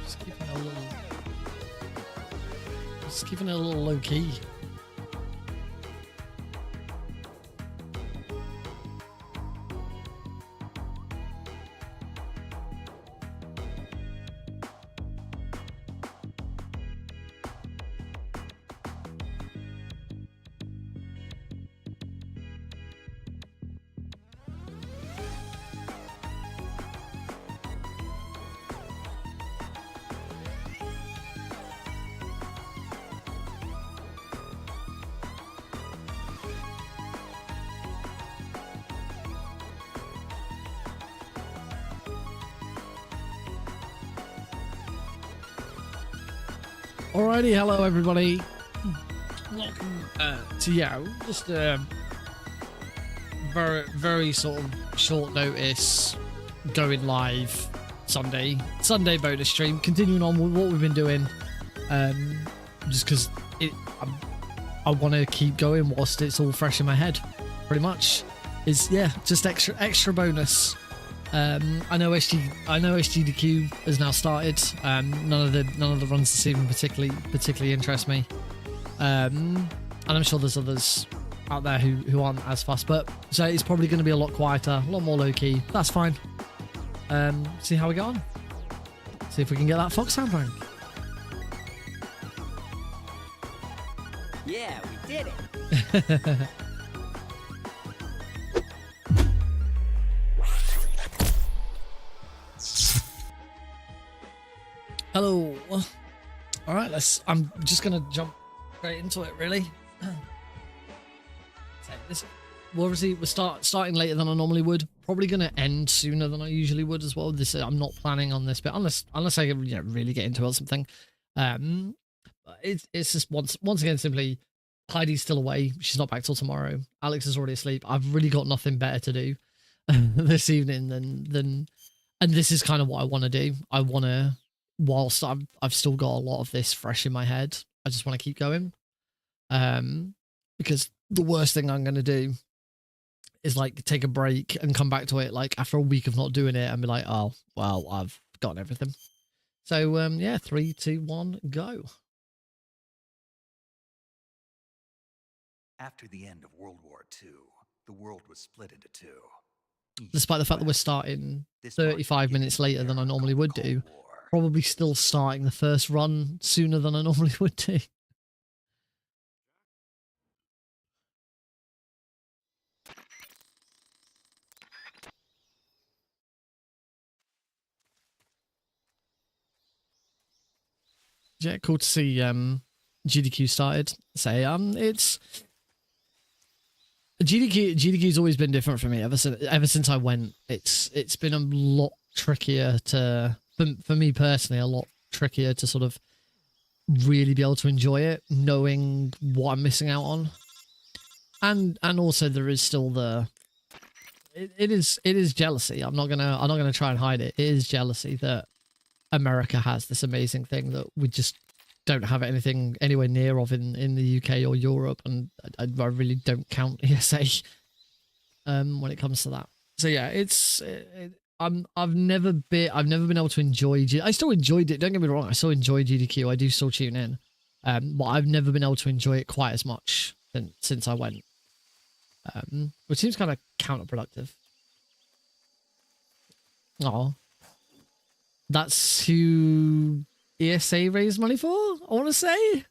Just keeping it a little low key. Alrighty, hello everybody. Welcome to just a very sort of short notice going live Sunday bonus stream, continuing on with what we've been doing. Just because I want to keep going whilst it's all fresh in my head. Pretty much is just extra bonus. I know SGDQ has now started. None of the runs this evening particularly interest me. And I'm sure there's others out there who aren't as fast, but so it's probably going to be a lot quieter, a lot more low key. That's fine. See how we get on. See if we can get that Foxhound rank. Yeah, we did it. Hello. All right, I'm just gonna jump straight into it, really. We're starting later than I normally would. Probably gonna end sooner than I usually would as well. I'm not planning on this bit unless I really get into it or something. It's just once again simply Heidi's still away. She's not back till tomorrow. Alex is already asleep. I've really got nothing better to do this evening than and this is kind of what I want to do. I want to. Whilst I've still got a lot of this fresh in my head, I just want to keep going. Because the worst thing I'm going to do is like take a break and come back to it like after a week of not doing it and be like, oh, well, I've gotten everything. So, yeah, 3, 2, 1, go. After the end of World War II, the world was split into two. Despite the fact that we're starting 35 minutes later than I normally would do. Probably still starting the first run sooner than I normally would do. Yeah, cool to see GDQ started. Say it's GDQ's always been different for me ever since I went. It's been a lot trickier to for me personally, a lot trickier to sort of really be able to enjoy it, knowing what I'm missing out on. And also there is still the it is jealousy. I'm not gonna try and hide it. It is jealousy that America has this amazing thing that we just don't have anything anywhere near of in the UK or Europe, and I really don't count ESA when it comes to that. So yeah, I've never been able to enjoy I still enjoyed it, don't get me wrong, I still enjoy GDQ, I do still tune in, but I've never been able to enjoy it quite as much since I went, which seems kind of counterproductive. Oh, that's who ESA raised money for, I want to say.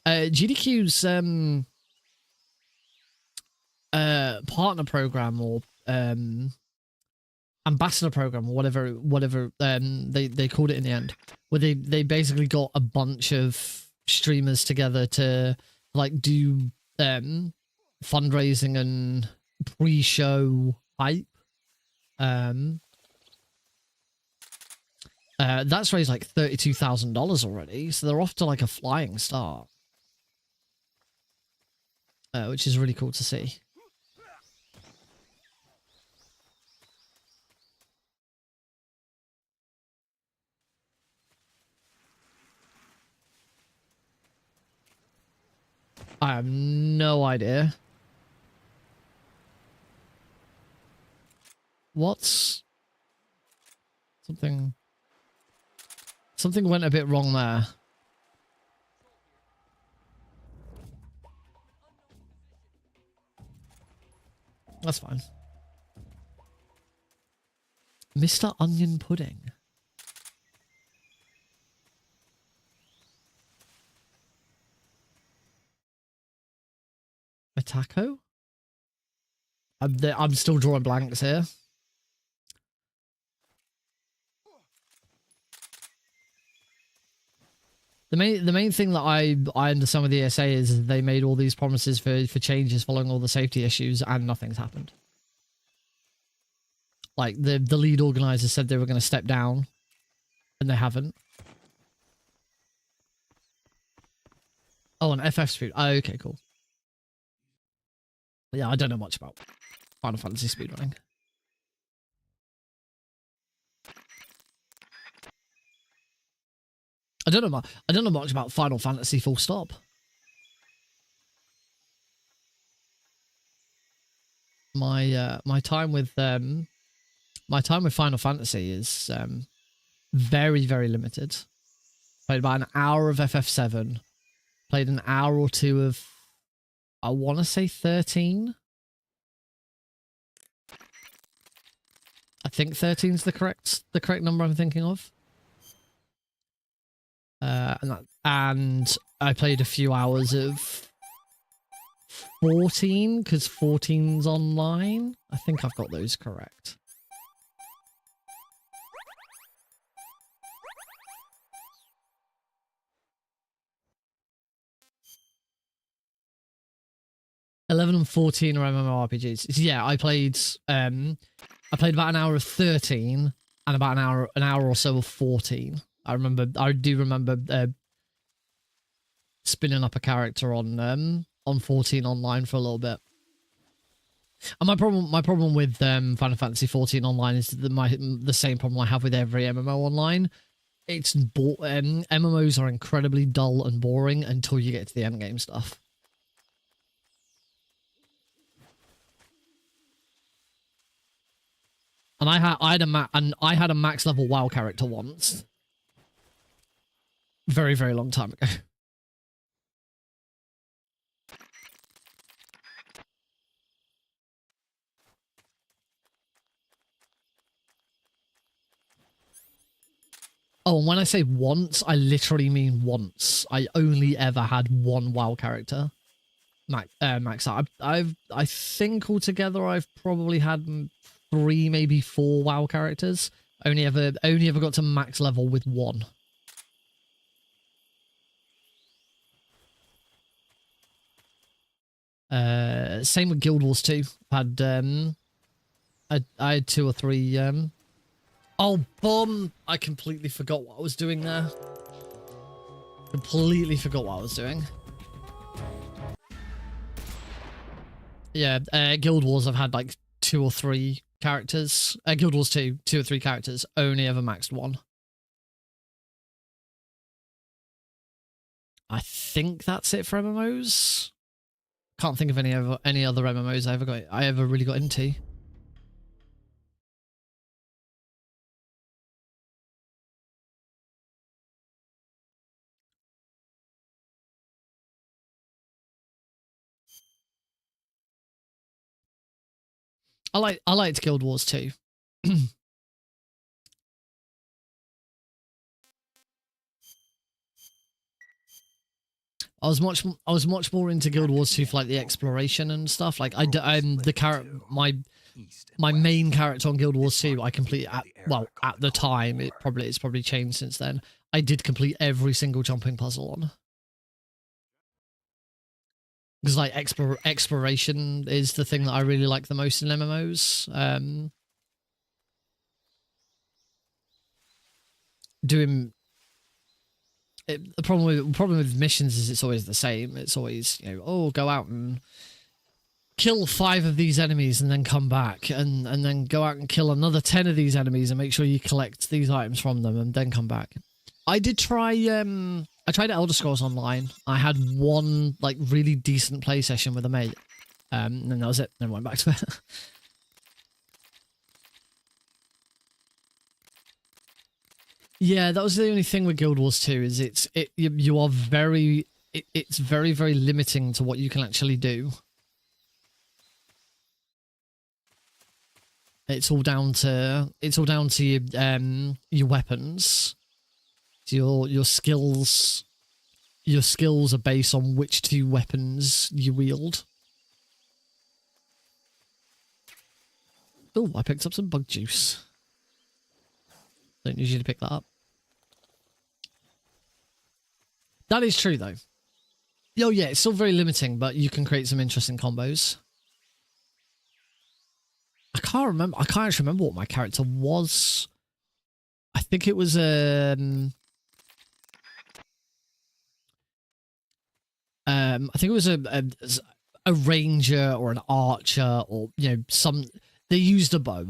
GDQ's partner program or ambassador program or whatever they called it in the end, where they basically got a bunch of streamers together to like do fundraising and pre-show hype. That's raised like $32,000 already, so they're off to like a flying start, which is really cool to see. I have no idea. What's... Something went a bit wrong there. That's fine. Mr. Onion Pudding. A taco? I'm still drawing blanks here. The main thing that I understand with the ESA is they made all these promises for changes following all the safety issues and nothing's happened. Like the lead organizer said they were going to step down and they haven't. Oh, an FF speed. Oh, okay, cool. Yeah, I don't know much about Final Fantasy speedrunning. I don't know much about Final Fantasy full stop. My time with Final Fantasy is very, very limited. Played about an hour of FF7. Played an hour or two of, I want to say 13. I think 13 is the correct number I'm thinking of. And I played a few hours of 14 because 14's online. I think I've got those correct. $11 and 14 are MMORPGs. So yeah, I played about an hour of 13 and about an hour or so of 14. I do remember spinning up a character on 14 online for a little bit. And my problem with Final Fantasy 14 online is the same problem I have with every MMO online. MMOs are incredibly dull and boring until you get to the end game stuff. And I had a max level WoW character once. Very, very long time ago. Oh, and when I say once, I literally mean once. I only ever had one WoW character. Max. I think altogether I've probably had 3, maybe 4 WoW characters. Only ever got to max level with 1. Same with Guild Wars 2. I had 2 or 3. Oh, bum! I completely forgot what I was doing there. Completely forgot what I was doing. Yeah, Guild Wars I've had like 2 or 3 characters. Guild Wars 2, 2 or 3 characters. Only ever maxed 1. I think that's it for MMOs. Can't think of any other MMOs I ever really got into. I liked Guild Wars 2. I was much more into Guild Wars 2 for like the exploration and stuff. Like my main character on Guild Wars 2, I completed at the time. It's probably changed since then. I did complete every single jumping puzzle on. Because like exploration is the thing that I really like the most in MMOs. The problem with missions is it's always the same. It's always, you know, oh, go out and kill 5 of these enemies and then come back and then go out and kill another 10 of these enemies and make sure you collect these items from them and then come back. I did try I tried Elder Scrolls Online. I had one like really decent play session with a mate. And that was it. Then went back to it. Yeah, that was the only thing with Guild Wars 2 is you are very it's very very limiting to what you can actually do. It's all down to your weapons. So your skills are based on which two weapons you wield. Oh, I picked up some bug juice. Don't usually pick that up. That is true, though. Oh, yeah, it's still very limiting, but you can create some interesting combos. I can't remember. I can't actually remember what my character was. I think it was I think it was a ranger or an archer or some. They used a bow.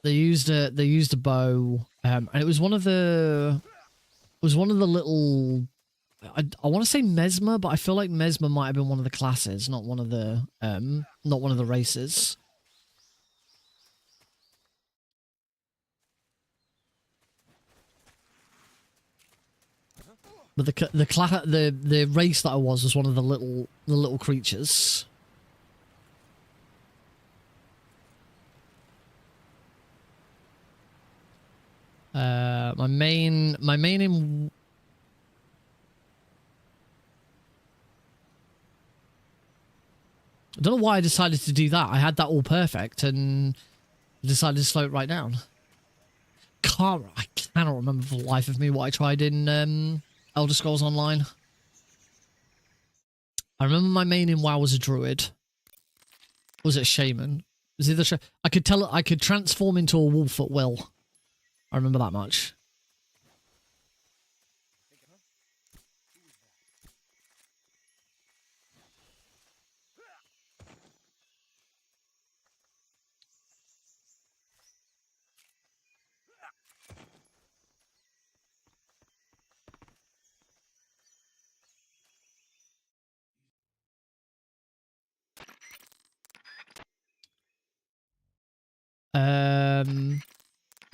They used a bow, and it was one of the little. I want to say Mesmer, but I feel like Mesmer might have been one of the classes, not one of the races. But the race that I was one of the little creatures. My main in. I don't know why I decided to do that. I had that all perfect and decided to slow it right down. I cannot remember for the life of me what I tried in Elder Scrolls Online. I remember my main in WoW was a druid. Or was it a shaman? Was it the I could transform into a wolf at will. I remember that much.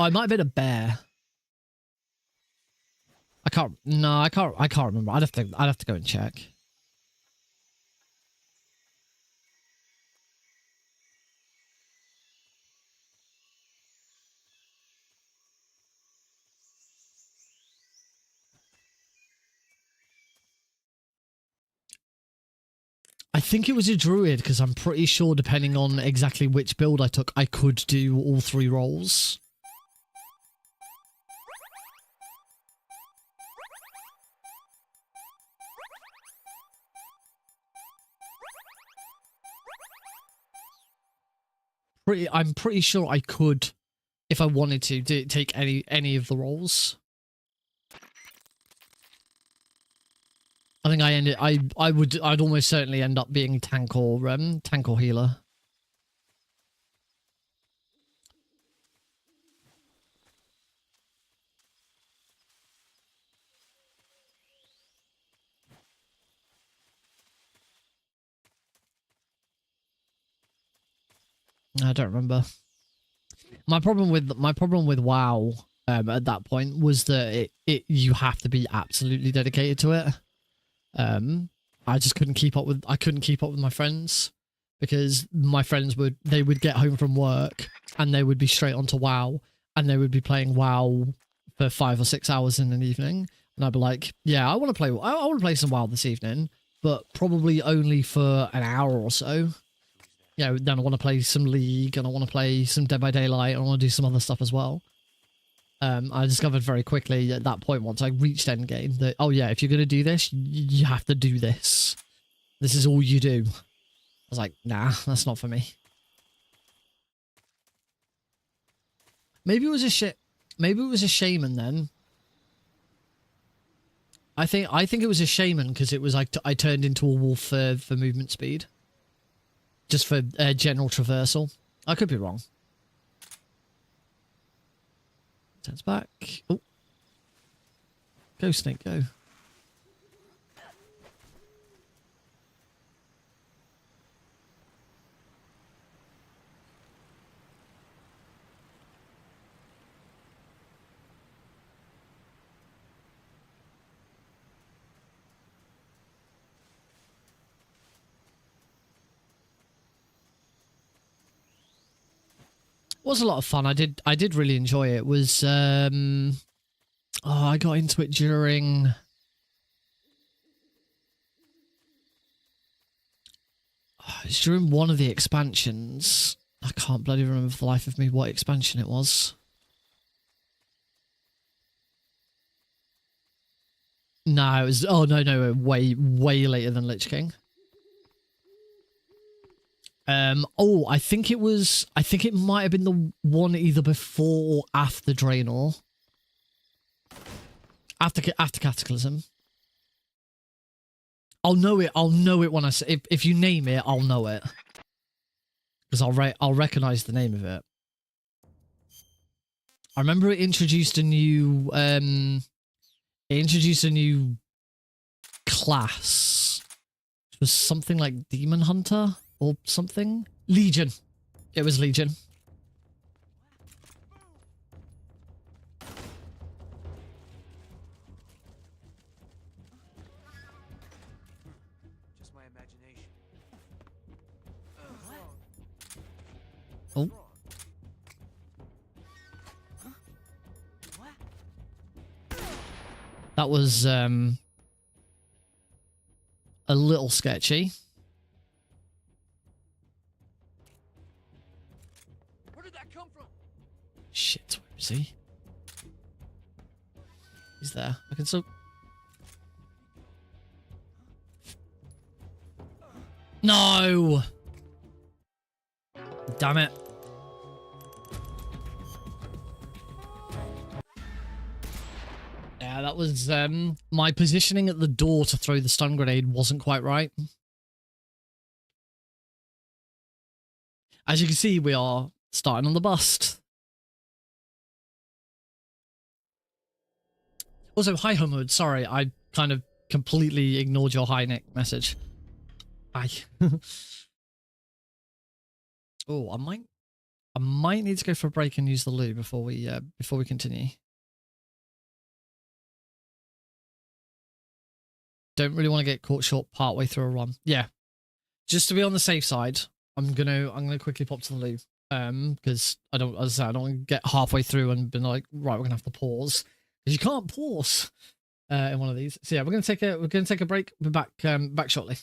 I might have been a bear. I can't remember. I'd have to go and check. I think it was a druid because I'm pretty sure depending on exactly which build I took, I could do all three roles. I'm pretty sure I could, if I wanted to take any of the roles. I think I'd almost certainly end up being tank or healer. I don't remember. My problem with WoW at that point was that you have to be absolutely dedicated to it. I just couldn't keep up with my friends because my friends would get home from work and they would be straight onto WoW and they would be playing WoW for 5 or 6 hours in an evening, and I'd be like, yeah, I want to play some WoW this evening, but probably only for an hour or so. Then I want to play some League and I want to play some Dead by Daylight and I want to do some other stuff as well. I discovered very quickly at that point, once I reached endgame, that, oh yeah, if you're going to do this, you have to do this. This is all you do. I was like, nah, that's not for me. Maybe it was a shaman then. I think it was a shaman because it was like I turned into a wolf for movement speed. Just for general traversal. I could be wrong. Turns back. Oh. Go, snake, go. was a lot of fun. I did really enjoy it. It was I got into it during it's during one of the expansions. I can't bloody remember for the life of me what expansion it was. No, it was no, way later than Lich King. I think it might have been the one either before or after Draenor. After Cataclysm. I'll know it when I say, if you name it, I'll know it. Because I'll recognize the name of it. I remember it introduced a new class. It was something like Demon Hunter or something. Legion. It was Legion. Just my imagination. Oh. That was a little sketchy. Where did that come from? Shit, where is he? He's there. I can still... No! Damn it. Yeah, that was, my positioning at the door to throw the stun grenade wasn't quite right. As you can see, we are starting on the bust. Also, hi, Homewood. Sorry, I kind of completely ignored your hi, Nick message. Hi. Oh, I might need to go for a break and use the loo before we continue. Don't really want to get caught short partway through a run. Yeah, just to be on the safe side, I'm gonna quickly pop to the loo. Because I don't want to get halfway through and be like, right, we're gonna have to pause, because you can't pause in one of these. So yeah, we're gonna take a break. We'll be back shortly.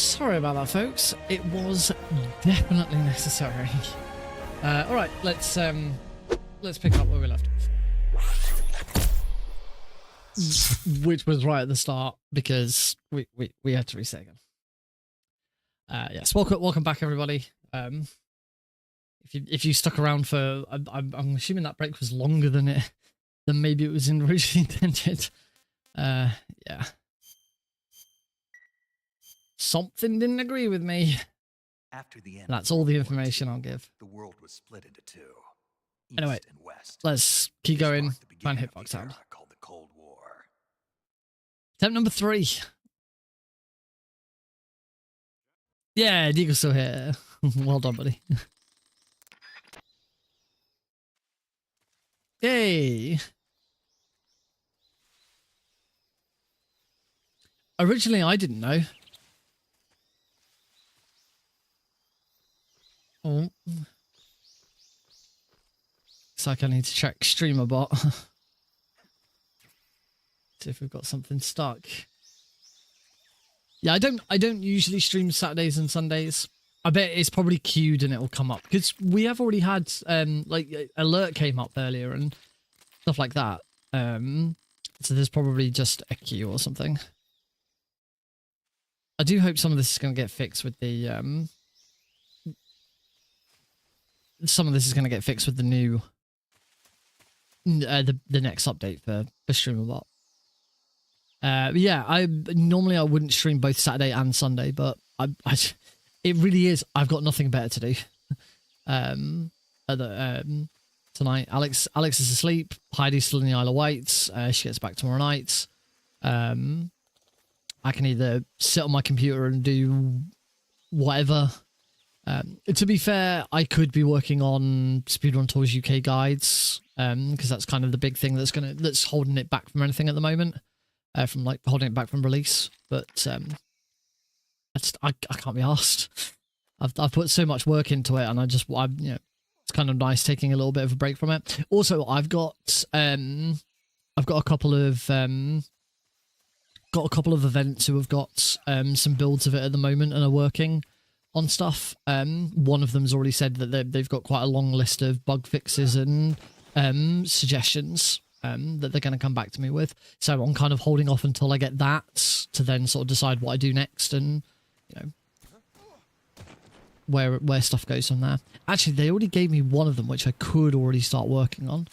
Sorry about that, folks. It was definitely necessary. All right, let's pick up where we left off, which was right at the start because we had to reset again. Yes, welcome back, everybody. If you stuck around for, I'm assuming that break was longer than maybe it was originally intended. Yeah. Something didn't agree with me. After the end, That's of all the World War information II, I'll give. The world was split into two. Anyway, East and West. Let's keep This going. marked the Try and beginning hit of the Foxhound. era called the Cold War. Attempt number 3. Yeah, Deagle's still here. Well done, buddy. Yay! Originally, I didn't know. Oh. Looks like I need to check streamer bot. See if we've got something stuck. Yeah, I don't usually stream Saturdays and Sundays. I bet it's probably queued and it will come up because we have already had like alert came up earlier and stuff like that. So there's probably just a queue or something. I do hope some of this is going to get fixed with the some of this is going to get fixed with the new the next update for StreamerBot. Yeah, I wouldn't stream both Saturday and Sunday, but it really is. I've got nothing better to do. Tonight, Alex is asleep. Heidi's still in the Isle of Wight. She gets back tomorrow night. I can either sit on my computer and do whatever. To be fair, I could be working on Speedrun Tours UK guides because that's kind of the big thing that's holding it back from anything at the moment. From like holding it back from release, but I can't be asked. I've put so much work into it, and it's kind of nice taking a little bit of a break from it. Also, I've got a couple of events who have got some builds of it at the moment and are working on stuff. One of them's already said that they've got quite a long list of bug fixes and suggestions. That they're going to come back to me with. So I'm kind of holding off until I get that to then sort of decide what I do next and, where stuff goes from there. Actually, they already gave me one of them, which I could already start working on.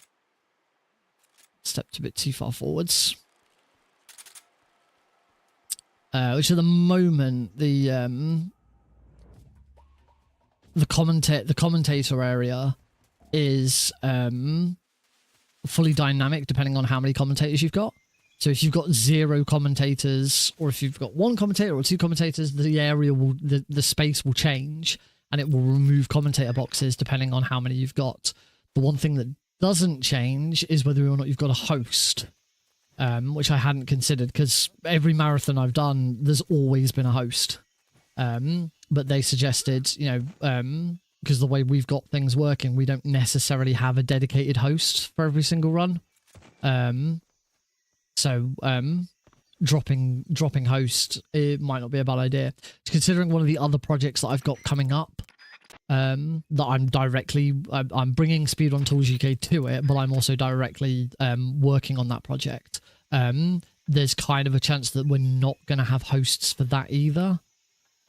Stepped a bit too far forwards. Which at the moment, the commentator area is fully dynamic depending on how many commentators you've got. So if you've got 0 commentators, or if you've got 1 commentator or 2 commentators, the area will the space will change and it will remove commentator boxes depending on how many you've got. The one thing that doesn't change is whether or not you've got a host, which I hadn't considered because every marathon I've done, there's always been a host. But they suggested, because the way we've got things working, we don't necessarily have a dedicated host for every single run. So dropping host, it might not be a bad idea. Considering one of the other projects that I've got coming up, that I'm bringing Speedrun Tools UK to it, but I'm also directly working on that project. There's kind of a chance that we're not going to have hosts for that either.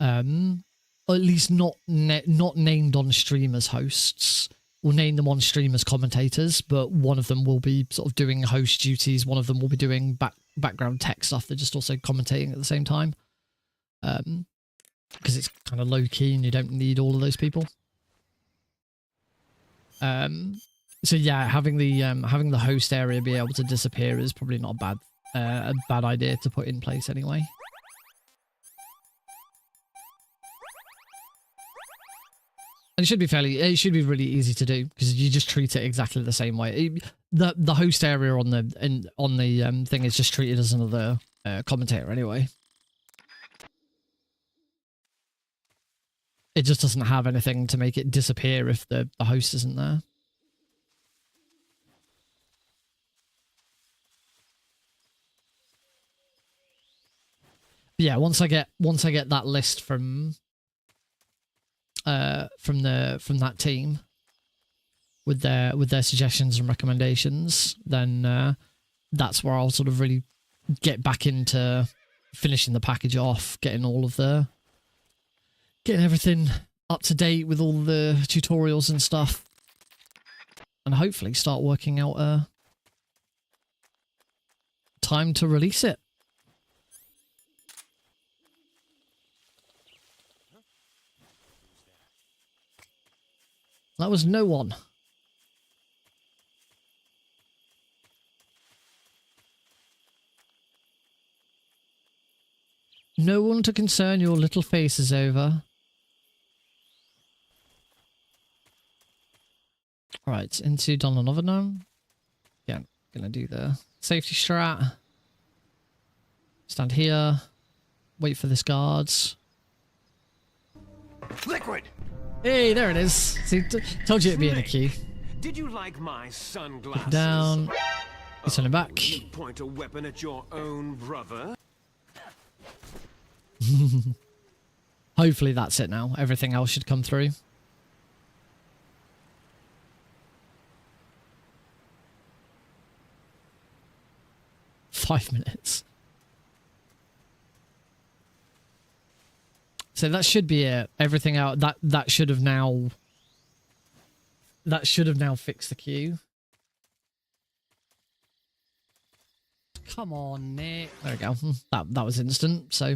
Or at least not named on stream as hosts. We'll name them on stream as commentators, but one of them will be sort of doing host duties. One of them will be doing background tech stuff. They're just also commentating at the same time. Because it's kind of low key and you don't need all of those people. So yeah, having the host area be able to disappear is probably not a bad idea to put in place anyway. And it should be really easy to do because you just treat it exactly the same way. The host area on the thing is just treated as another commentator anyway. It just doesn't have anything to make it disappear if the host isn't there. yeah, once I get that list from that team with their suggestions and recommendations, then that's where I'll sort of really get back into finishing the package off, getting everything up to date with all the tutorials and stuff, and hopefully start working out a time to release it. That was no one. No one to concern your little faces over. Right, into Donald Novenome. Yeah, gonna do the safety strat. Stand here. Wait for this guards. Liquid! Hey, there it is. See, told you it'd be in a queue. Did you like my sunglasses? Down. He's turning back. You point a weapon at your own brother? Hopefully that's it now. Everything else should come through. $5 So that should be it. Everything out that should have now fixed the queue. Come on, Nick. There we go. That was instant, so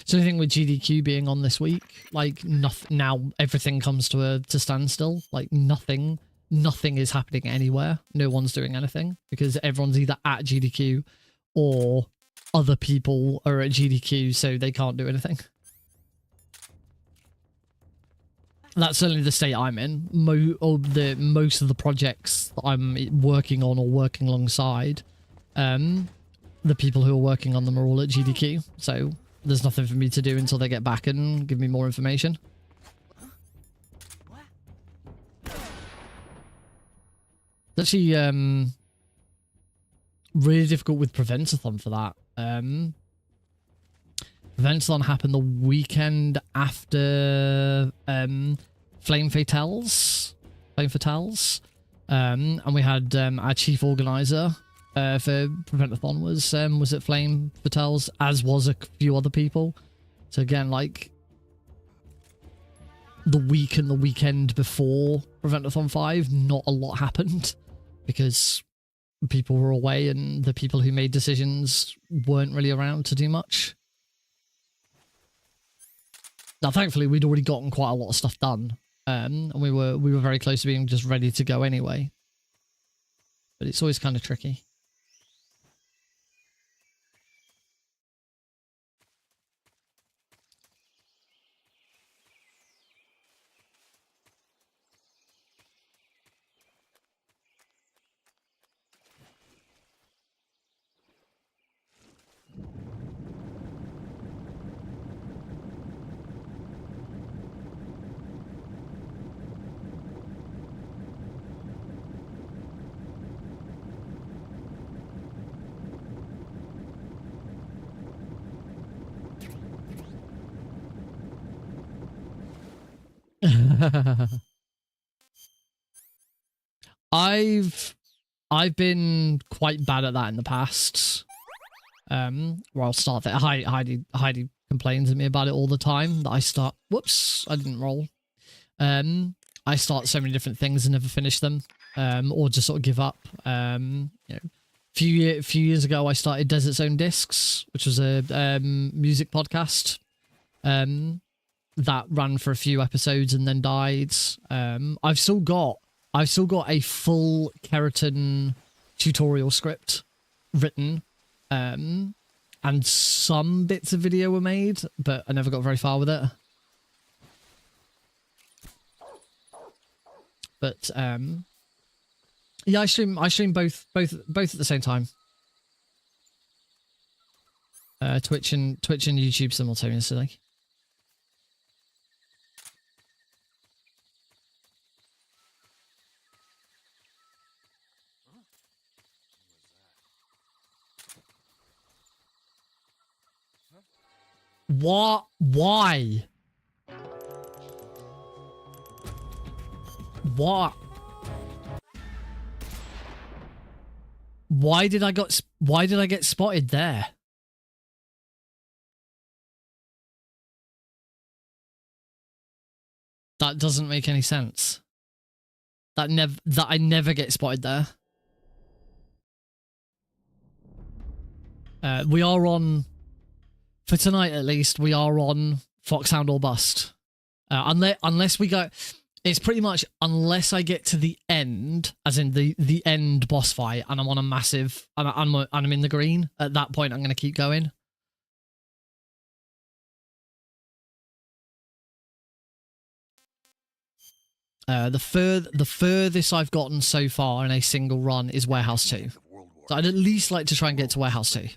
so anything with GDQ being on this week, like nothing now, everything comes to a standstill. Like nothing is happening anywhere. No one's doing anything because everyone's either at GDQ or other people are at GDQ, so they can't do anything. That's certainly the state I'm in. Most of the projects that I'm working on or working alongside, the people who are working on them are all at GDQ, so there's nothing for me to do until they get back and give me more information. It's actually really difficult with Preventathon for that. Preventathon happened the weekend after Flame Fatales. And we had our chief organizer for Preventathon was at Flame Fatales, as was a few other people. So again, like the week and the weekend before Preventathon 5, not a lot happened because people were away and the people who made decisions weren't really around to do much. Now, thankfully, we'd already gotten quite a lot of stuff done, and we were very close to being just ready to go anyway. But it's always kind of tricky. I've been quite bad at that in the past. Where I'll start there. Heidi complains at me about it all the time. That I start. Whoops! I didn't roll. I start so many different things and never finish them. Or just sort of give up. You know, few years ago, I started Desert Zone Discs, which was a music podcast. That ran for a few episodes and then died. I've still got a full Keratin tutorial script written, and some bits of video were made, but I never got very far with it. But yeah, I stream both at the same time. Twitch and YouTube simultaneously. What? Why? What? Why did I get spotted there? That doesn't make any sense. That I never get spotted there. We are on, for tonight at least, we are on Foxhound or Bust. Unless we go, it's pretty much unless I get to the end, as in the end boss fight, and I'm on a massive, and I'm in the green. At that point, I'm going to keep going. The furthest I've gotten so far in a single run is Warehouse 2. So I'd at least like to try and get to Warehouse 2.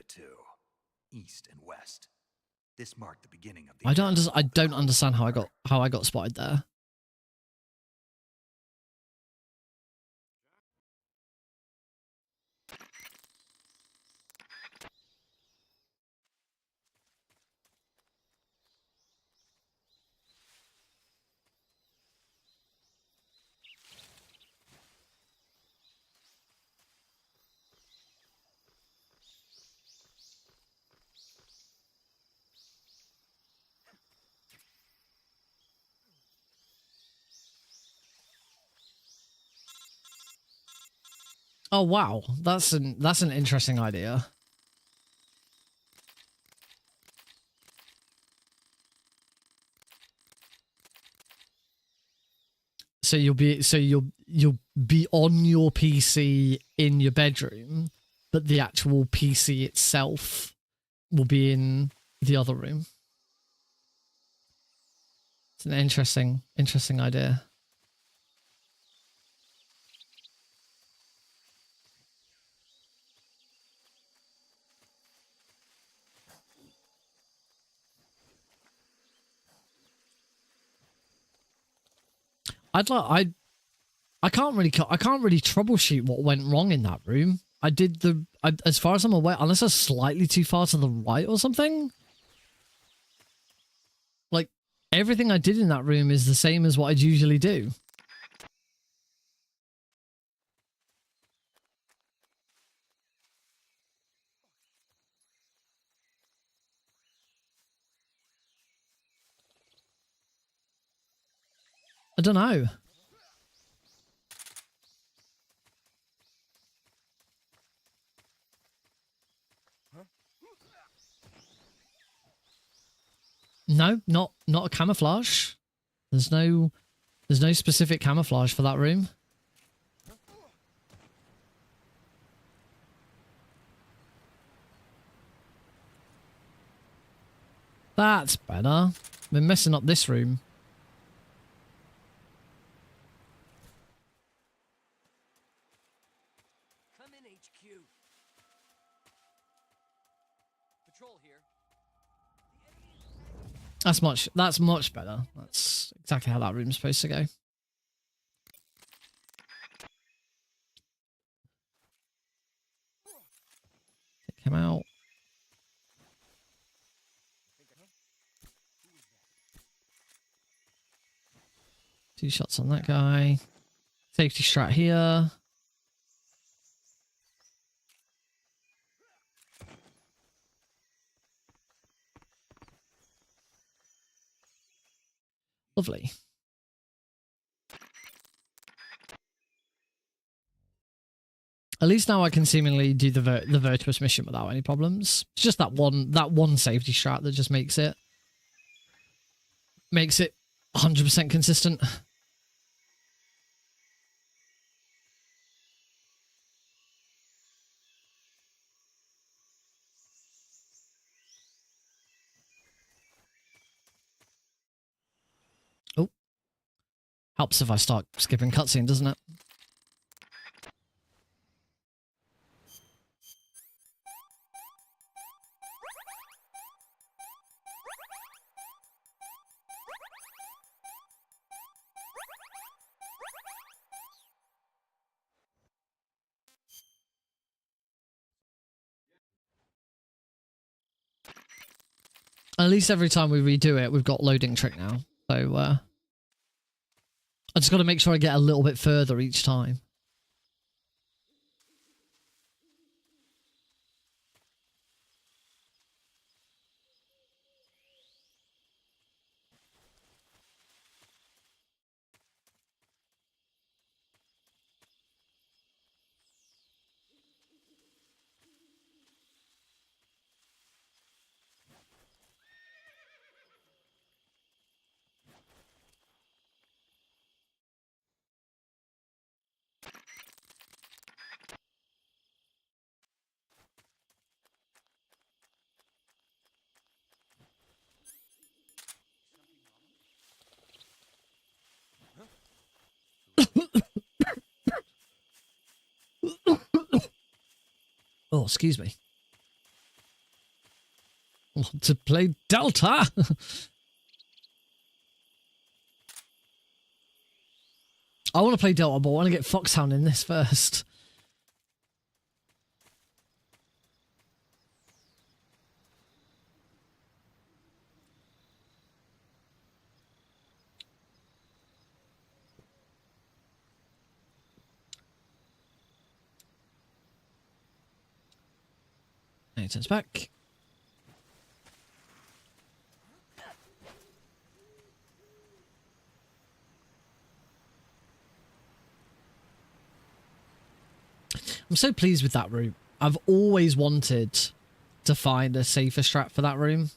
East and west. This marked the beginning of the I don't understand how I got spotted there. Oh wow, that's an interesting idea. So you'll be on your PC in your bedroom, but the actual PC itself will be in the other room. It's an interesting idea. I can't really troubleshoot what went wrong in that room. As far as I'm aware, unless I was slightly too far to the right or something. Like, everything I did in that room is the same as what I'd usually do. I don't know. No, not a camouflage. There's no specific camouflage for that room. That's better. I've been messing up this room. Come in, HQ. Patrol here. That's much better. That's exactly how that room's supposed to go. Take him out. Two shots on that guy. Safety strat here. Lovely. At least now I can seemingly do the virtuous mission without any problems. It's just that one safety strat that just makes it 100% consistent. Oh, Helps if I start skipping cutscene, doesn't it? At least every time we redo it, we've got loading trick now. So, I just got to make sure I get a little bit further each time. Oh, excuse me. Want to play Delta? I want to play Delta, but I want to get Foxhound in this first. And he turns back. I'm so pleased with that route. I've always wanted to find a safer strat for that room.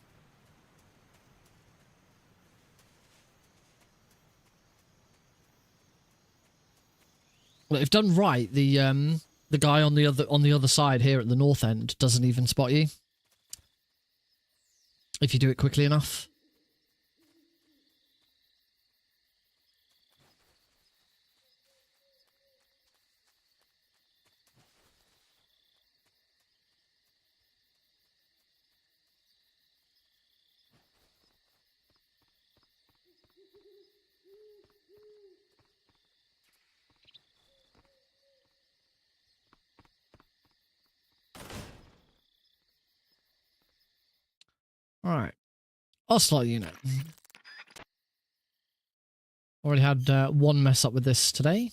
Well, if done right, the guy on the other side here at the north end doesn't even spot you if you do it quickly enough. All right, Ocelot unit. Already had one mess up with this today.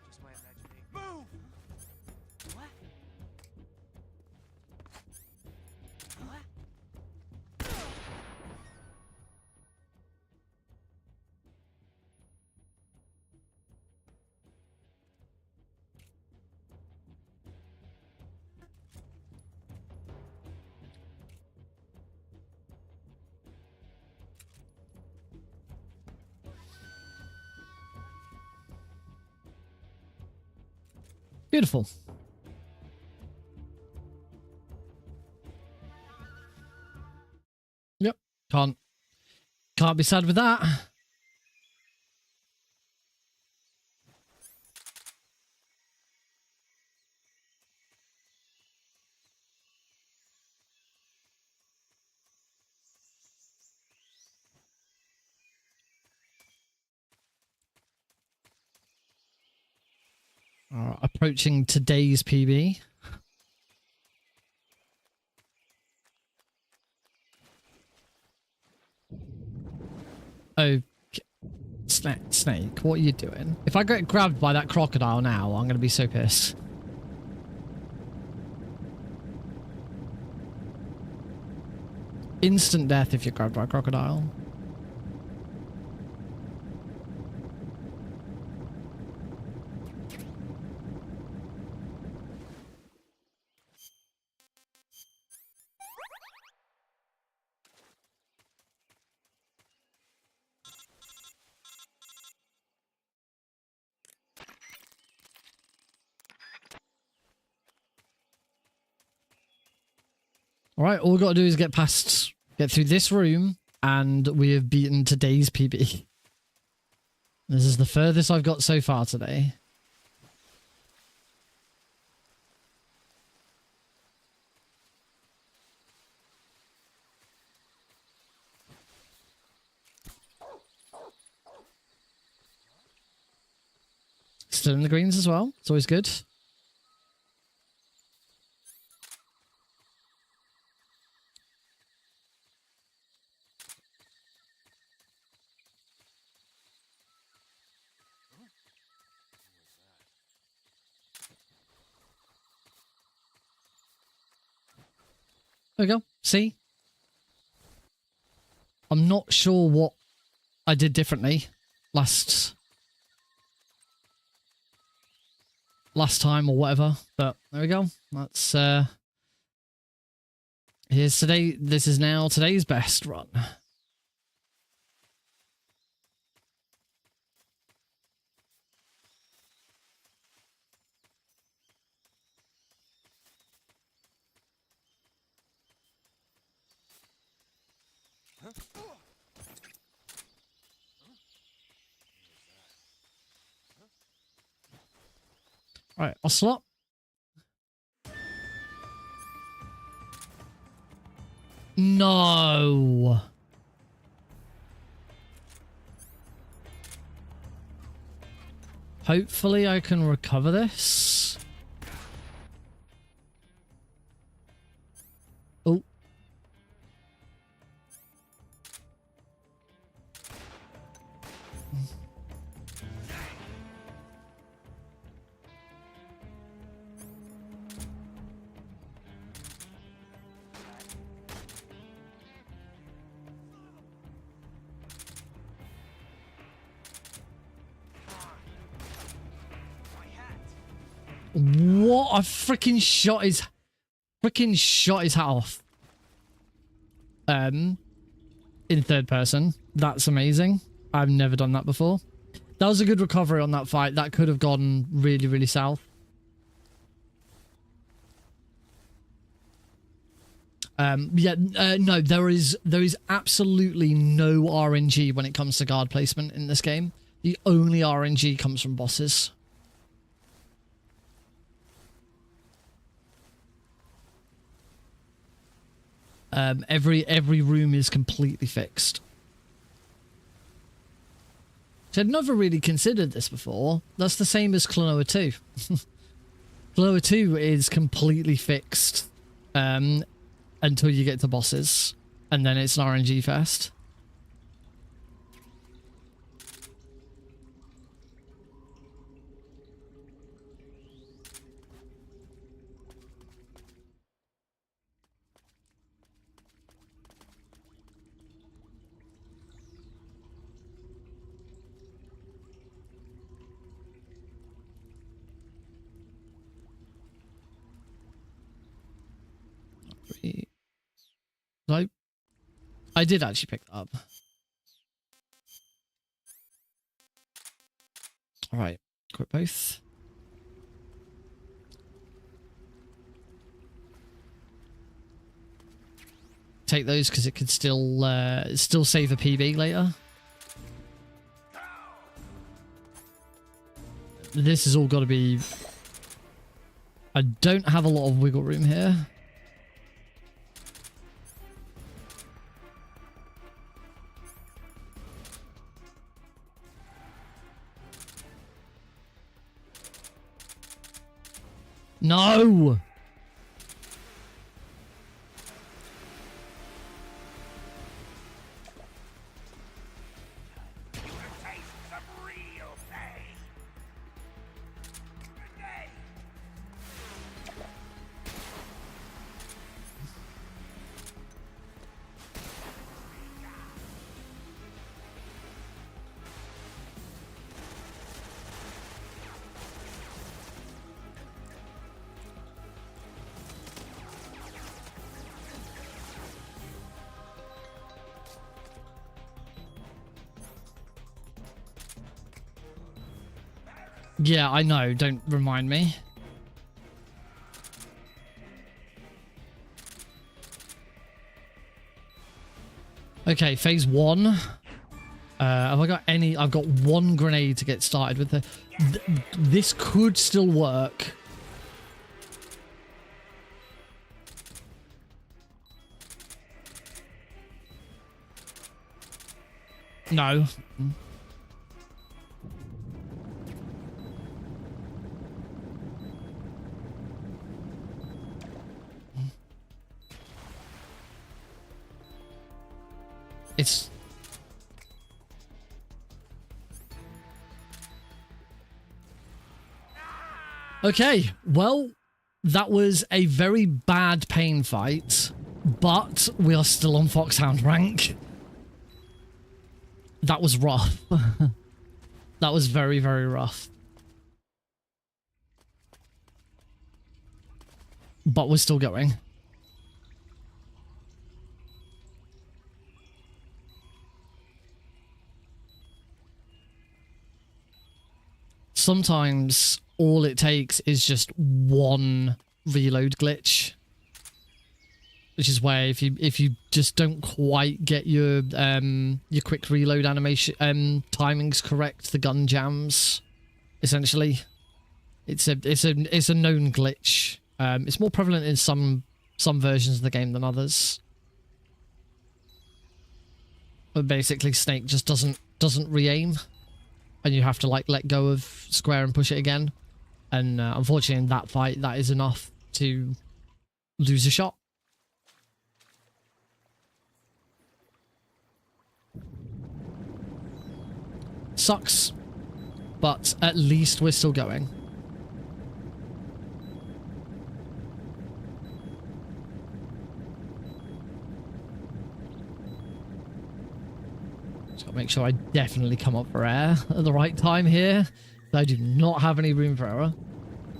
Just my imagination. Move! What? What? Beautiful. Yep. Can't be sad with that. Approaching today's PB. Oh, Snake, what are you doing? If I get grabbed by that crocodile now, I'm going to be so pissed. Instant death if you're grabbed by a crocodile. All right, all we got to do is get through this room, and we have beaten today's PB. This is the furthest I've got so far today. Still in the greens as well. It's always good. There we go. See? I'm not sure what I did differently last time or whatever, but there we go. That's here's today. This is now today's best run. All right, Ocelot. No. Hopefully I can recover this. Oh. What? I freaking shot his hat off. In third person. That's amazing. I've never done that before. That was a good recovery on that fight. That could have gone really, really south. No, there is absolutely no RNG when it comes to guard placement in this game. The only RNG comes from bosses. Every room is completely fixed. So I'd never really considered this before. That's the same as Klonoa 2. Klonoa 2 is completely fixed until you get to bosses, and then it's an RNG fest. I did actually pick that up. All right, equip both. Take those because it could still save a PB later. This has all got to be. I don't have a lot of wiggle room here. No! Yeah, I know. Don't remind me. Okay, phase 1. Have I got any? I've got 1 grenade to get started with. This could still work. No. It's... Okay, well, that was a very bad pain fight, but we are still on Foxhound Rank. That was rough. That was very, very rough. But we're still going. Sometimes all it takes is just 1 reload glitch, which is where if you just don't quite get your quick reload animation timings correct, the gun jams. Essentially, it's a known glitch. It's more prevalent in some versions of the game than others. But basically, Snake just doesn't re-aim. And you have to like let go of square and push it again. And unfortunately in that fight, that is enough to lose a shot. Sucks, but at least we're still going. Make sure I definitely come up for air at the right time here. I do not have any room for error.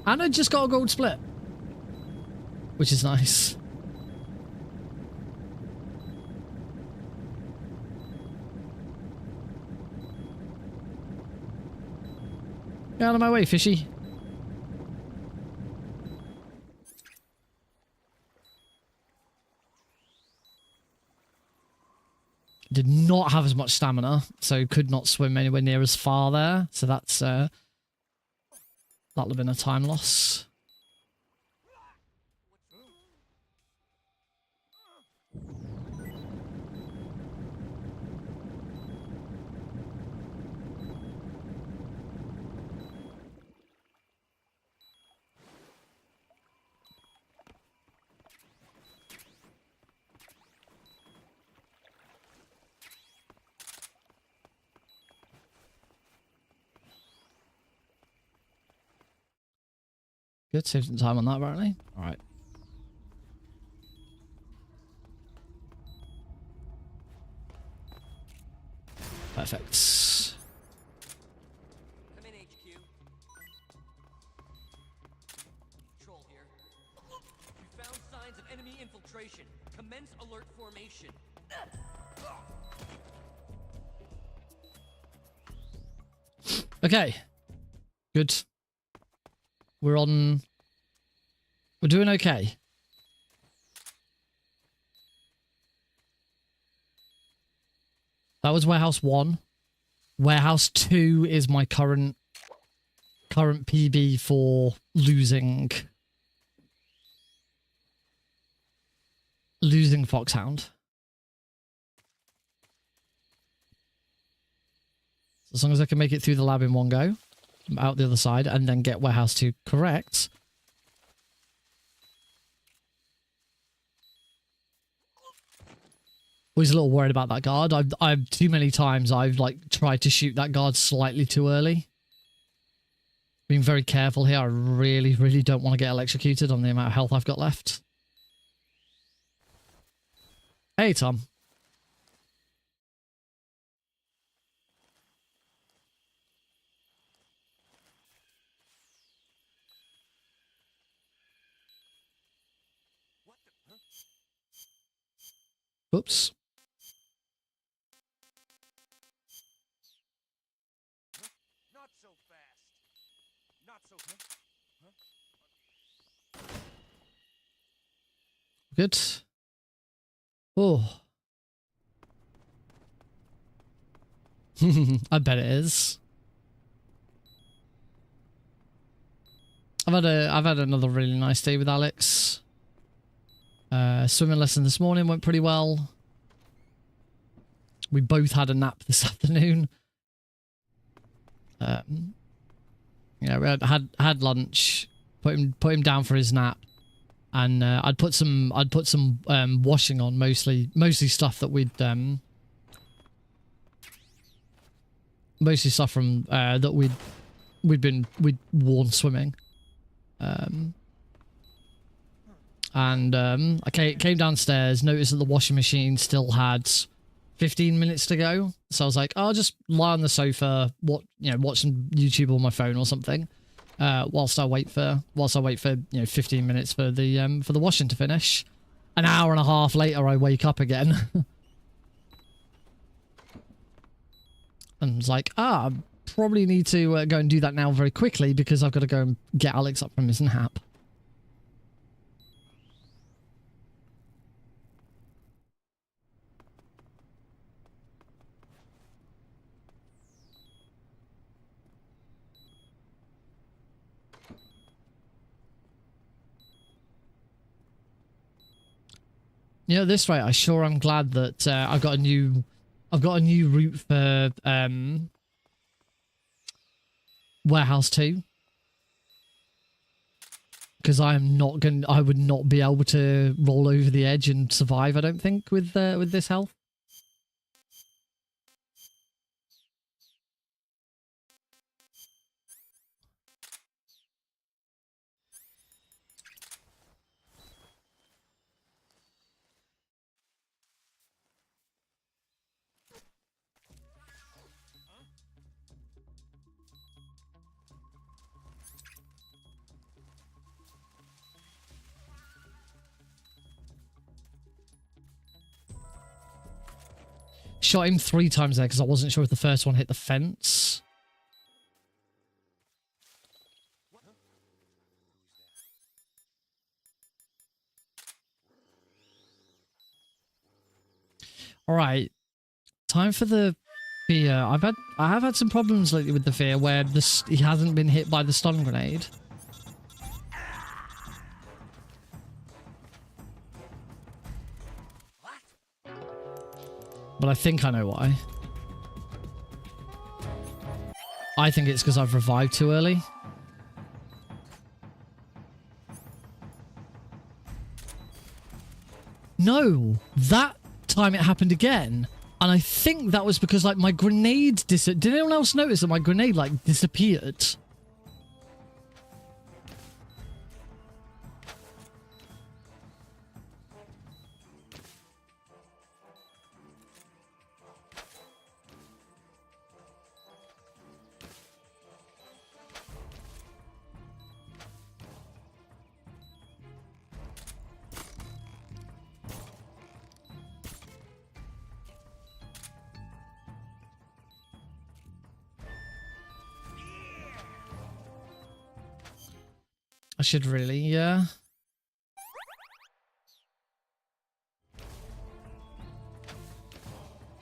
And I just got a gold split, which is nice. Get out of my way, fishy. Did not have as much stamina, so could not swim anywhere near as far there. So that's that'll have been a time loss. Good, saved some time on that apparently. Alright. Perfect. Come in, HQ. Control here. You found signs of enemy infiltration. Commence alert formation. Okay. Good. We're doing okay. That was warehouse 1. Warehouse 2 is my current PB for losing Foxhound. As long as I can make it through the lab in one go, out the other side, and then get warehouse 2 correct. Always a little worried about that guard. I've too many times I've like tried to shoot that guard slightly too early. Being very careful here. I really, really don't want to get electrocuted on the amount of health I've got left. Hey, Tom. Oops. Not so fast. Not so Good. Oh. I bet it is. I've had another really nice day with Alex. Swimming lesson this morning went pretty well. We both had a nap this afternoon. Yeah, we had lunch. Put him down for his nap, and I'd put some washing on, mostly stuff that mostly stuff from that we'd worn swimming. I came downstairs, noticed that the washing machine still had 15 minutes to go, so I was like, I'll just lie on the sofa, watch some YouTube on my phone or something, whilst I wait for 15 minutes for the washing to finish. An hour and a half later, I wake up again. And was like, I probably need to go and do that now very quickly because I've got to go and get Alex up from his nap. You know, this rate, I sure am glad that I've got a new route for Warehouse 2. Because I would not be able to roll over the edge and survive, I don't think, with this health. Shot him 3 times there because I wasn't sure if the first one hit the fence. All right, time for the fear. I have had some problems lately with the fear where he hasn't been hit by the stun grenade. But I think I know why. I think it's because I've revived too early. No, that time it happened again. And I think that was because, like, my grenade did anyone else notice that my grenade, like, disappeared? I should really, yeah.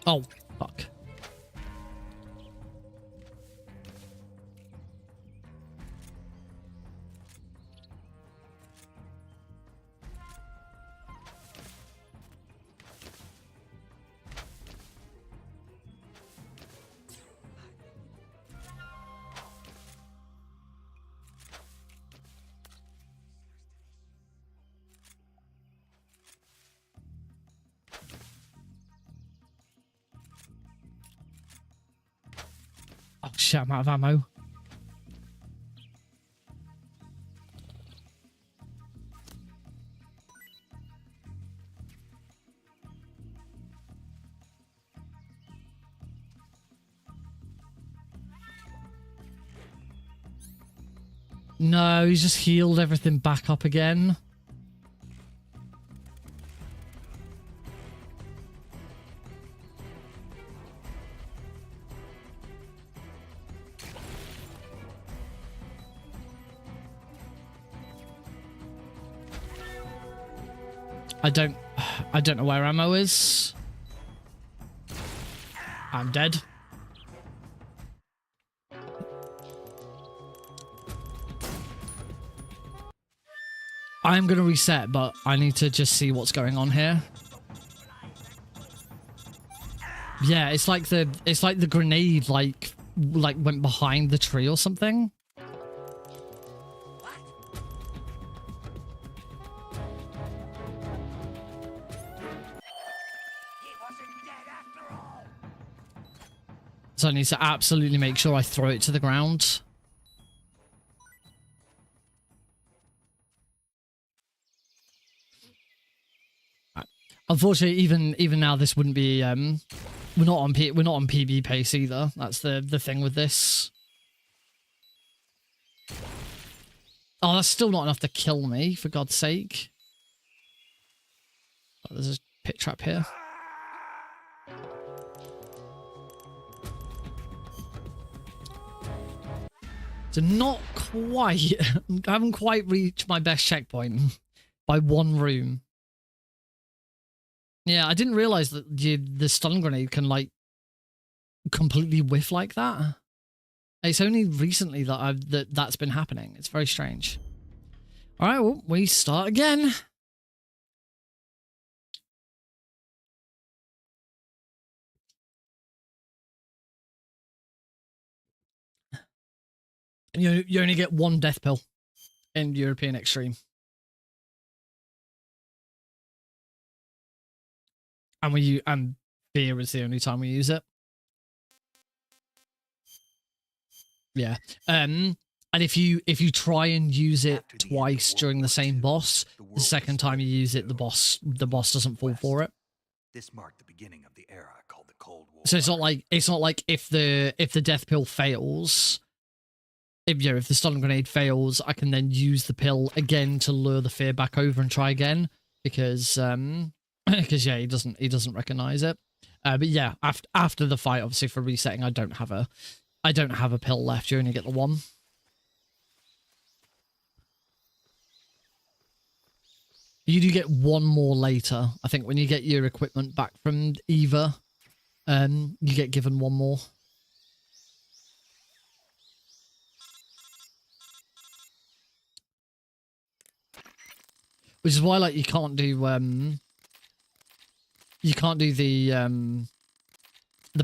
Oh, fuck. Oh shit, I'm out of ammo. No, he's just healed everything back up again. I don't know where ammo is. I'm dead. I'm going to reset, but I need to just see what's going on here. Yeah, it's like the grenade like went behind the tree or something. So I need to absolutely make sure I throw it to the ground. Unfortunately, even now, this wouldn't be. We're not on PB pace either. That's the thing with this. Oh, that's still not enough to kill me, for God's sake. Oh, there's a pit trap here. So not quite. I haven't quite reached my best checkpoint by one room. Yeah, I didn't realize that the stun grenade can like completely whiff like that. It's only recently that that's been happening. It's very strange. All right, well, we start again. And you only get one death pill in European Extreme. And beer is the only time we use it. Yeah. And if you try and use it twice during the same boss, the second time you use it, the boss doesn't fall for it. This marked the beginning of the era called the Cold War. So it's not like if the death pill fails, if the stun grenade fails, I can then use the pill again to lure the fear back over and try again because yeah, he doesn't recognize it. But yeah, after the fight, obviously for resetting, I don't have a pill left. You only get the one. You do get one more later. I think when you get your equipment back from Eva, you get given one more. Which is why like you can't do the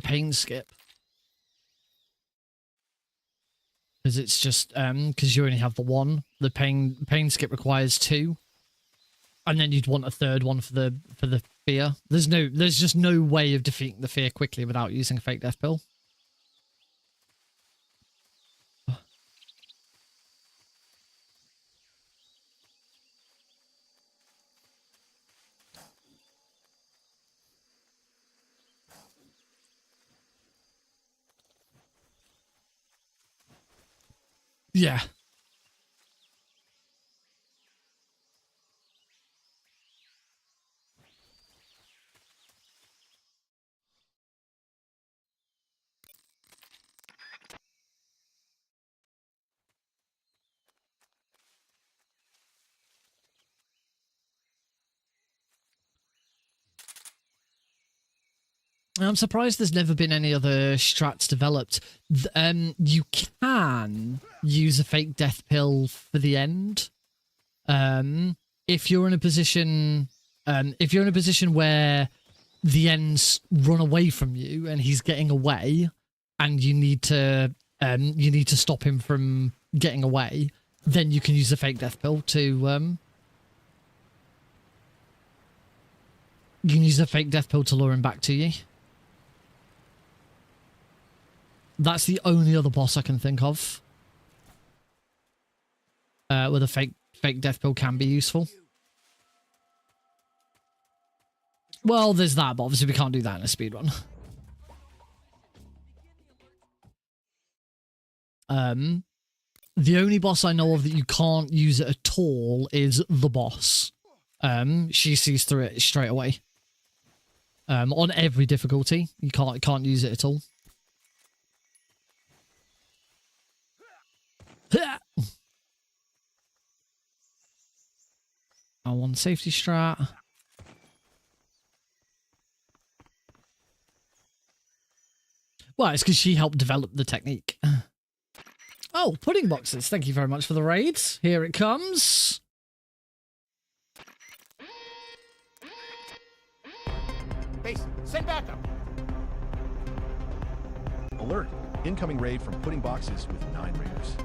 pain skip. Because it's just because you only have the one. The pain skip requires two. And then you'd want a third one for the fear. There's just no way of defeating the fear quickly without using a fake death pill. Yeah. I'm surprised there's never been any other strats developed. You can use a fake death pill for the end. If you're in a position where the ends run away from you and he's getting away, and you need to stop him from getting away, then you can use a fake death pill to you can use a fake death pill to lure him back to you. That's the only other boss I can think of where the fake death pill can be useful. Well, there's that, but obviously we can't do that in a speedrun. The only boss I know of that you can't use it at all is the boss. She sees through it straight away. On every difficulty, you can't use it at all. I want safety strat. Well, it's because she helped develop the technique. Oh, pudding boxes. Thank you very much for the raids. Here it comes. Base, send backup. Alert! Incoming raid from Pudding Boxes with 9 raiders.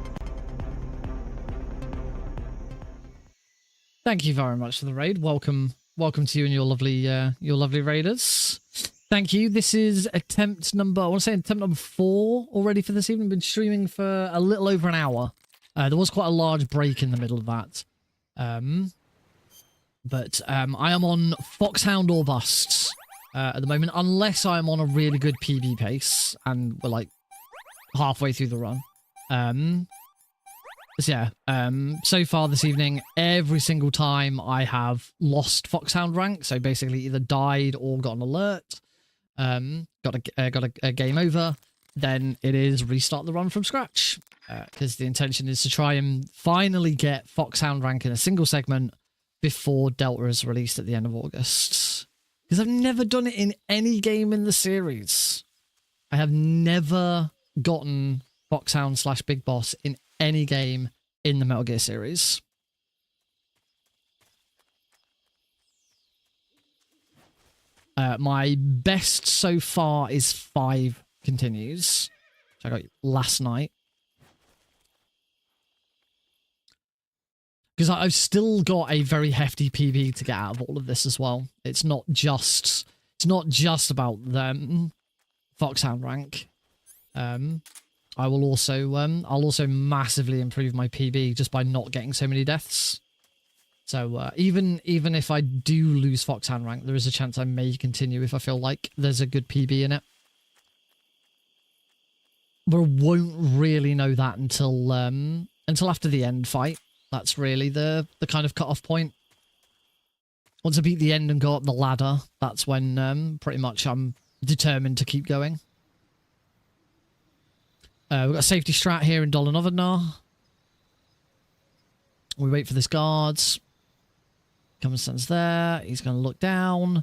Thank you very much for the raid. Welcome to you and your lovely raiders. Thank you. This is attempt number 4 already for this evening. Been streaming for a little over an hour. There was quite a large break in the middle of that. But I am on Foxhound or Bust at the moment, unless I'm on a really good PB pace and we're like halfway through the run. So yeah, so far this evening, every single time I have lost Foxhound rank, so basically either died or got an alert, got a game over, then it is restart the run from scratch. Because the intention is to try and finally get Foxhound rank in a single segment before Delta is released at the end of August. Because I've never done it in any game in the series. I have never gotten Foxhound / Big Boss in any game in the Metal Gear series. My best so far is 5 continues, which I got last night. Because I've still got a very hefty PB to get out of all of this as well. It's not just about Foxhound rank. I'll also massively improve my PB just by not getting so many deaths. So even if I do lose Foxhound rank, there is a chance I may continue if I feel like there's a good PB in it. But I won't really know that until after the end fight. That's really the kind of cut-off point. Once I beat the end and go up the ladder, that's when pretty much I'm determined to keep going. We've got a safety strat here in Dolanovodnar. We wait for this guard. Comes and stands there. He's going to look down.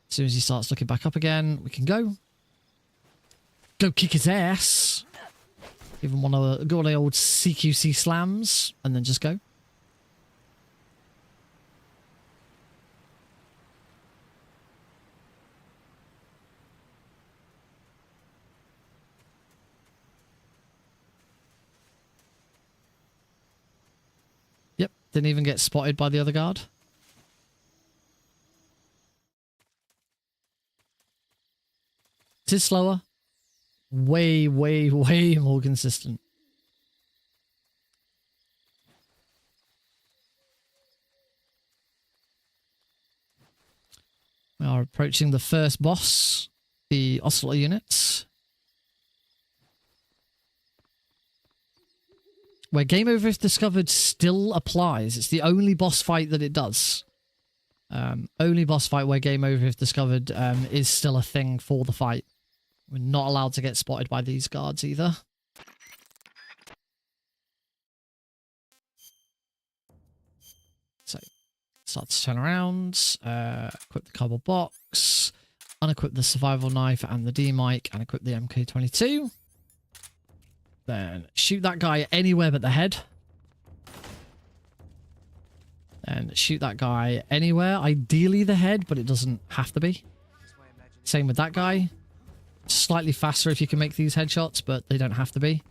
As soon as he starts looking back up again, we can go. Go kick his ass. Give him one of the old CQC slams, and then just go. Yep, didn't even get spotted by the other guard. It is slower. Way, way, way more consistent. We are approaching the first boss, the Oscillator units. Where game over if discovered still applies. It's the only boss fight that it does. Only boss fight where game over if discovered is still a thing for the fight. We're not allowed to get spotted by these guards either. So, start to turn around, equip the cardboard box, unequip the survival knife and the D-mic, and equip the MK22. Then shoot that guy anywhere but the head. And shoot that guy anywhere, ideally the head, but it doesn't have to be. Same with that guy. Slightly faster if you can make these headshots, but they don't have to be.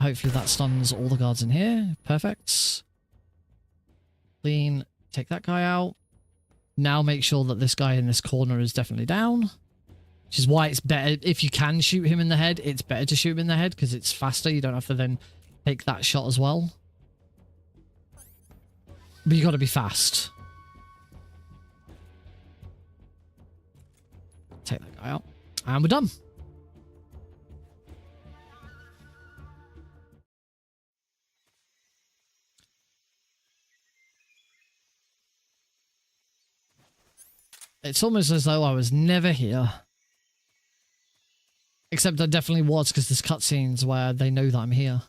Hopefully that stuns all the guards in here. Perfect. Clean. Take that guy out. Now make sure that this guy in this corner is definitely down. Which is why it's better, if you can shoot him in the head, it's better to shoot him in the head because it's faster. You don't have to then take that shot as well. But you got to be fast. Take that guy out. And we're done. It's almost as though I was never here. Except I definitely was, because there's cutscenes where they know that I'm here.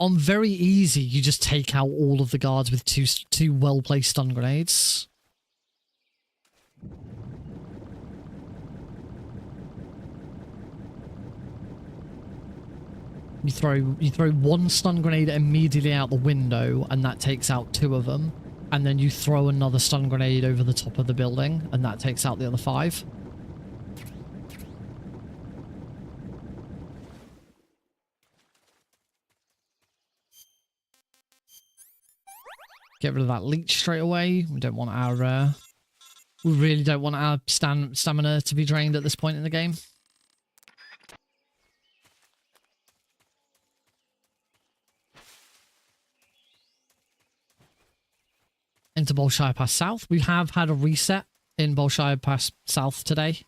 On very easy, you just take out all of the guards with two well-placed stun grenades. You throw one stun grenade immediately out the window, and that takes out 2 of them. And then you throw another stun grenade over the top of the building, and that takes out the other 5. Get rid of that leech straight away. We don't want our... we really don't want our stamina to be drained at this point in the game. Into Bolshaya Pass South. We have had a reset in Bolshaya Pass South today,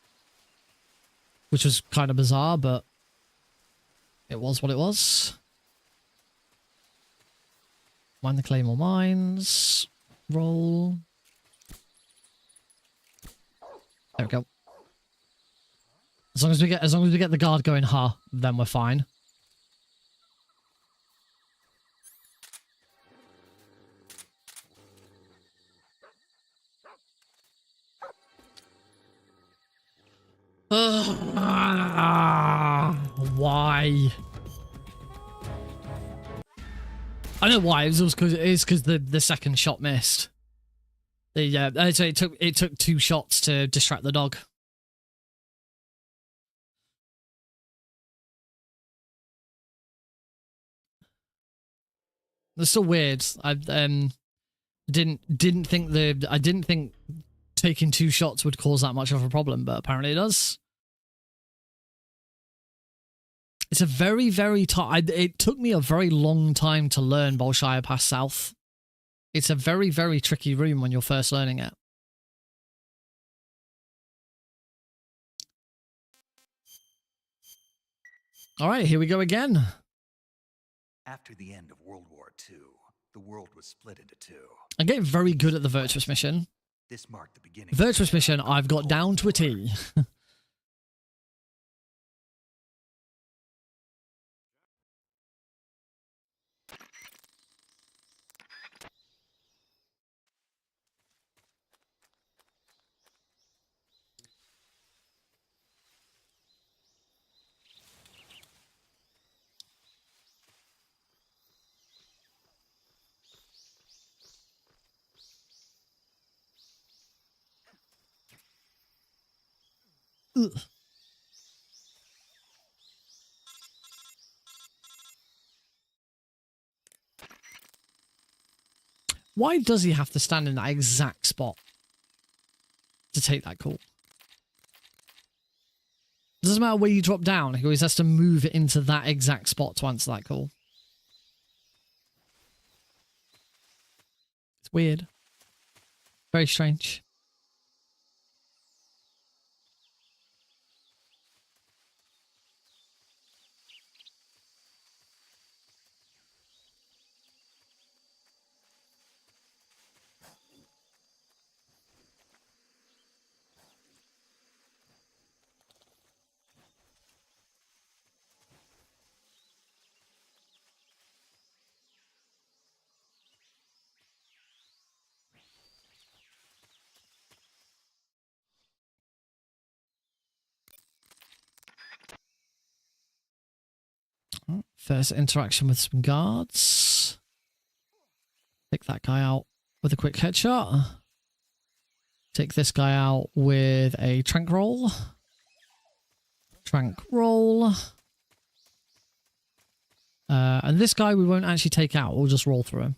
which was kind of bizarre, but it was what it was. Mine the Claymore Mines. Roll. There we go. As long as we get the guard going, then we're fine. Why? I know why. It's because the second shot missed. So it took 2 shots to distract the dog. It's still weird. I didn't think taking 2 shots would cause that much of a problem, but apparently it does. It's a very, very it took me a very long time to learn Bolshaya Pass South. It's a very, very tricky room when you're first learning it. All right, here we go again. After the end of World War II, the world was split into 2. I'm getting very good at the Virtuous mission. This marked the beginning. Virtuous mission, I've got down to a T. Ugh. Why does he have to stand in that exact spot to take that call? It doesn't matter where you drop down, he always has to move it into that exact spot to answer that call. It's weird. Very strange. First interaction with some guards. Take that guy out with a quick headshot. Take this guy out with a trank roll. Trank roll. And this guy we won't actually take out. We'll just roll through him.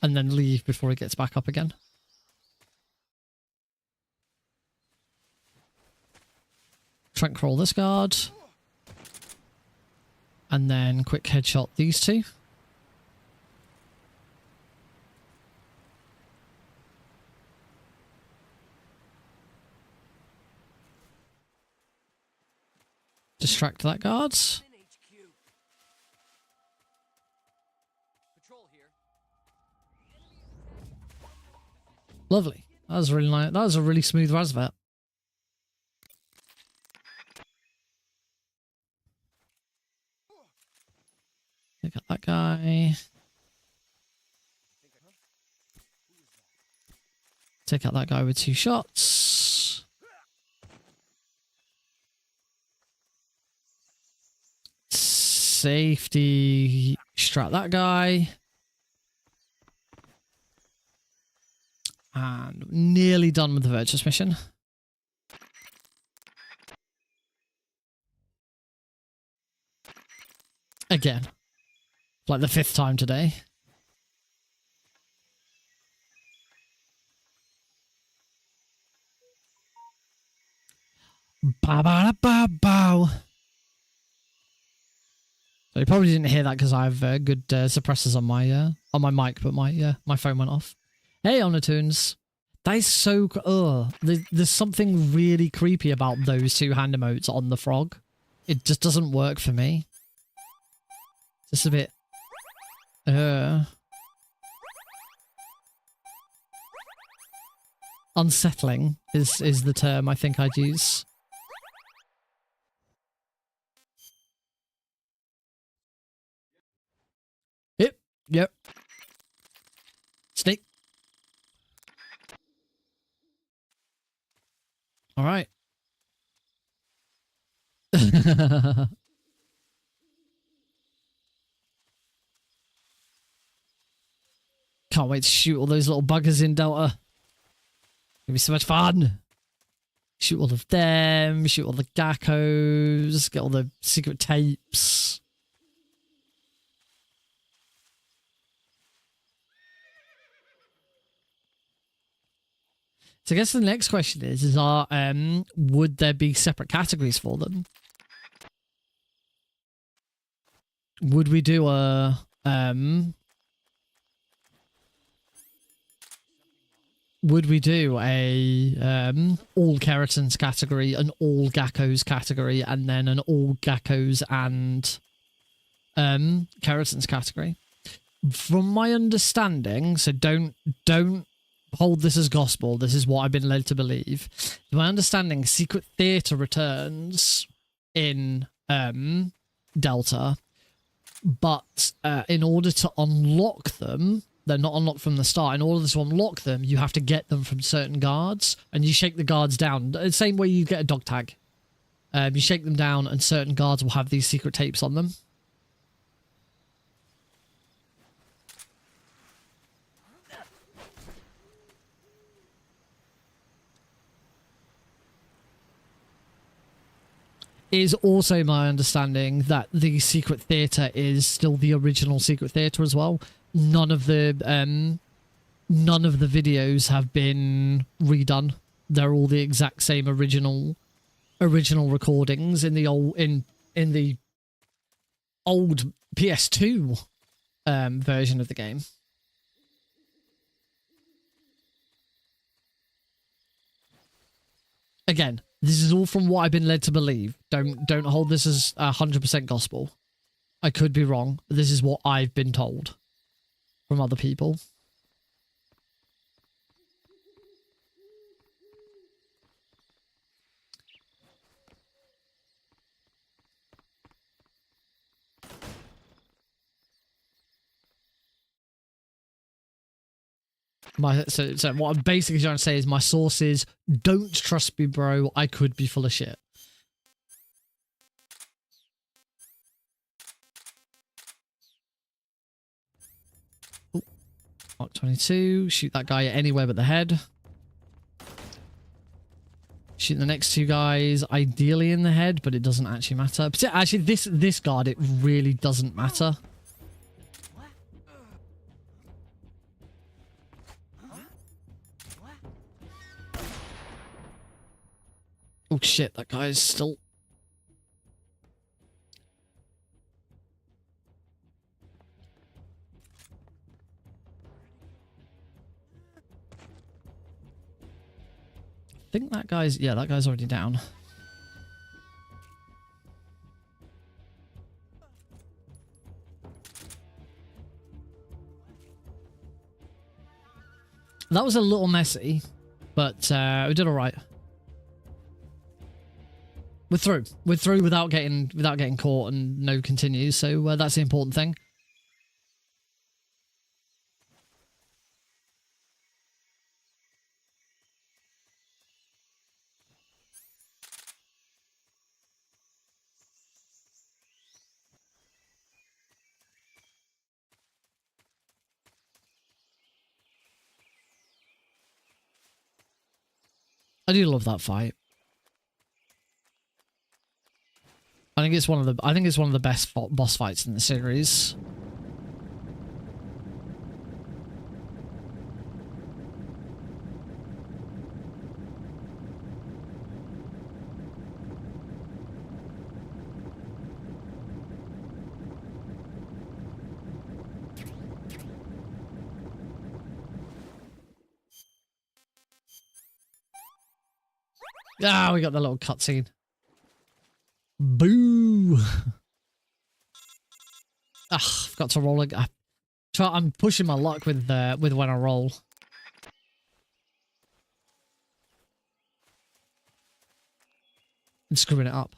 And then leave before he gets back up again. Trank roll this guard. And then quick headshot these 2. Distract that guard. Lovely. That was really nice. That was a really smooth Razvet. Take out that guy. Take out that guy with 2 shots. safety strat that guy. And nearly done with the Virtuous mission. Again. Like the 5th time today. Ba-ba-da-ba-bow. So you probably didn't hear that because I have good suppressors on my mic, but my phone went off. Hey, Onitunes. That is so... There's something really creepy about those 2 hand emotes on the frog. It just doesn't work for me. Just a bit... unsettling is the term I think I'd use. Yep. Snake. All right. Can't wait to shoot all those little buggers in Delta. It'll be so much fun. Shoot all of them, shoot all the geckos, get all the secret tapes. So I guess the next question is would there be separate categories for them? Would we do a all keratins category, an all geckos category, and then an all geckos and keratins category? From my understanding, so don't hold this as gospel, this is what I've been led to believe. To my understanding, secret theater returns in Delta, but in order to unlock them, they're not unlocked from the start. In order to unlock them, you have to get them from certain guards, and you shake the guards down. The same way you get a dog tag. You shake them down, and certain guards will have these secret tapes on them. It is also my understanding that the secret theater is still the original secret theater as well. None of the videos have been redone. They're all the exact same original recordings in the old PS2 version of the game. Again, this is all from what I've been led to believe. Don't hold this as 100% gospel. I could be wrong, but this is what I've been told from other people. So what I'm basically trying to say is my sources don't trust me, bro. I could be full of shit. Ooh. Mark 22. Shoot that guy anywhere but the head. Shoot the next 2 guys, ideally in the head, but it doesn't actually matter. But actually, this guard, it really doesn't matter. Oh shit, that guy is still... I think that guy's... Yeah, that guy's already down. That was a little messy, but we did all right. We're through. We're through without getting caught and no continues. So that's the important thing. I do love that fight. I think it's one of the best boss fights in the series. Ah, we got the little cutscene. Boo! Ah, I've got to roll again. I'm pushing my luck with when I roll. And screwing it up.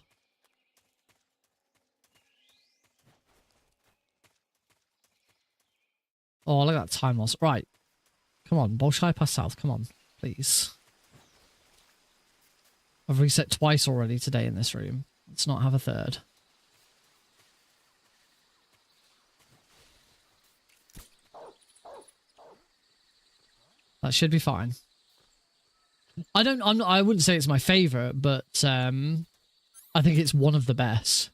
Oh, look at that time loss. Right. Come on, Bolshoi Pass South. Come on, please. I've reset twice already today in this room. Let's not have a third. That should be fine. I wouldn't say it's my favorite, but I think it's one of the best.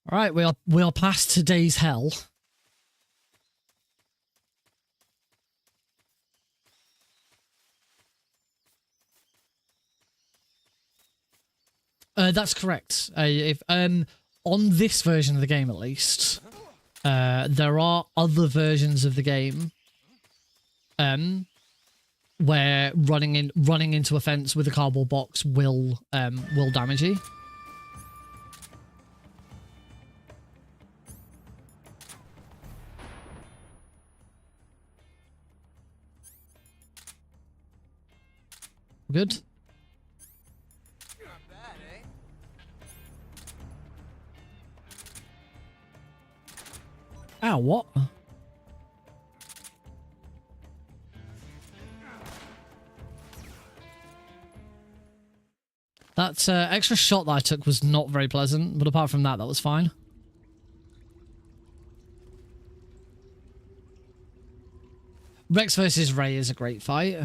All right, we are past today's hell. That's correct. If on this version of the game, at least, there are other versions of the game, where running into a fence with a cardboard box will damage you. Good. Not bad, eh? Ow, what? That extra shot that I took was not very pleasant, but apart from that, that was fine. Rex versus Ray is a great fight.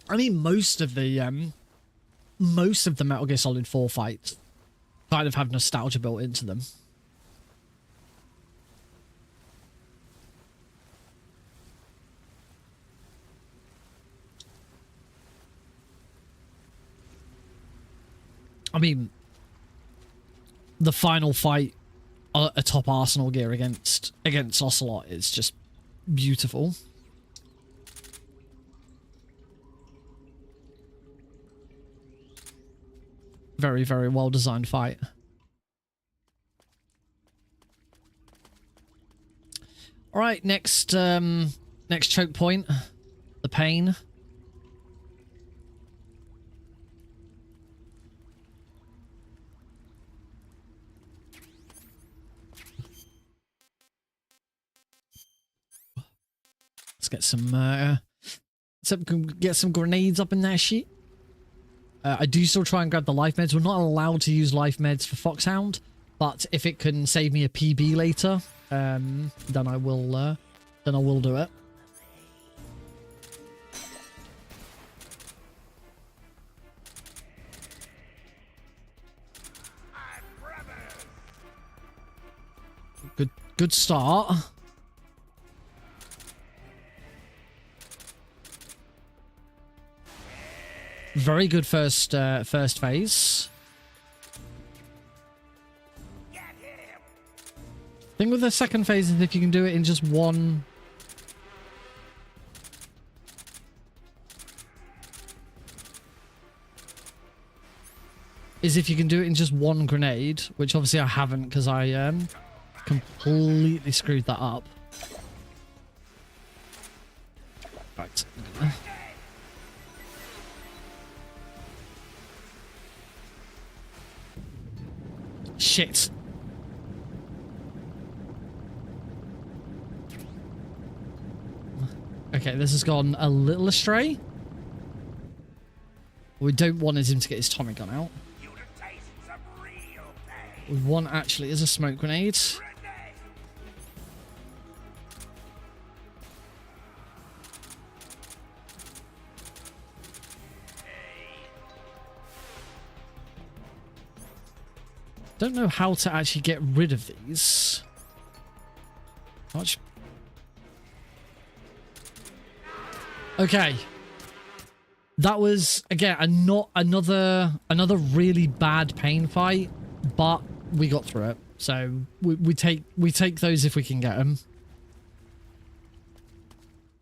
I mean, most of the Metal Gear Solid 4 fights kind of have nostalgia built into them. I mean, the final fight atop Arsenal Gear against Ocelot is just beautiful. Very, very well designed fight. All right, next choke point, the pain. Let's get some grenades up in that shit. I do still try and grab the life meds. We're not allowed to use life meds for Foxhound, but if it can save me a PB later, then I will do it. Good start. Very good first phase. Thing with the second phase is if you can do it in just one. is if you can do it in just one grenade, which obviously I haven't because I completely screwed that up. Right. Shit. Okay, this has gone a little astray. What we don't want is him to get his Tommy gun out. What we want actually is a smoke grenade. Don't know how to actually get rid of these. Much. Okay. That was again another really bad pain fight, but we got through it. So we take those if we can get them.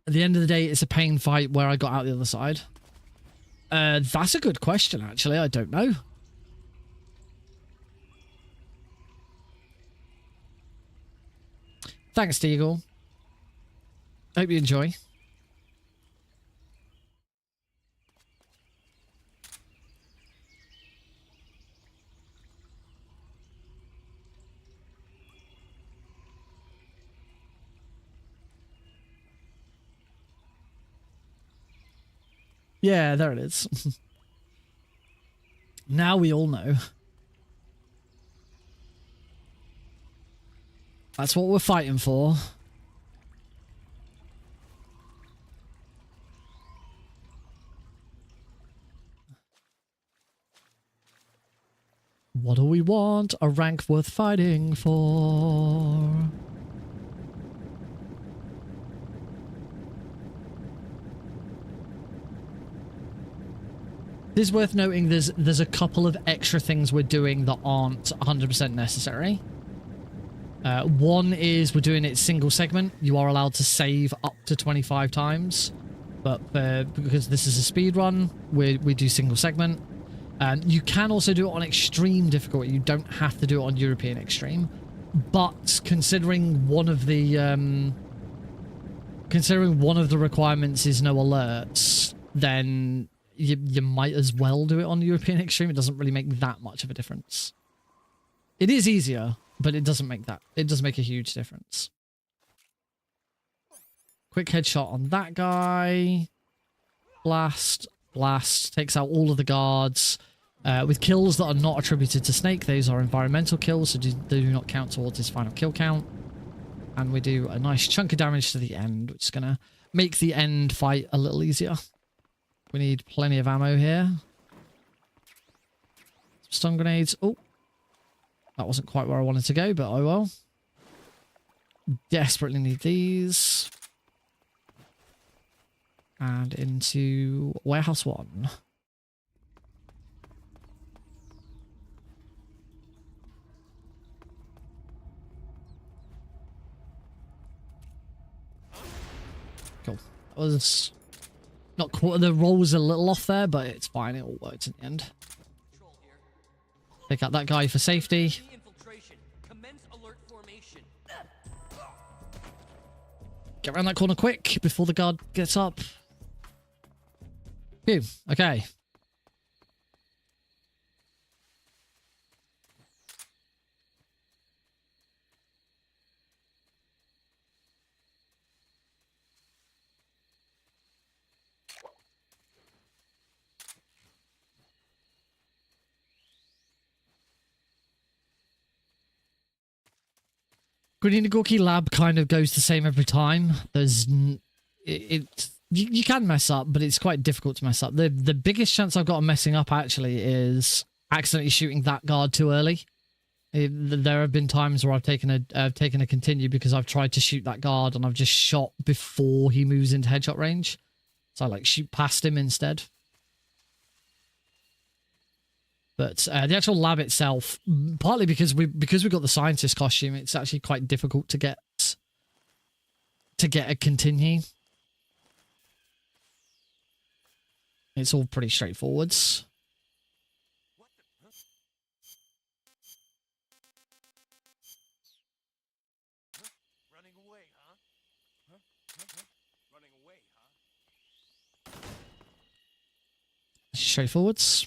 At the end of the day, it's a pain fight where I got out the other side. That's a good question, actually. I don't know. Thanks, Deagle. Hope you enjoy. Yeah, there it is. Now we all know. That's what we're fighting for. What do we want? A rank worth fighting for. It is worth noting there's a couple of extra things we're doing that aren't 100% necessary. One is we're doing it single segment. You are allowed to save up to 25 times, but because this is a speed run, we do single segment. You can also do it on extreme difficulty. You don't have to do it on European extreme, but considering one of the requirements is no alerts, then you might as well do it on European extreme. It doesn't really make that much of a difference. It is easier, but it doesn't make a huge difference. Quick headshot on that guy. Blast. Takes out all of the guards. With kills that are not attributed to Snake, those are environmental kills, so they do not count towards his final kill count. And we do a nice chunk of damage to the end, which is going to make the end fight a little easier. We need plenty of ammo here. Stun grenades. Oh. That wasn't quite where I wanted to go, but oh well. Desperately need these. And into Warehouse 1. Cool. That was not quite, the roll was a little off there, but it's fine. It all worked in the end. Take out that guy for safety. Get around that corner quick before the guard gets up. Phew. Okay. Grenina Gorky Lab kind of goes the same every time. There's you can mess up, but it's quite difficult to mess up. The biggest chance I've got of messing up actually is accidentally shooting that guard too early. There have been times where I've taken a continue because I've tried to shoot that guard and I've just shot before he moves into headshot range. So I like shoot past him instead. But the actual lab itself, partly because we got the scientist costume, it's actually quite difficult to get a continue. It's all pretty straightforward. straightforwards.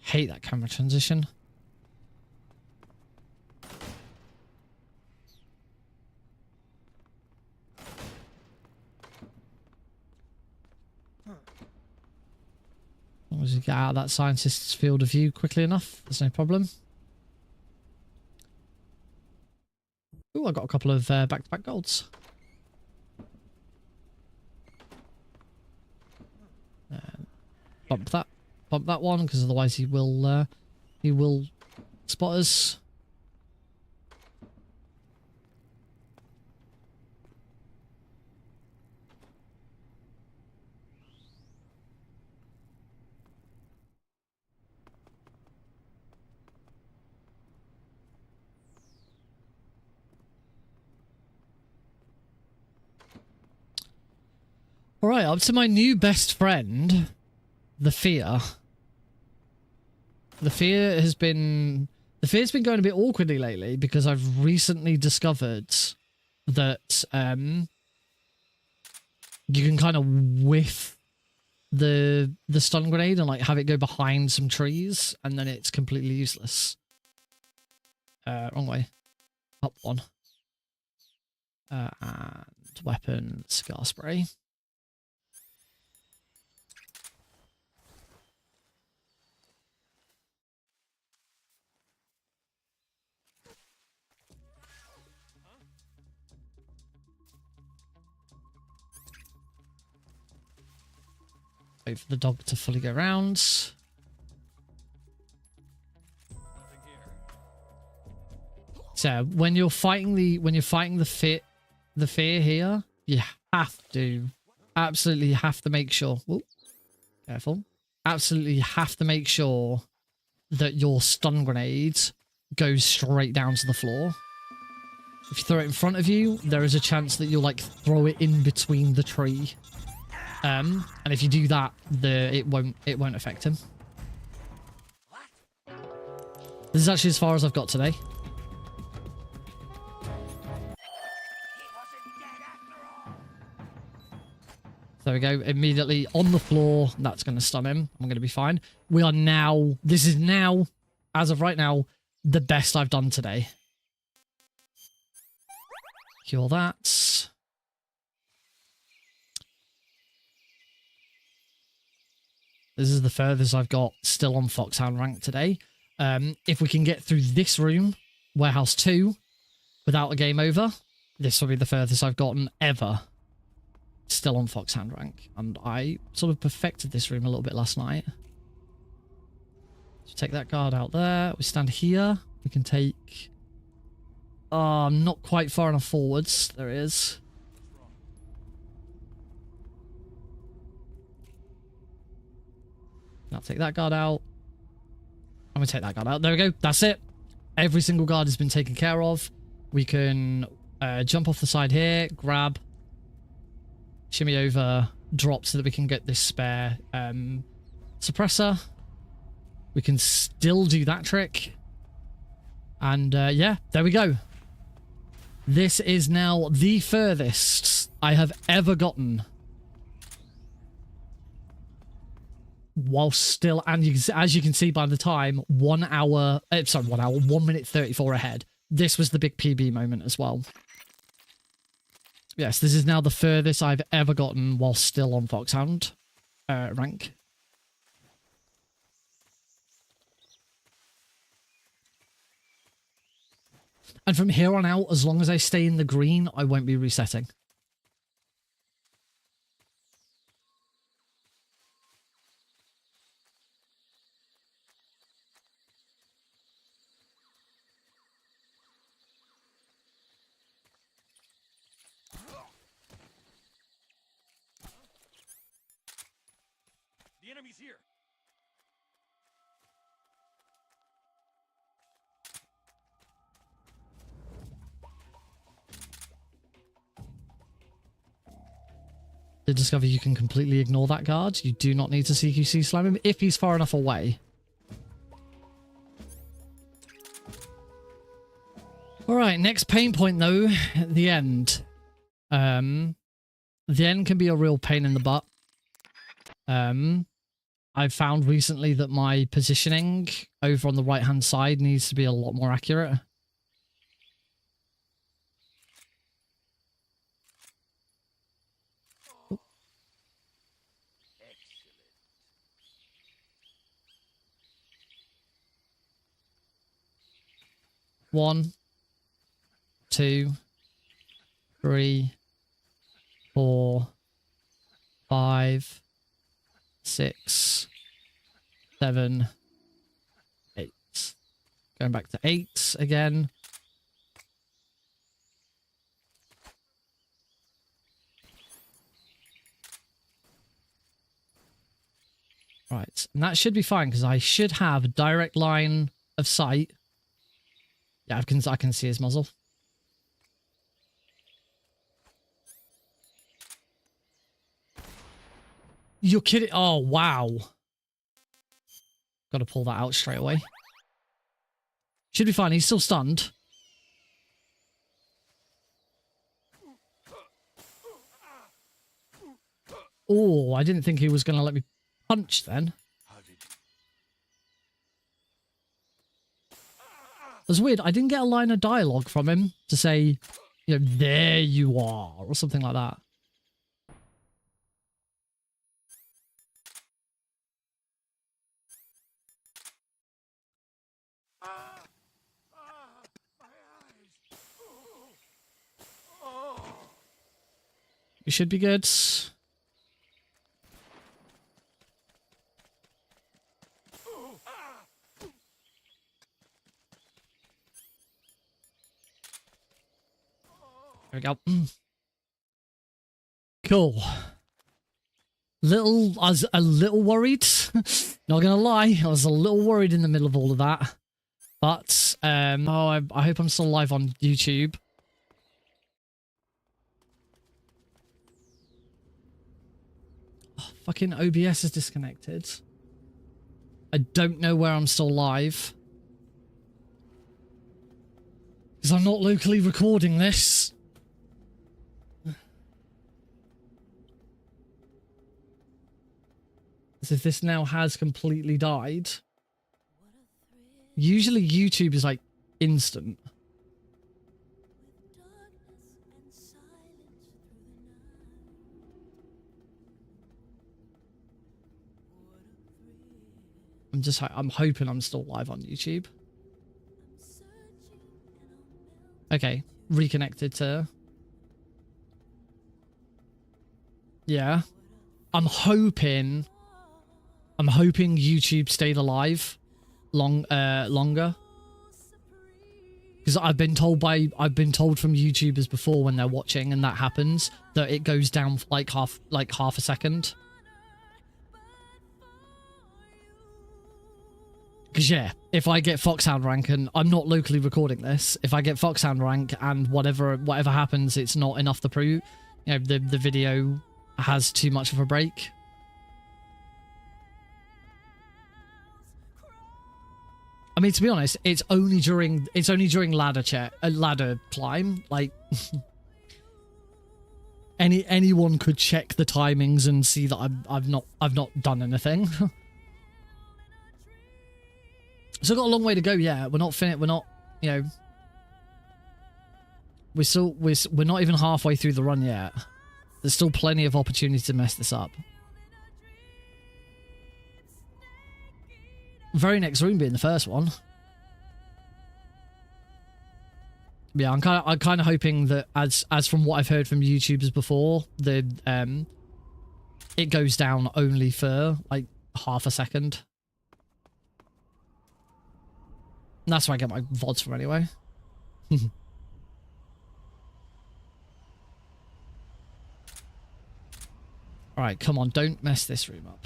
Hate that camera transition. As long as you get out of that scientist's field of view quickly enough, there's no problem. Ooh, I got a couple of back-to-back golds. Bump that one, because otherwise he will spot us. All right, up to my new best friend, the fear. The fear's been going a bit awkwardly lately because I've recently discovered that you can kind of whiff the stun grenade and like have it go behind some trees, and then it's completely useless. Wrong way. Up one. And weapon, cigar spray. Wait for the dog to fully go round. So when you're fighting the fear here, you absolutely have to make sure. Whoop, careful. Absolutely have to make sure that your stun grenade goes straight down to the floor. If you throw it in front of you, there is a chance that you'll like throw it in between the tree. And if you do that, it won't affect him. This is actually as far as I've got today. There we go. Immediately on the floor. That's going to stun him. I'm going to be fine. This is now, as of right now, the best I've done today. Cure that. This is the furthest I've got still on Foxhound Rank today. If we can get through this room, Warehouse 2, without a game over, this will be the furthest I've gotten ever still on Foxhound Rank. And I sort of perfected this room a little bit last night. So take that guard out there. We stand here. We can take... not quite far enough forwards. There it is. I'll take that guard out. I'm going to take that guard out. There we go. That's it. Every single guard has been taken care of. We can jump off the side here, grab, shimmy over, drop so that we can get this spare suppressor. We can still do that trick. And yeah, there we go. This is now the furthest I have ever gotten. Whilst still, and as you can see by the time, 1 minute 34 ahead. This was the big PB moment as well. Yes, this is now the furthest I've ever gotten while still on Foxhound rank. And from here on out, as long as I stay in the green, I won't be resetting. The enemy's here. did discover you can completely ignore that guard. You do not need to CQC slam him if he's far enough away. Alright, next pain point though, the end. The end can be a real pain in the butt. I've found recently that my positioning over on the right hand side needs to be a lot more accurate. One, 2, 3, 4, 5, 6, 7, 8. Going back to 8 again. Right, and that should be fine because I should have a direct line of sight. Yeah, I can see his muzzle. You're kidding? Oh, wow. Got to pull that out straight away. Should be fine. He's still stunned. Oh, I didn't think he was going to let me punch then. It was weird. I didn't get a line of dialogue from him to say, you know, there you are, or something like that. You should be good. There we go. Cool. I was a little worried. Not gonna lie, I was a little worried in the middle of all of that. But I hope I'm still live on YouTube. Oh, fucking OBS is disconnected. I don't know where I'm still live. Because I'm not locally recording this. As if this now has completely died. Usually YouTube is like instant. I'm hoping I'm still live on YouTube. Okay, reconnected to... Yeah. I'm hoping YouTube stayed alive longer. Because I've been told from YouTubers before when they're watching and that happens that it goes down for like half a second. Because yeah, if I get Foxhound Rank and I'm not locally recording this, if I get Foxhound Rank and whatever happens, it's not enough to prove, you know, the video has too much of a break. I mean, to be honest, it's only during ladder climb. Like anyone could check the timings and see that I've not done anything. So got a long way to go. Yeah, we're not finished. We're not, you know, we're not even halfway through the run yet. There's still plenty of opportunity to mess this up. Very next room being the first one. Yeah, I'm kind of hoping that as from what I've heard from YouTubers before, it goes down only for like half a second. And that's where I get my VODs from anyway. Alright, come on, don't mess this room up.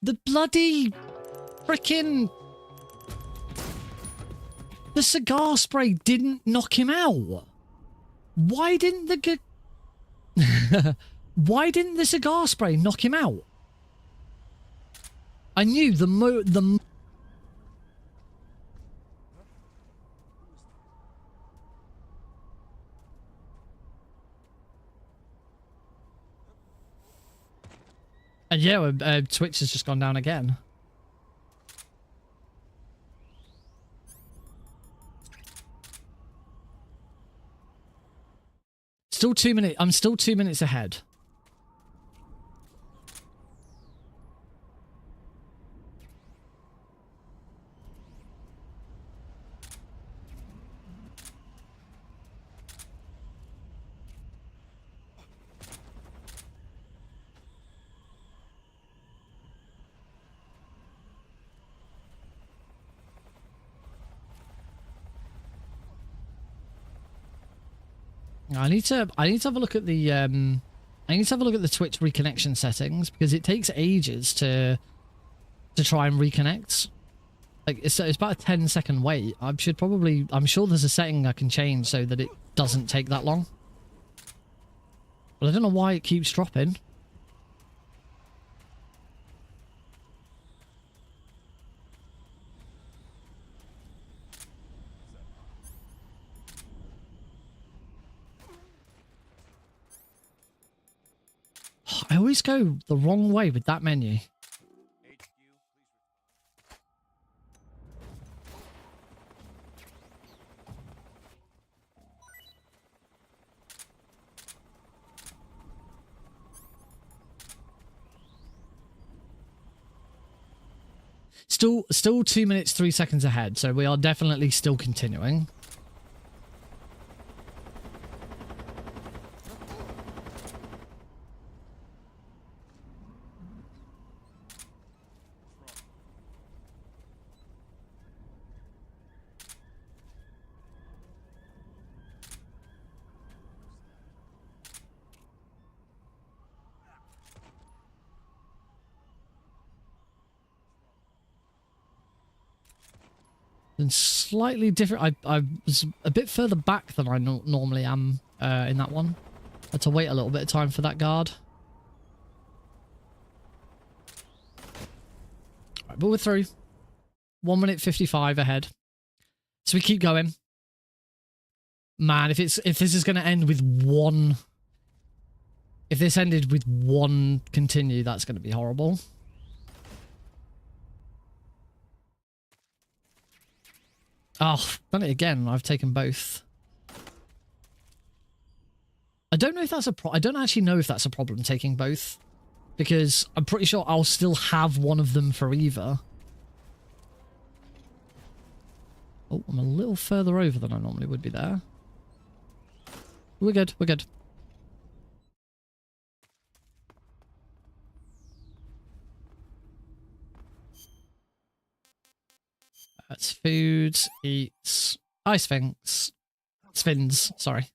The bloody freaking... The cigar spray didn't knock him out. Why didn't the... Why didn't the cigar spray knock him out? I knew the And yeah, Twitch has just gone down again. Still 2 minutes. I'm still 2 minutes ahead. I need to have a look at the I need to have a look at the Twitch reconnection settings because it takes ages to try and reconnect. Like it's about a 10-second wait. I'm sure there's a setting I can change so that it doesn't take that long. But I don't know why it keeps dropping. I always go the wrong way with that menu. Still 2 minutes 3 seconds ahead, so we are definitely still continuing. And slightly different. I was a bit further back than I normally am in that one. I had to wait a little bit of time for that guard. Right, but we're through. 1 minute 55 ahead. So we keep going. Man, if this is going to end with one... If this ended with one continue, that's going to be horrible. Oh, done it again. I've taken both. I don't know if that's I don't actually know if that's a problem, taking both. Because I'm pretty sure I'll still have one of them for either. Oh, I'm a little further over than I normally would be there. We're good. We're good. That's food, eats, Sphinx, sorry.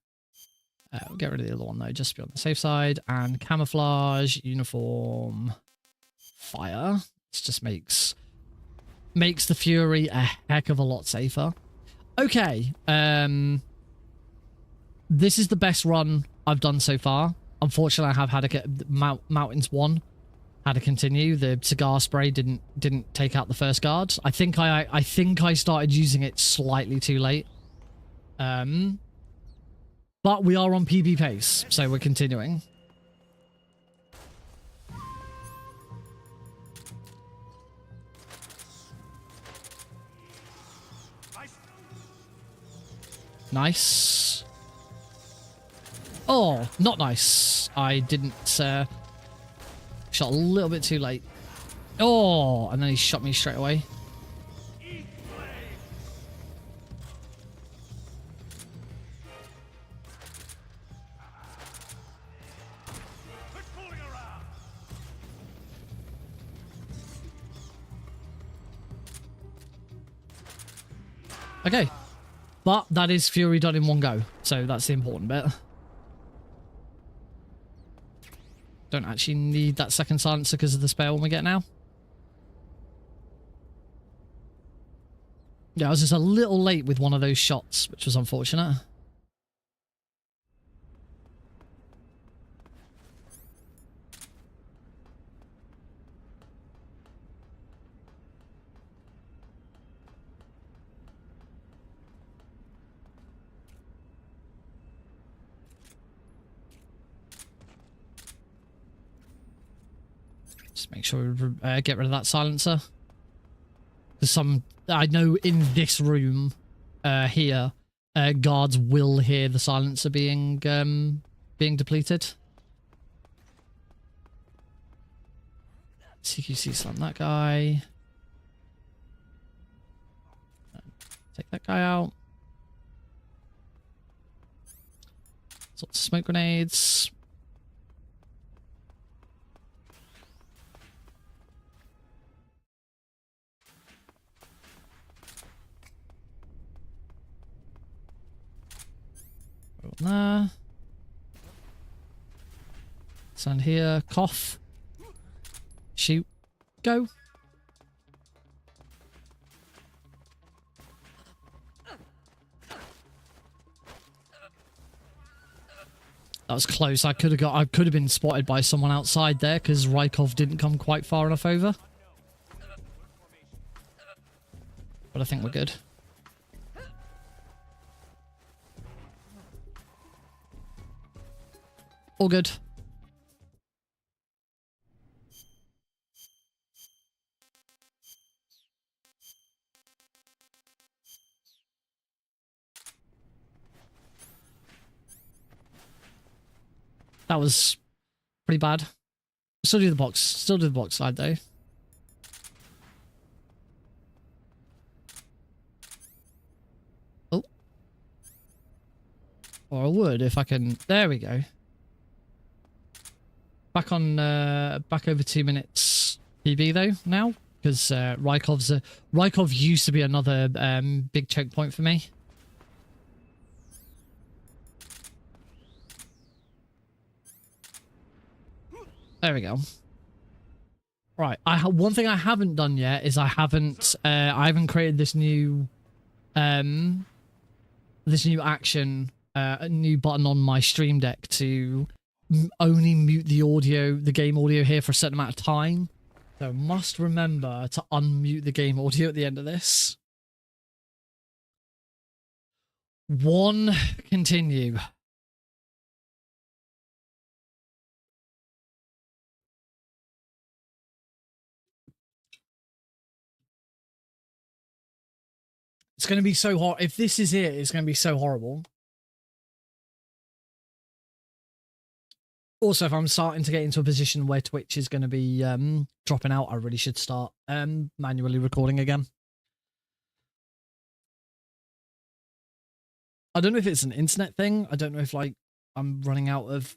We'll get rid of the other one though, just to be on the safe side. And camouflage, uniform, fire. This just makes the Fury a heck of a lot safer. Okay, this is the best run I've done so far. Unfortunately, I have had to get Mountains 1. Had to continue. The cigar spray didn't take out the first guard. I think I started using it slightly too late. But we are on PB pace, so we're continuing. Nice. Oh, not nice. I didn't shot a little bit too late. Oh, and then he shot me straight away. Okay. But that is Fury done in one go, so that's the important bit. Don't actually need that second silencer because of the spare one we get now. Yeah, I was just a little late with one of those shots, which was unfortunate. Just make sure we get rid of that silencer. Because I know in this room here, guards will hear the silencer being depleted. CQC slam that guy. Take that guy out. Lots of smoke grenades. There. Stand here. Cough. Shoot. Go. That was close. I could have been spotted by someone outside there because Rykov didn't come quite far enough over. But I think we're good. All good. That was pretty bad. Still do the box side though. Oh. Or I would if I can. There we go. Back on, back over 2 minutes PB though now, because Rykov used to be another big choke point for me. There we go. Right, one thing I haven't done yet is I haven't created this new action, a new button on my Stream Deck to only mute the game audio here for a certain amount of time. So must remember to unmute the game audio at the end of this. Continue. It's going to be so hot. If this is it, it's going to be so horrible. Also, if I'm starting to get into a position where Twitch is going to be dropping out, I really should start manually recording again. I don't know if it's an internet thing. I don't know if like I'm running out of...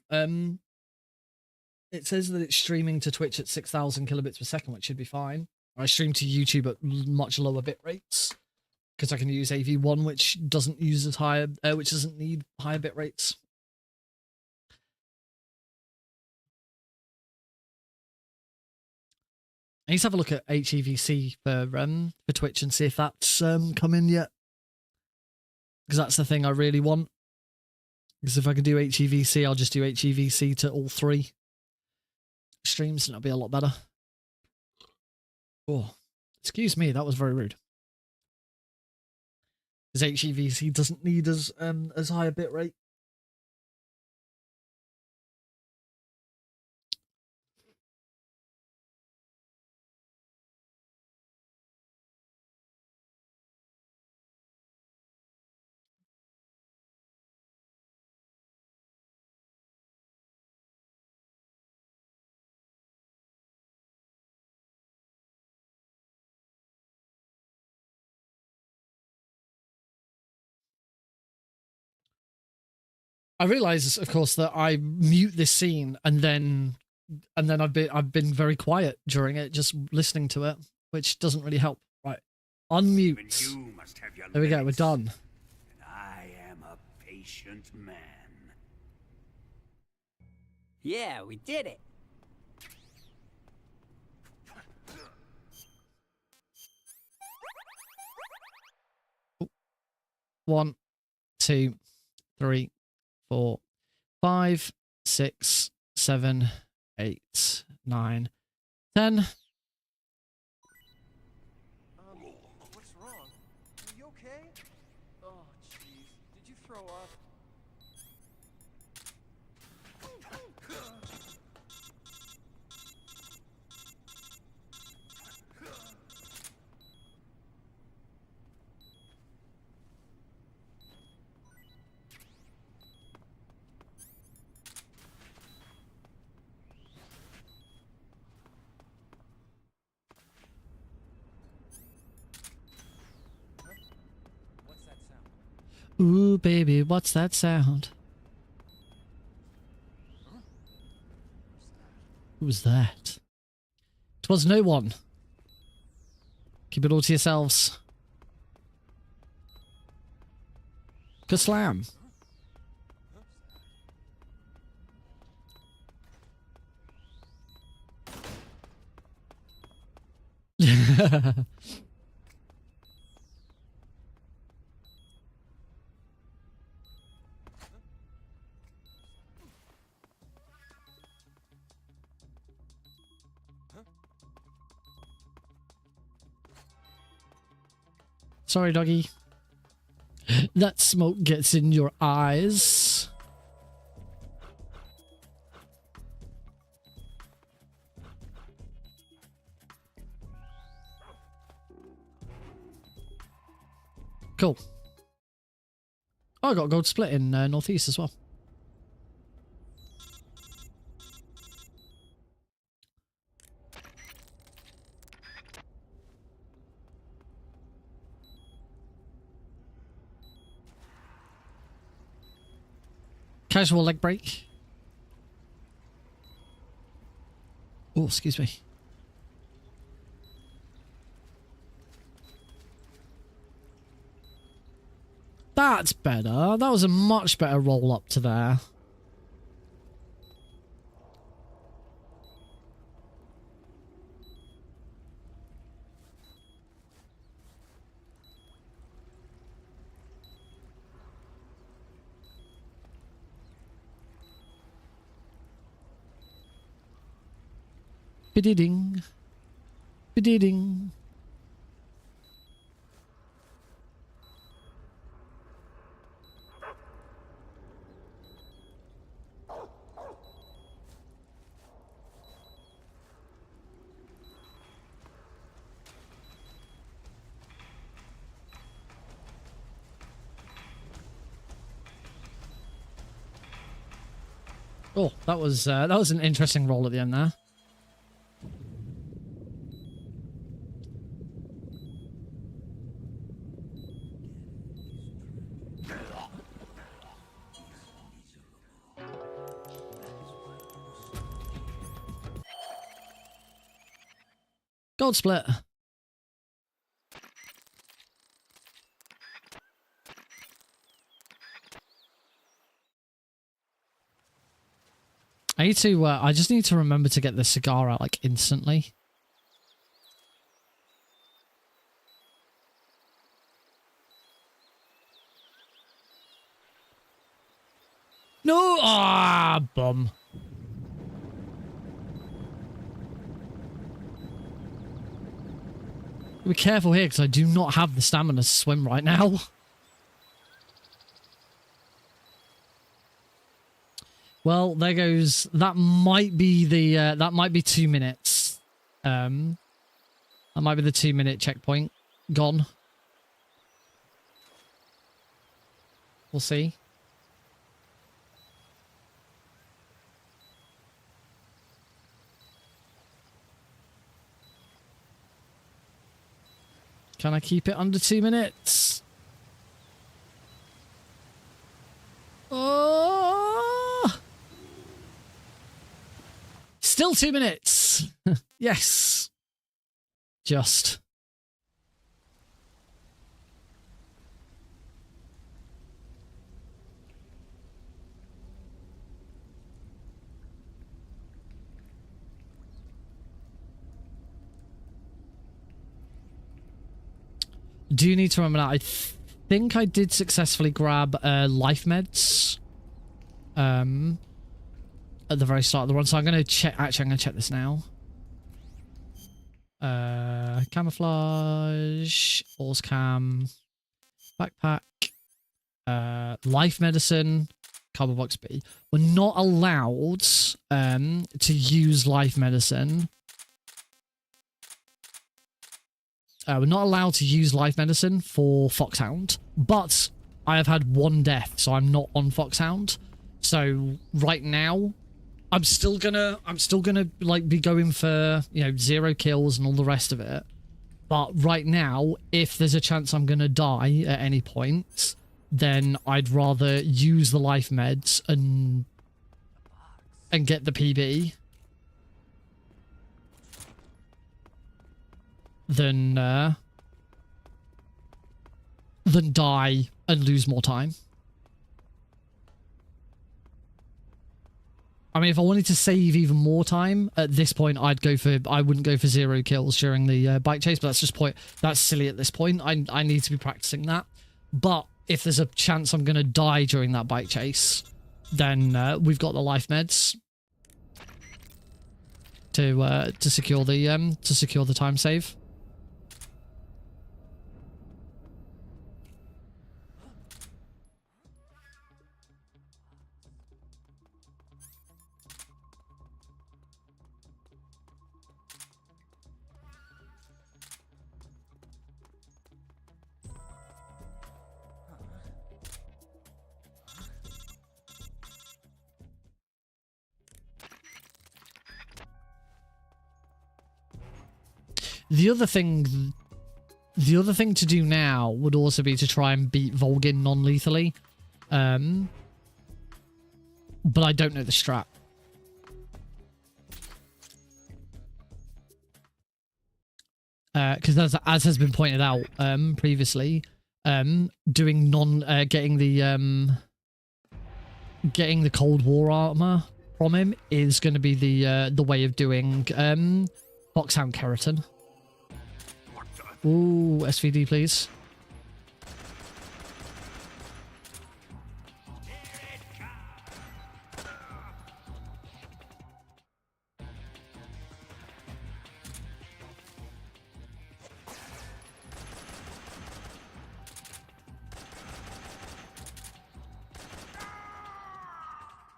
It says that it's streaming to Twitch at 6,000 kilobits per second, which should be fine. I stream to YouTube at much lower bit rates because I can use AV1, which doesn't use as high, which doesn't need higher bit rates. I need to have a look at HEVC for Twitch and see if that's come in yet, because that's the thing I really want. Because if I can do HEVC, I'll just do HEVC to all 3 streams, and it'll be a lot better. Oh, excuse me, that was very rude. Because HEVC doesn't need as high a bit rate. I realise, of course, that I mute this scene and then I've been very quiet during it, just listening to it, which doesn't really help. Right, unmute. There we go. We're done. And I am a patient man. Yeah, we did it. 1, 2, 3, 4, 5, 6, 7, 8, 9, 10. What's wrong? Are you okay? Oh, jeez. Did you throw up? What's that sound? Ooh, baby, what's that sound? Who was that? 'Twas no one. Keep it all to yourselves. Kaslam. Sorry, doggy. That smoke gets in your eyes. Cool. Oh, I got a gold split in Northeast as well. Casual leg break. Oh, excuse me. That's better. That was a much better roll up to there. Bididing. Bididing. Oh, that was an interesting roll at the end there. Gold split. I need to. I just need to remember to get the cigar out like instantly. No! Ah, bum. Be careful here because I do not have the stamina to swim right now. Well, there goes. That might be the. That might be 2 minutes. That might be the 2-minute checkpoint gone. We'll see. Can I keep it under 2 minutes? Oh! Still 2 minutes. Yes. Just. Do you need to remember that? I think I did successfully grab life meds at the very start of the run. So I'm going to check. Actually, I'm going to check this now. Camouflage, force cam, backpack, life medicine, carbon box B. We're not allowed to use life medicine. We're not allowed to use life medicine for Foxhound, but I have had 1 death, so I'm not on Foxhound. So right now, I'm still gonna like be going for, you know, 0 kills and all the rest of it. But right now, if there's a chance I'm gonna die at any point, then I'd rather use the life meds and get the PB than die and lose more time. I mean, if I wanted to save even more time at this point, I wouldn't go for 0 kills during the bike chase, but that's silly at this point. I need to be practicing that. But if there's a chance I'm going to die during that bike chase, then we've got the life meds to secure the time save. The other thing to do now would also be to try and beat Volgin non-lethally. But I don't know the strat. Because as has been pointed out previously, getting the Cold War armor from him is going to be the way of doing Foxhound Keratin. Ooh, SVD, please.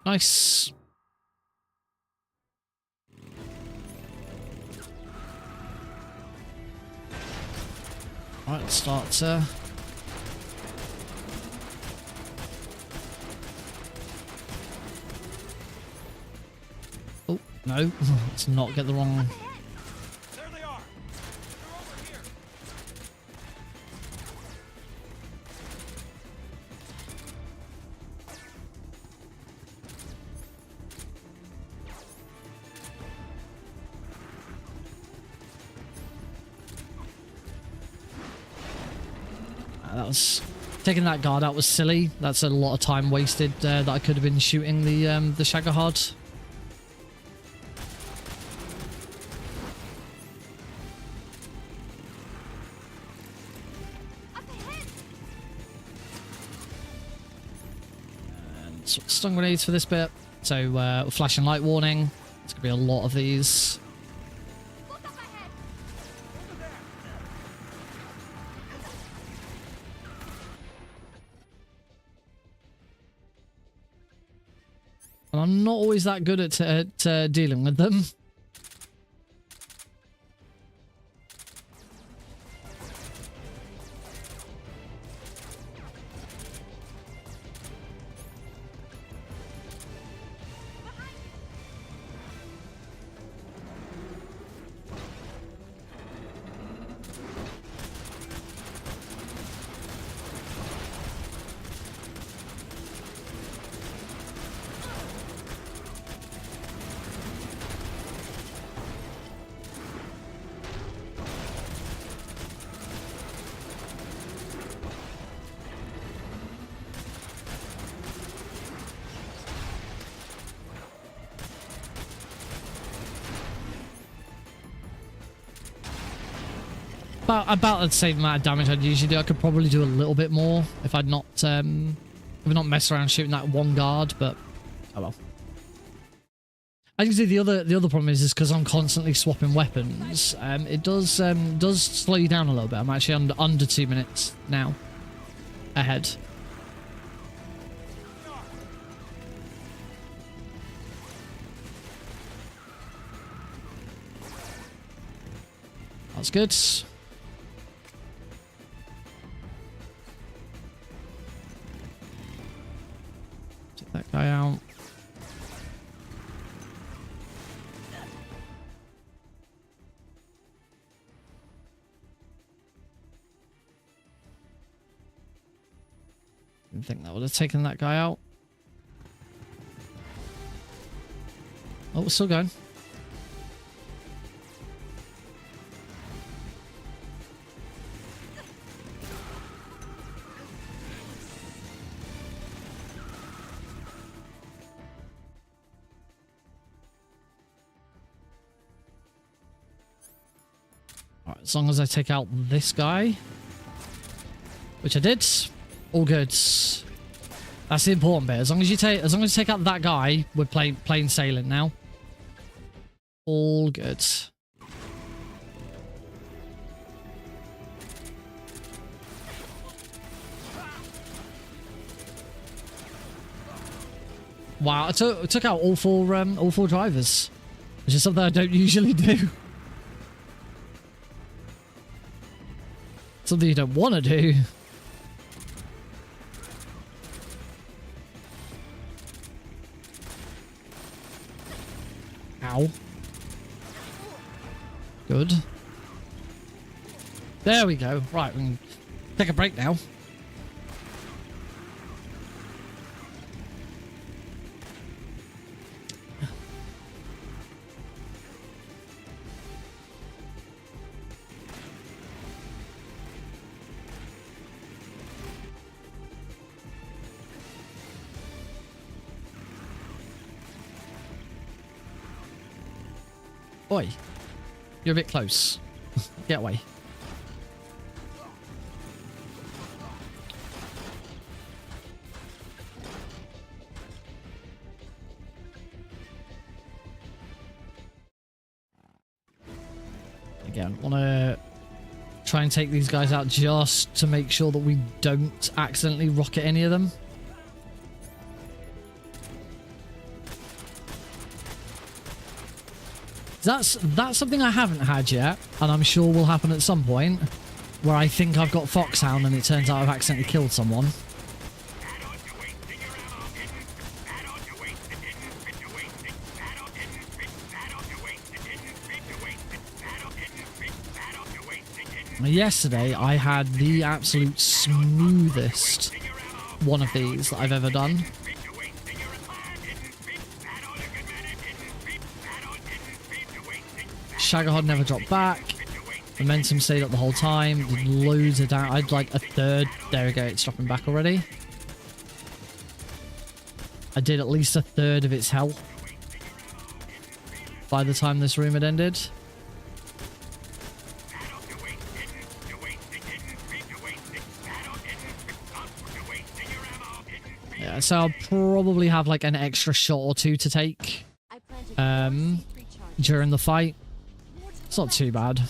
Nice. Right, let's start. Oh, no. Let's not get the wrong... There they are. They're over here. That was... Taking that guard out was silly. That's a lot of time wasted that I could have been shooting the Shagahard. And stun grenades for this bit. So flashing light warning. It's going to be a lot of these. And I'm not always that good at dealing with them. about the same amount of damage I'd usually do. I could probably do a little bit more if I'd not messed around shooting that one guard, but oh well. As you can see, the other problem is because I'm constantly swapping weapons. It does slow you down a little bit. I'm actually under 2 minutes now ahead. That's good. Take that guy out. Didn't think that would have taken that guy out. Oh, we're still going. Alright, as long as I take out this guy, which I did, all good. That's the important bit. As long as you take out that guy, we're plain sailing now. All good. Wow, I took out all four drivers, which is something I don't usually do. Something you don't want to do. Ow. Good. There we go. Right, we can take a break now. Oi, you're a bit close. Get away. Again, want to try and take these guys out just to make sure that we don't accidentally rocket any of them. That's something I haven't had yet, and I'm sure will happen at some point, where I think I've got Foxhound and it turns out I've accidentally killed someone. Yesterday, I had the absolute smoothest one of these that I've ever done. Shagahod never dropped back. Momentum stayed up the whole time. Did loads of damage. I'd like a third. There we go. It's dropping back already. I did at least a third of its health by the time this room had ended. Yeah, so I'll probably have like an extra shot or two to take during the fight. It's not too bad,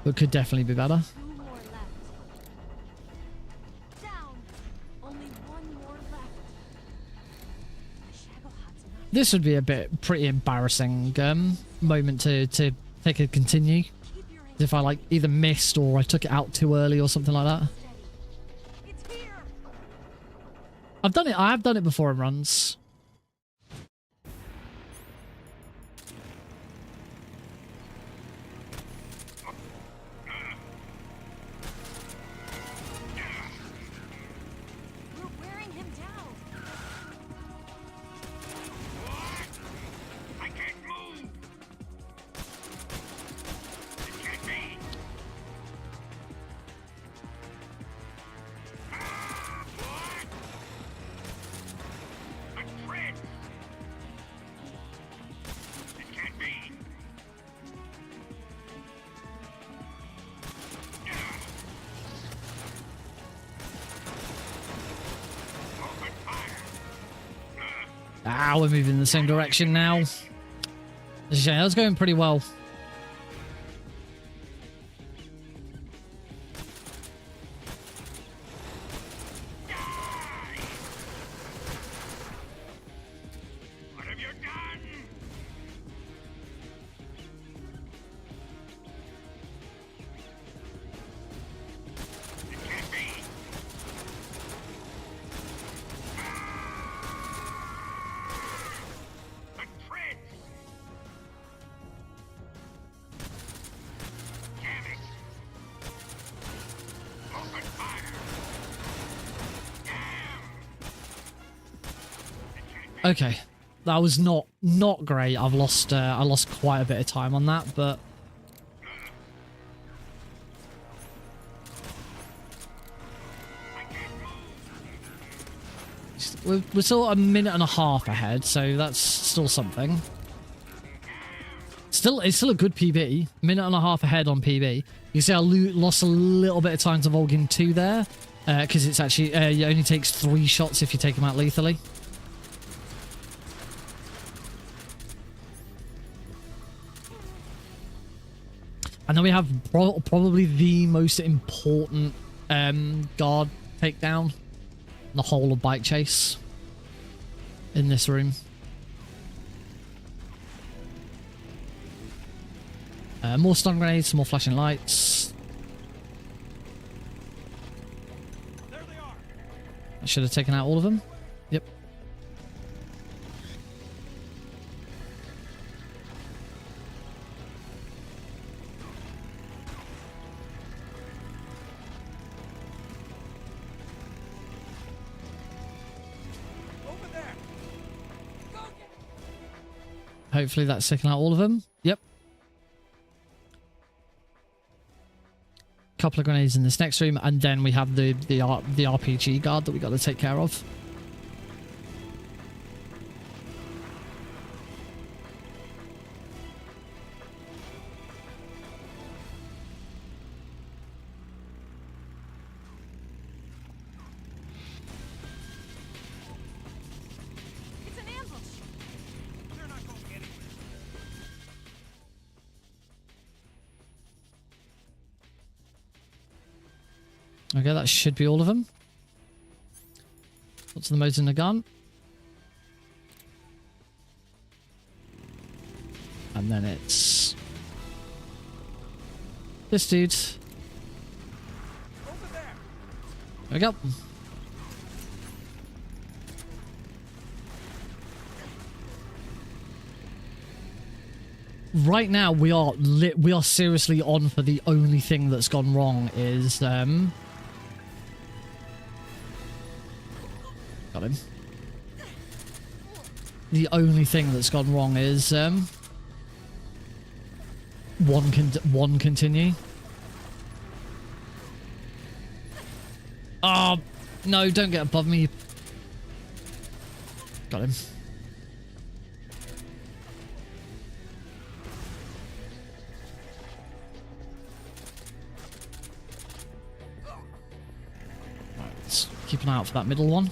but could definitely be better. This would be a pretty embarrassing moment to take a continue. If I like either missed or I took it out too early or something like that. I have done it before in runs. Ah, we're moving in the same direction now. It's a shame. That was going pretty well. What have you done? It can't be. The treads. Damn it. Open fire. Damn. Okay. That was not great. I lost quite a bit of time on that, but we're still a minute and a half ahead, so that's still something. It's still a good PB. Minute and a half ahead on PB. You see I lost a little bit of time to Volgin 2 there, because it's actually, it only takes 3 shots if you take him out lethally. And then we have probably the most important guard takedown in the whole of Bike Chase in this room. More stun grenades, some more flashing lights. There they are. I should have taken out all of them. Yep. Over there. Hopefully that's taken out all of them. Yep. Couple of grenades in this next room, and then we have the RPG guard that we got to take care of. It's an ambush. They're not going anywhere. Okay, that should be all of them. What's the modes in the gun? And then it's this dude. Over there. There we go. Right now we are seriously on for the only thing that's gone wrong is got him. The only thing that's gone wrong is one continue. Oh no! Don't get above me. Got him. Right, let's keep an eye out for that middle one.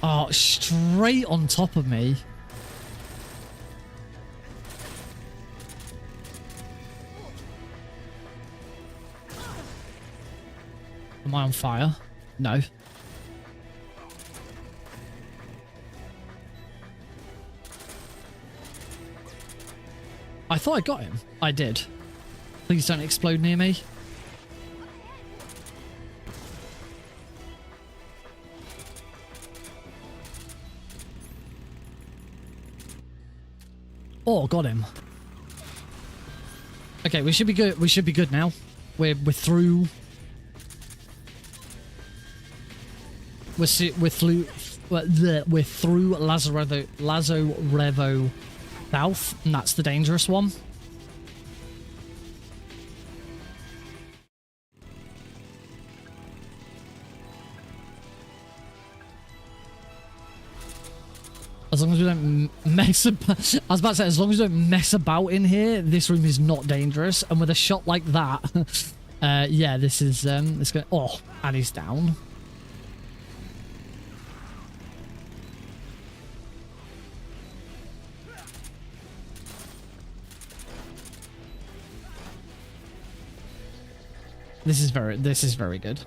Oh, straight on top of me. Am I on fire? No. I thought I got him. I did. Please don't explode near me. Oh, got him. Okay, we should be good. We should be good now. We're through. We're through Lazarevo South, and that's the dangerous one. As long as we don't mess about, I was about to say, as long as we don't mess about in here, this room is not dangerous. And with a shot like that, Yeah, this is this going. Oh, and he's down. This is very good.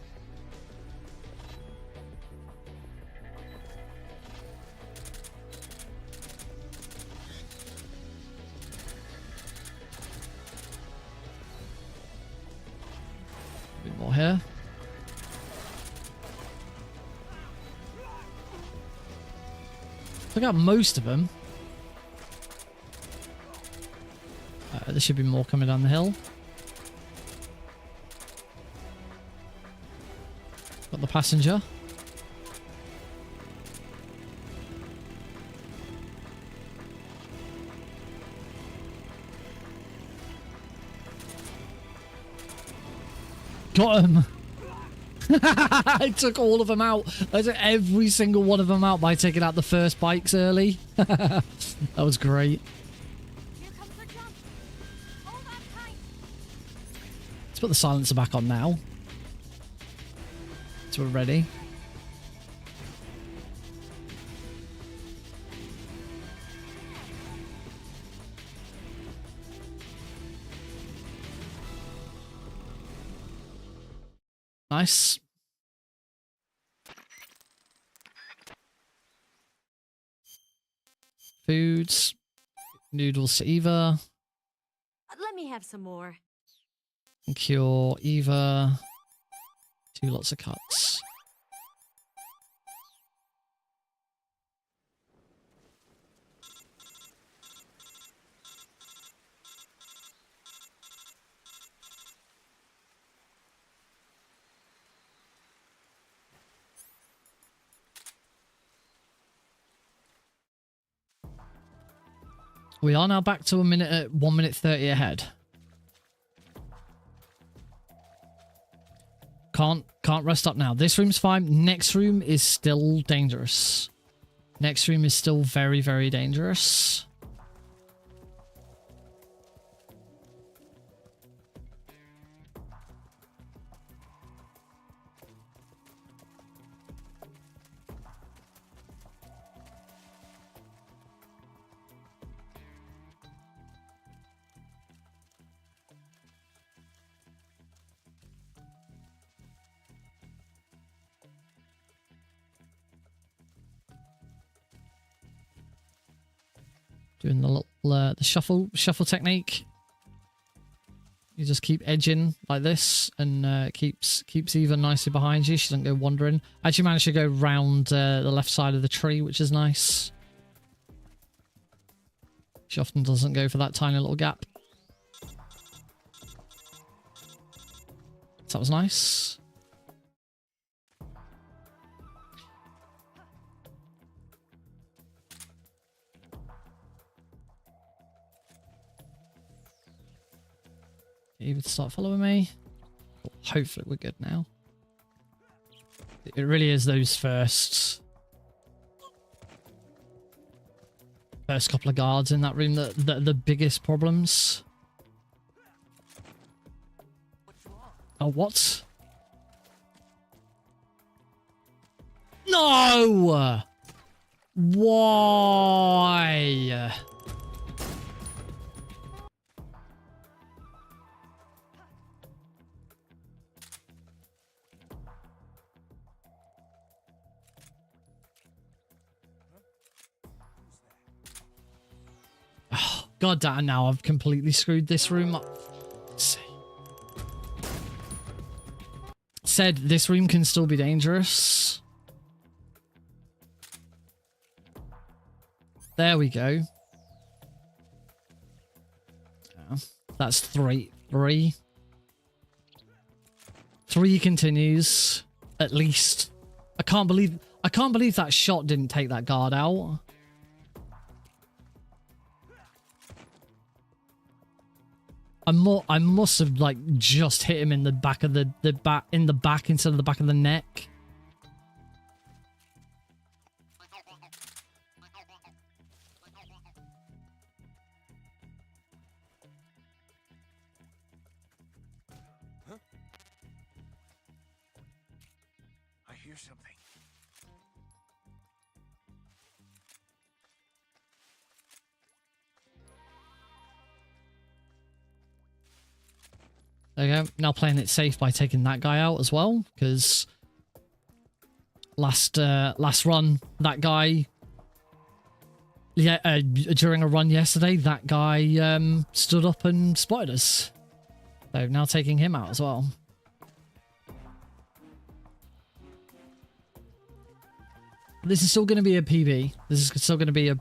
A bit more here. Took out most of them. There should be more coming down the hill. Got the passenger. Got him. I took all of them out. I took every single one of them out by taking out the first bikes early. That was great. Here comes the jump. Hold on tight. Let's put the silencer back on now. So we're ready. Nice. Foods. Noodles to Eva. Let me have some more. And cure Eva. 2 lots of cuts. We are now back to 1 minute 30 ahead. Can't rest up now. This room's fine. Next room is still dangerous. Next room is still very, very dangerous. Doing the little the shuffle technique. You just keep edging like this, and keeps Eva nicely behind you. She doesn't go wandering. Actually managed to go round the left side of the tree, which is nice. She often doesn't go for that tiny little gap. So that was nice. Eva to start following me. Hopefully we're good now. It really is those first couple of guards in that room that the biggest problems. Oh, what? No! Why? Oh, God damn, now I've completely screwed this room up. Let's see. Said this room can still be dangerous. There we go. Yeah, that's three. Three continues, at least. I can't believe that shot didn't take that guard out. I must have like just hit him in the back of the back instead of the back of the neck. hear something. There you go. Now playing it safe by taking that guy out as well, because last run, that guy, yeah, during a run yesterday, that guy stood up and spotted us. So now taking him out as well. This is still going to be a PB. This is still going to be a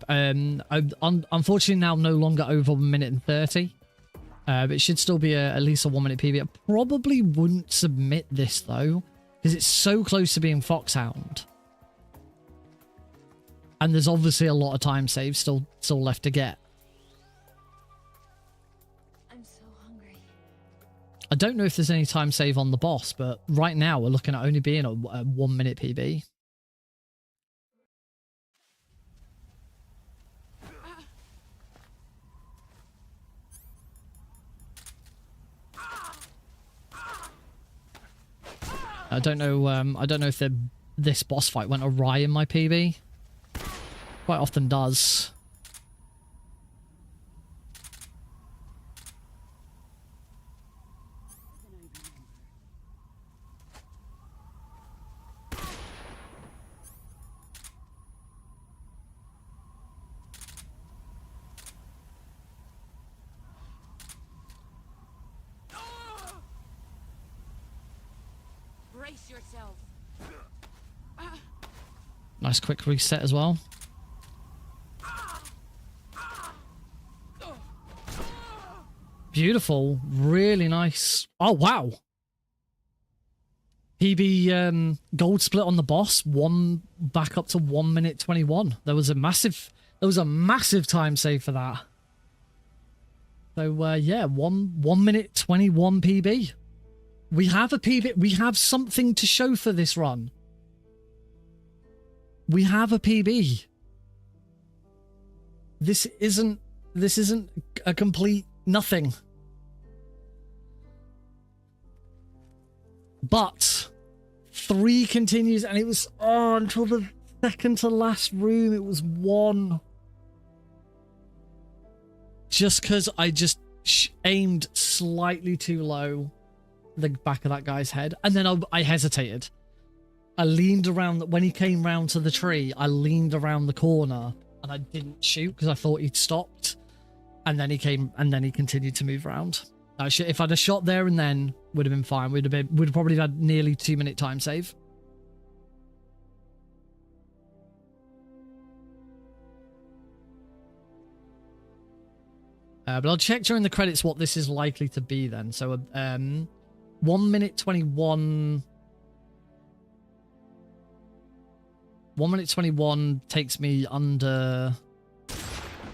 unfortunately now no longer over 1 minute and 30. But it should still be at least a 1 minute PB. I probably wouldn't submit this though, because it's so close to being Foxhound. And there's obviously a lot of time saved still left to get. I'm so hungry. I don't know if there's any time save on the boss, but right now we're looking at only being a 1 minute PB. I don't know if this boss fight went awry in my PB. Quite often does. Brace yourself. Nice quick reset as well. Beautiful. Really nice. Oh, wow. PB gold split on the boss. One back up to 1 minute 21. There was a massive time save for that. So yeah, 1 minute 21 PB. We have a PB. We have something to show for this run. We have a PB. This isn't a complete nothing. But 3 continues, and it was until the second to last room. It was 1. Just because I just aimed slightly too low the back of that guy's head, and then I hesitated. I leaned around when he came round to the tree. I leaned around the corner and I didn't shoot because I thought he'd stopped, and then he came and then he continued to move around. If I'd have shot there and then, would have been fine. We'd have probably had nearly 2 minute time save. But I'll check during the credits what this is likely to be then. So 1 minute 21. 1 minute 21 takes me under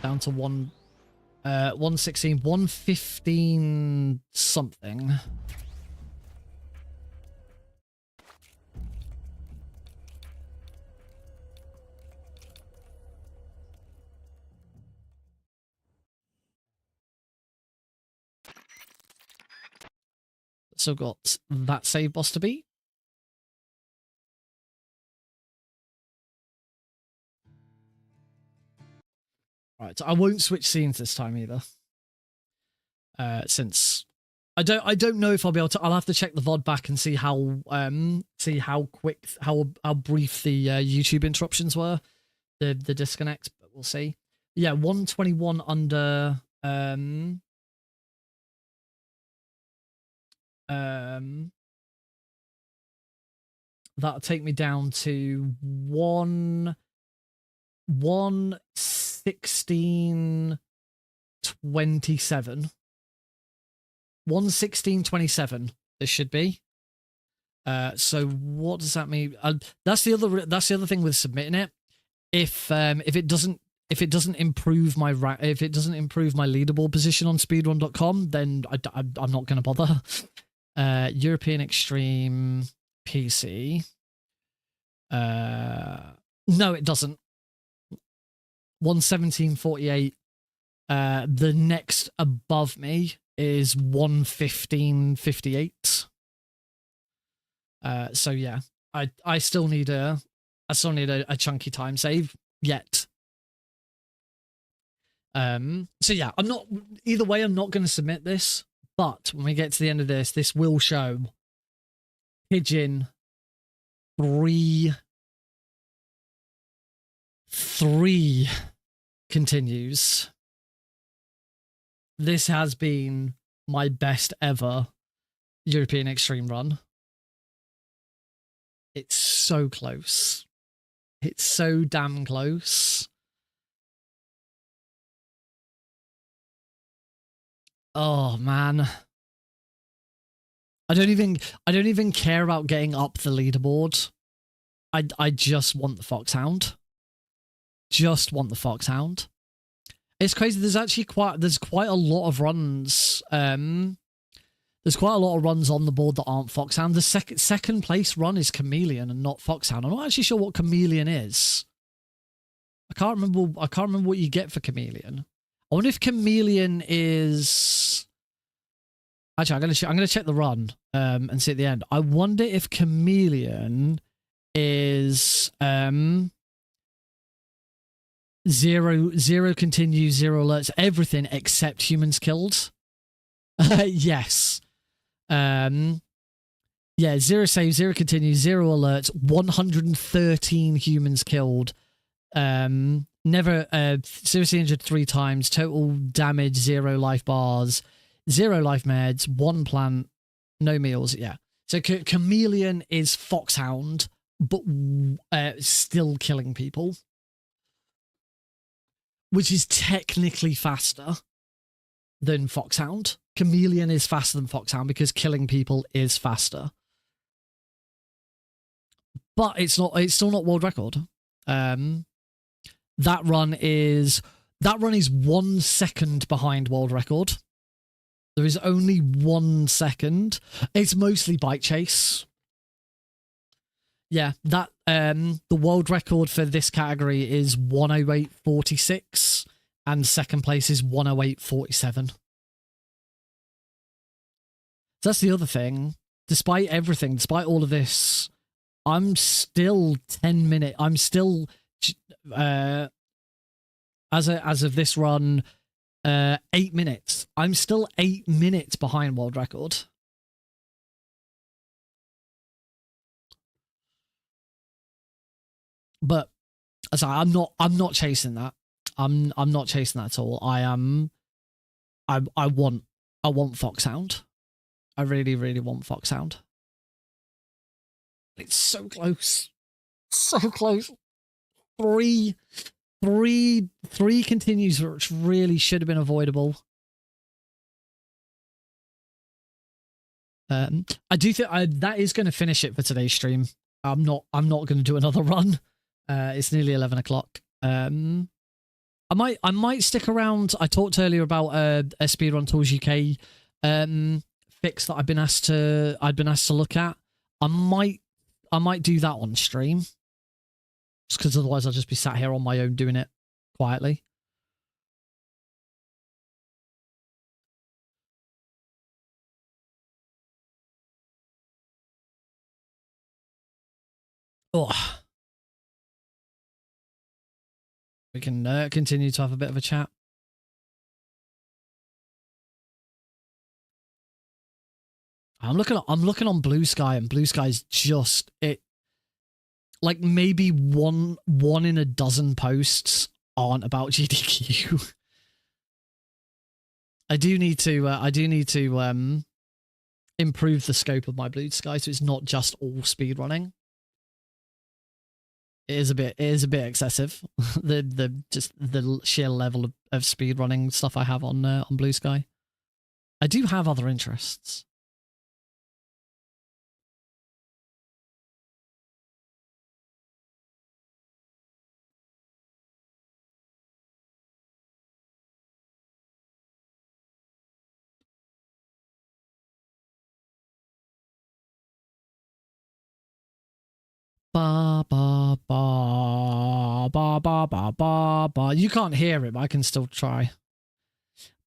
down to 116, 115 something. So got that save boss to beat. Right, so I won't switch scenes this time either. Since I don't know if I'll be able to. I'll have to check the VOD back and see how quick, how brief the YouTube interruptions were, the disconnect. But we'll see. Yeah, 121 under. That'll take me down to 116.27. 116.27 this should be. So what does that mean? That's the other thing with submitting it. If it doesn't improve my leaderboard position on speedrun.com, then I'm not going to bother. European Extreme PC. No, it doesn't. 117.48. The next above me is 115.58. So yeah, I still need a chunky time save yet. So yeah, I'm not, either way, I'm not going to submit this, but when we get to the end of this, this will show Pigeon 3 continues. This has been my best ever European Extreme run. It's so close. It's so damn close. Oh man. I don't even care about getting up the leaderboard. I just want the Foxhound. Just want the Foxhound. It's crazy. There's actually quite a lot of runs. There's quite a lot of runs on the board that aren't Foxhound. The second place run is Chameleon and not Foxhound. I'm not actually sure what Chameleon is. I can't remember what you get for Chameleon. I wonder if Chameleon is. Actually, I'm gonna check the run and see at the end. I wonder if Chameleon is zero continues, 0 alerts, everything except humans killed. Yes. Yeah, 0 saves, 0 continues, 0 alerts, 113 humans killed. Never seriously injured 3 times, total damage 0 life bars, 0 life meds, 1 plant, no meals. Yeah. So Chameleon is Foxhound, but still killing people, which is technically faster than Foxhound. Chameleon is faster than Foxhound because killing people is faster. But it's still not world record. That run is 1 second behind world record. There is only 1 second. It's mostly bike chase. Yeah, that the world record for this category is 108.46 and second place is 108.47. That's the other thing. Despite everything, despite all of this, I'm still 10 minutes. I'm still as of this run 8 minutes. I'm still 8 minutes behind world record. But as I'm not chasing that. I'm not chasing that at all. I want Foxhound. I really, really want Foxhound. It's so close. So close. Three continues, which really should have been avoidable. I do think that is going to finish it for today's stream. I'm not going to do another run. It's nearly 11 o'clock. I might stick around. I talked earlier about a Speedrun Tools UK fix that I'd been asked to look at. I might do that on stream, just because otherwise I'll just be sat here on my own doing it quietly. Oh. We can continue to have a bit of a chat. I'm looking on Blue Sky, and Blue Sky's just it. Like maybe one in a dozen posts aren't about GDQ. I do need to improve the scope of my Blue Sky so it's not just all speedrunning. It is a bit excessive. the sheer level of speedrunning stuff I have on Blue Sky. I do have other interests. Ba ba ba ba ba ba ba ba. You can't hear it, but I can still try.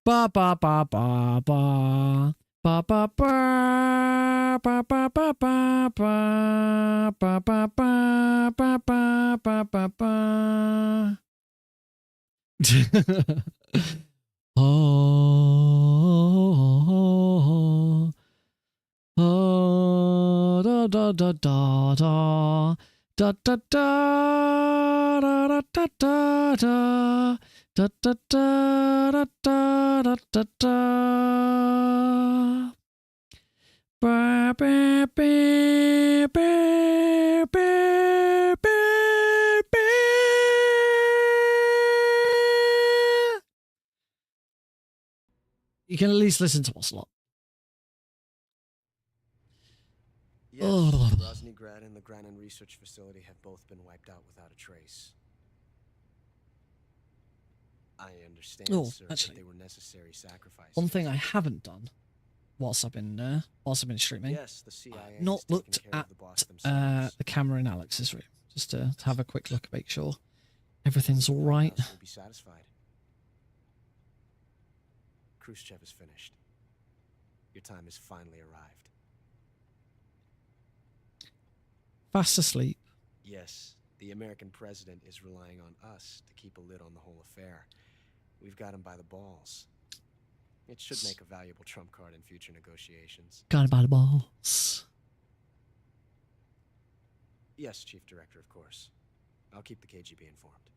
Ba ba ba ba ba ba ba ba Oh, oh, da da da da da da da da da da da da da da da da da da da. Ba ba ba ba ba ba. You can at least listen to Ocelot. Yes, Oh. Rosnygrad and the Granin Research Facility have both been wiped out without a trace. I understand, Oh, sir, actually, that they were necessary sacrifices. one thing I haven't done whilst I've been streaming, Yes, the CIA I've has not taken looked care at of the boss themselves. the camera in Alex's room, just to have a quick look, make sure everything's all right. Will be satisfied. Khrushchev is finished. Your time has finally arrived. Fast asleep. Yes, the American president is relying on us to keep a lid on the whole affair. We've got him by the balls. It should make a valuable trump card in future negotiations. Got it by the balls. Yes, Chief Director, of course. I'll keep the KGB informed.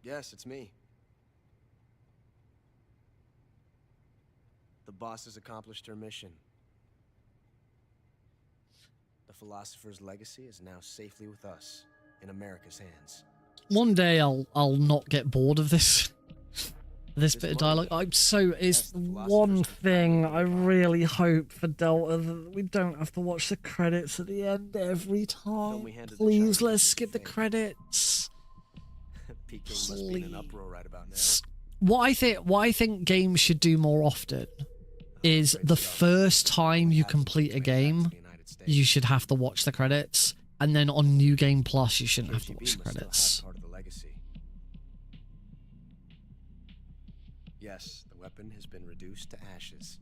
Yes, it's me. The boss has accomplished her mission. The philosopher's legacy is now safely with us, in America's hands. One day I'll not get bored of this bit of dialogue. It's one thing I really hope for Delta that we don't have to watch the credits at the end every time. Please, let's skip the credits. Peking must be in an uproar right about now. What I think games should do more often is the first time you complete a game, you should have to watch the credits, and then on New Game Plus you shouldn't have to watch the credits. Part of the legacy. Yes, the weapon has been reduced to ashes.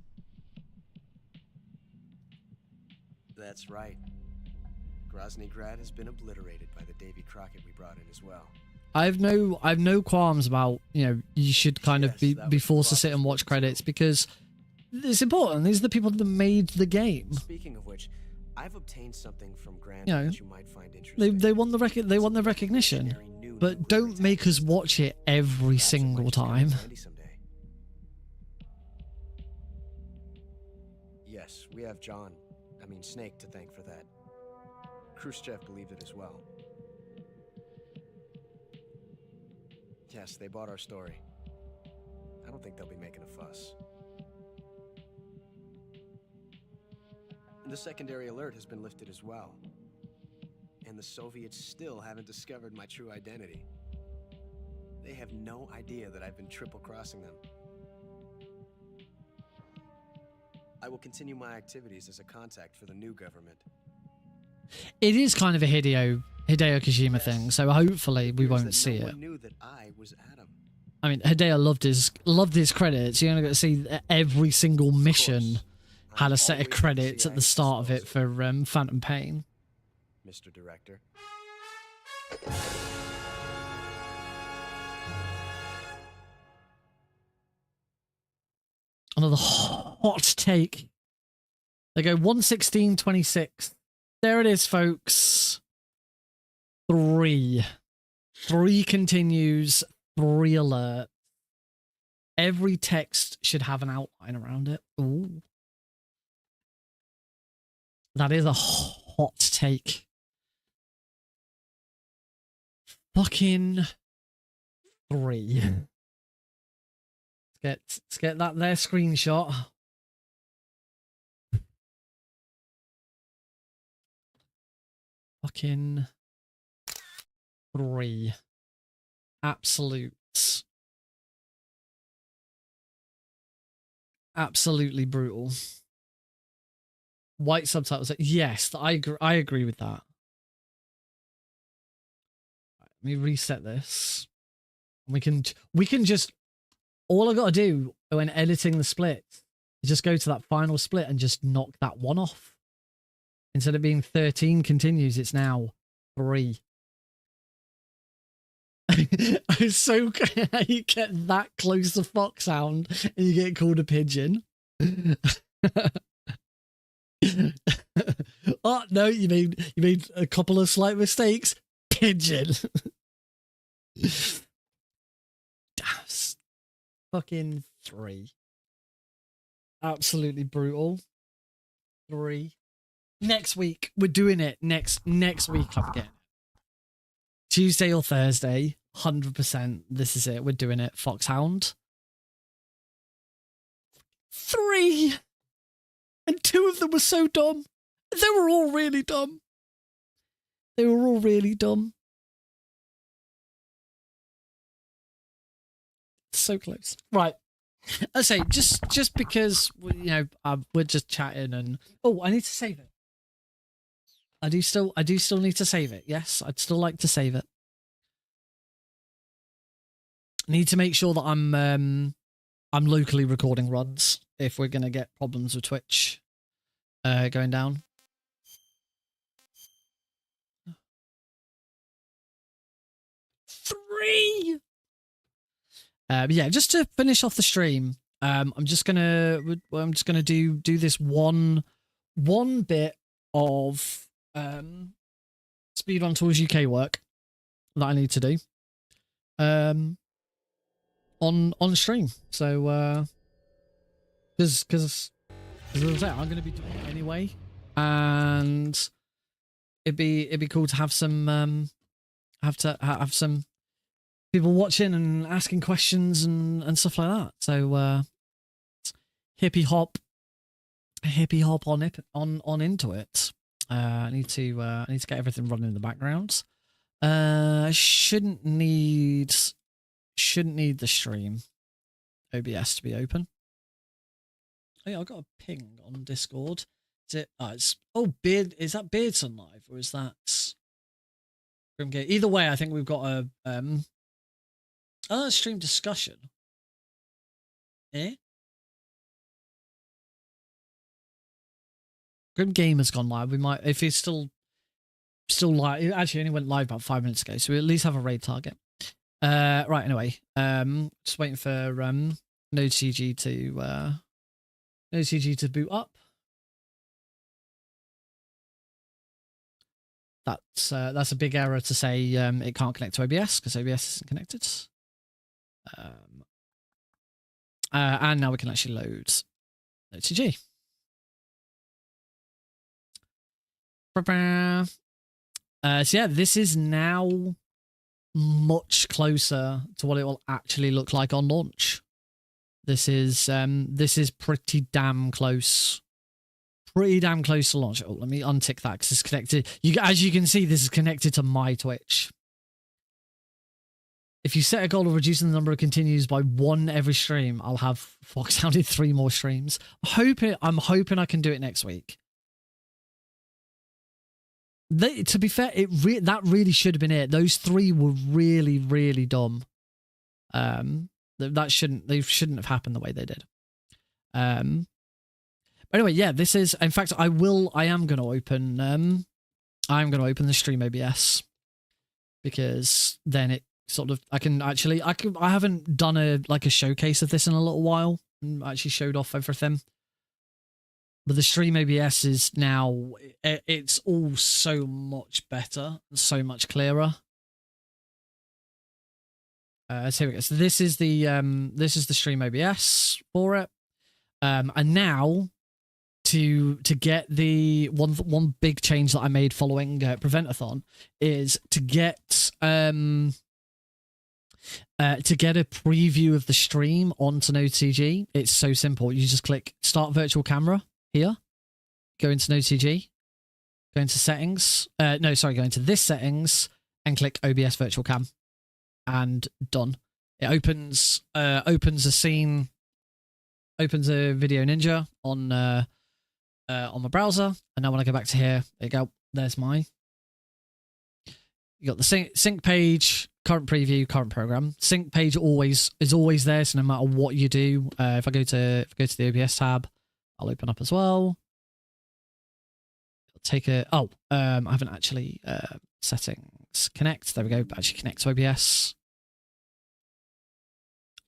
That's right. Groznygrad has been obliterated by the Davy Crockett we brought in as well. I've no qualms about, you should kind of be forced to sit and watch credits because it's important. These are the people that made the game. Speaking of which, I've obtained something from Grant that you might find interesting. They want the recognition, but don't make us watch it every single time. Yes, we have Snake to thank for that. Khrushchev believed it as well. Yes, they bought our story. I don't think they'll be making a fuss. The secondary alert has been lifted as well. And the Soviets still haven't discovered my true identity. They have no idea that I've been triple-crossing them. I will continue my activities as a contact for the new government. It is kind of a Hideo Kojima thing, so hopefully we won't see it. Knew that I was Adam. I mean, Hideo loved his credits. You're gonna get to see every single mission had a set of credits at the start of it for Phantom Pain. Mr. Director. Another hot take. They go 116.26. There it is, folks. 3 continues, 3 alert. Every text should have an outline around it. Ooh. That is a hot take. Fucking 3. Let's get that there screenshot. Fucking 3. Absolutes. Absolutely brutal. White subtitles. Yes, I agree with that. Let me reset this. We can just, all I got to do when editing the split is just go to that final split and just knock that one off. Instead of being 13 continues, it's now 3. I'm so you get that close to Foxhound and you get called a pigeon. Oh no, you made a couple of slight mistakes. Pigeon. That's fucking 3. Absolutely brutal. 3. Next week we're doing it. Next week I'm getting it. Tuesday or Thursday, 100%. This is it. We're doing it. Foxhound. 3. And 2 of them were so dumb. They were all really dumb. They were all really dumb. So close. Right. I say just because we're just chatting and I need to save it. I do still need to save it. Yes, I'd still like to save it. Need to make sure that I'm locally recording runs if we're gonna get problems with Twitch going down. Three. Yeah, just to finish off the stream, I'm just gonna do this one bit of Speedrun Tools UK work that I need to do on stream. So because as I say, I'm gonna be doing it anyway, and it'd be cool to have some have some people watching and asking questions and stuff like that. So hippie hop on into it. I need to get everything running in the background. Shouldn't need the stream OBS to be open. Oh yeah, I got a ping on Discord. Is it? Beard. Is that Beardson live or is that Grimgate? Either way, I think we've got a stream discussion. Eh? Grim Gamer's gone live. We might, if he's still live. It actually only went live about 5 minutes ago, so we at least have a raid target. Right. Anyway, just waiting for NodeCG to boot up. That's a big error to say it can't connect to OBS because OBS isn't connected. And now we can actually load NodeCG. So yeah, this is now much closer to what it will actually look like on launch. This is pretty damn close. Pretty damn close to launch. Oh, let me untick that because it's connected. As you can see, this is connected to my Twitch. If you set a goal of reducing the number of continues by 1 every stream, I'll have Foxhound in 3 more streams. I'm hoping I can do it next week. To be fair, that really should have been it. Those 3 were really, really dumb. They shouldn't have happened the way they did. But anyway, yeah, this is. In fact, I am going to open. I'm going to open the stream OBS because then it sort of. I haven't done a showcase of this in a little while and actually showed off everything. But the stream OBS is now, it's all so much better, so much clearer. So here we go. So this is the stream OBS for it. And now to get the one big change that I made following Preventathon is to get a preview of the stream onto NodeCG. It's so simple. You just click Start Virtual Camera. Here, go into NodeCG, go into settings. Go into this settings and click OBS Virtual Cam, and done. It opens a scene opens a Video Ninja on my browser, and now when I go back to here, there you go. There's my. You got the sync page, current preview, current program. Sync page is always there, so no matter what you do, if I go to the OBS tab, I'll open up as well. I'll take a I haven't actually settings connect. There we go. Actually connect to OBS.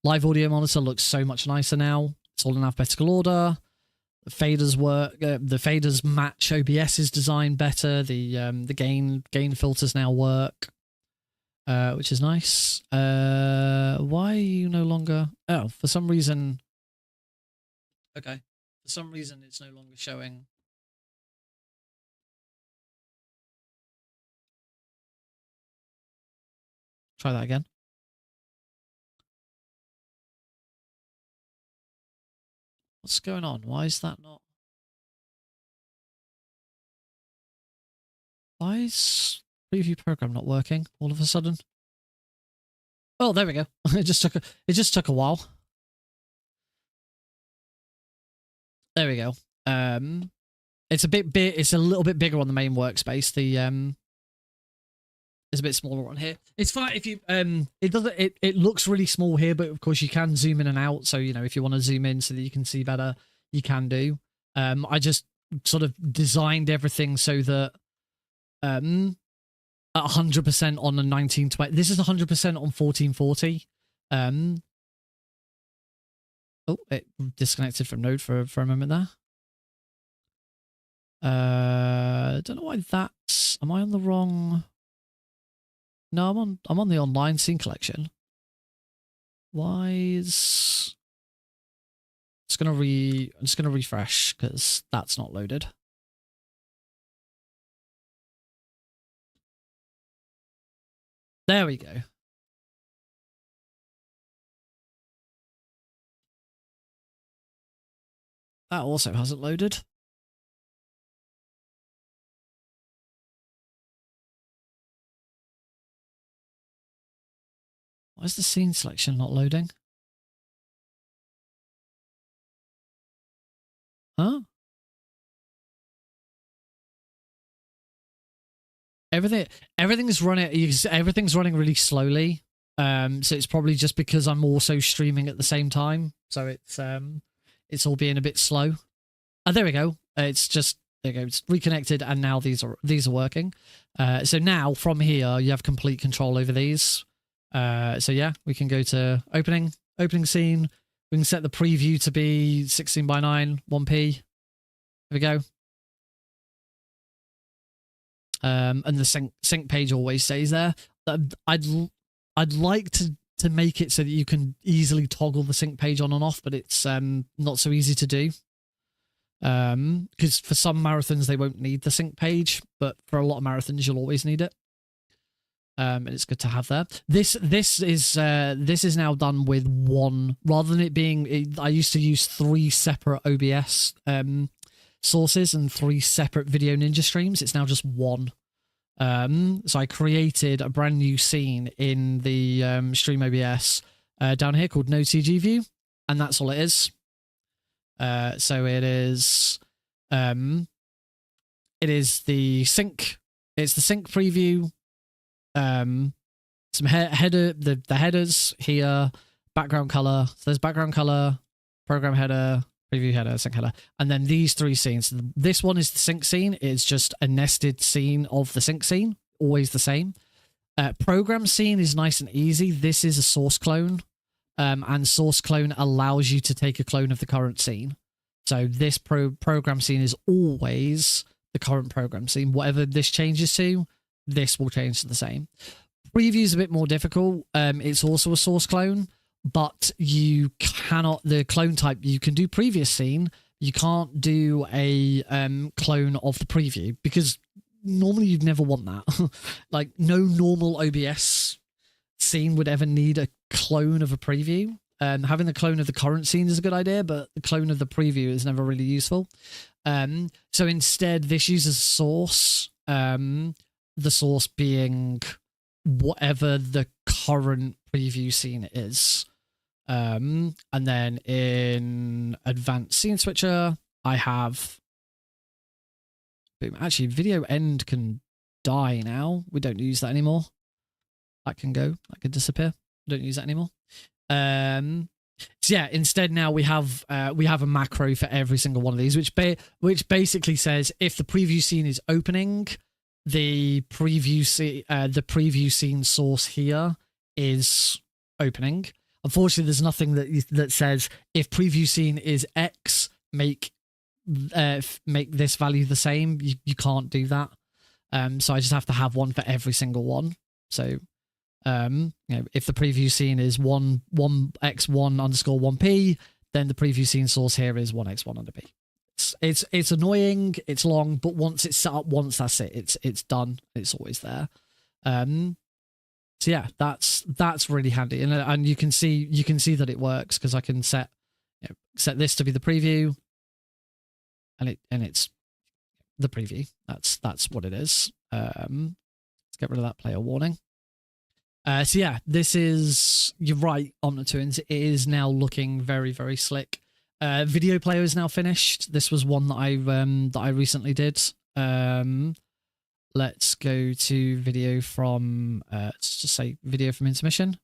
Live audio monitor looks so much nicer now. It's all in alphabetical order. The faders work. The faders match OBS's design better. The gain filters now work, which is nice. Why are you no longer? Oh, for some reason. Okay, for some reason it's no longer showing. Try that again. What's going on? Why is that not? Why is preview program not working all of a sudden? Oh, there we go. It just took a while. There we go. It's a little bit bigger on the main workspace. It's a bit smaller on here. It's fine if you it looks really small here, but of course you can zoom in and out. So, you know, if you want to zoom in so that you can see better, you can do. I just sort of designed everything so that at 100% on the 1920. This is 100% on 1440. Oh, it disconnected from Node for a moment there. I don't know why that's. Am I on the wrong? No, I'm on the online scene collection. Why is? I'm just gonna refresh because that's not loaded. There we go. That also hasn't loaded. Why is the scene selection not loading? Huh? Everything's running really slowly. So it's probably just because I'm also streaming at the same time. So it's all being a bit slow. Oh, there we go. It's just there you go. It's reconnected, and now these are working. So now from here you have complete control over these. So yeah, we can go to opening scene. We can set the preview to be 16:9, 1p. There we go. And the sync page always stays there. I'd like to make it so that you can easily toggle the sync page on and off, but it's not so easy to do. Because for some marathons they won't need the sync page, but for a lot of marathons you'll always need it. And it's good to have there. This is now done with one, rather than it being. I used to use 3 separate OBS sources and 3 separate Video Ninja streams. It's now just one. So I created a brand new scene in the stream OBS down here called Node CG View, and that's all it is. So it is the sync. It's the sync preview. Some header, the headers here, background color. So there's background color, program header, preview header, sync header, and then these 3 scenes. This one is the sync scene. It's just a nested scene of the sync scene, always the same. Program scene is nice and easy. This is a source clone, and source clone allows you to take a clone of the current scene. So this program scene is always the current program scene. Whatever this changes to, this will change to the same. Preview is a bit more difficult. It's also a source clone, but you cannot, the clone type, you can do previous scene. You can't do a clone of the preview because normally you'd never want that. Like no normal OBS scene would ever need a clone of a preview. Having the clone of the current scene is a good idea, but the clone of the preview is never really useful. So instead, this uses source. The source being whatever the current preview scene is. And then in advanced scene switcher, I have, boom, actually video end can die now. We don't use that anymore. That can go, that can disappear. We don't use that anymore. So yeah, instead now we have a macro for every single one of these, which basically says if the preview scene is opening, the preview scene source here is opening. Unfortunately, there's nothing that says if preview scene is X, make this value the same. You can't do that. So I just have to have one for every single one. So if the preview scene is 1x1_1p, then the preview scene source here is 1x1 under p. It's annoying, it's long, but once it's set up once, that's it. It's done. It's always there. So yeah, that's really handy, and you can see that it works because I can set this to be the preview, and it's the preview. That's what it is. Let's get rid of that player warning. So yeah, this is, you're right, Omnitunes, it is now looking very, very slick. Video player is now finished. This was one that I recently did. Let's go to video from let's just say video from intermission.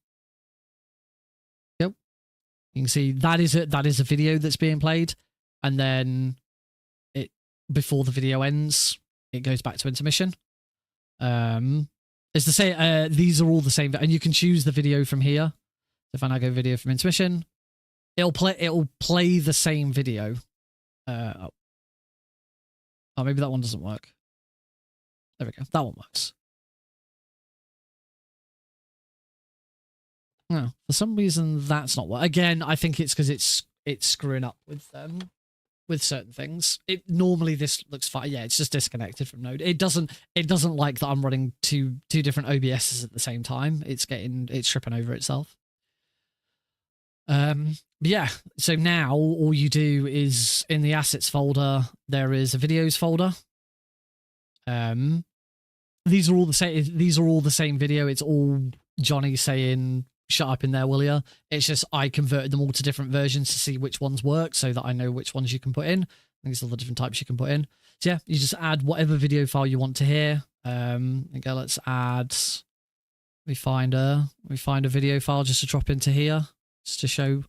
Yep. You can see that is a video that's being played, and then before the video ends, it goes back to intermission. It's the same. These are all the same, and you can choose the video from here. If I now go video from intermission, it'll play the same video. Oh, maybe that one doesn't work. There we go. That one works. No, for some reason that's not what. Again, I think it's because it's screwing up with certain things. Normally this looks fine. Yeah, it's just disconnected from Node. It doesn't like that I'm running two different OBSs at the same time. It's tripping over itself. Yeah, so now all you do is in the assets folder there is a videos folder. These are all the same video. It's all Johnny saying shut up in there, will ya? It's just I converted them all to different versions to see which ones work so that I know which ones you can put in. These are the different types you can put in. So yeah, you just add whatever video file you want to here. Okay, let's add, we find a video file just to drop into here, just to show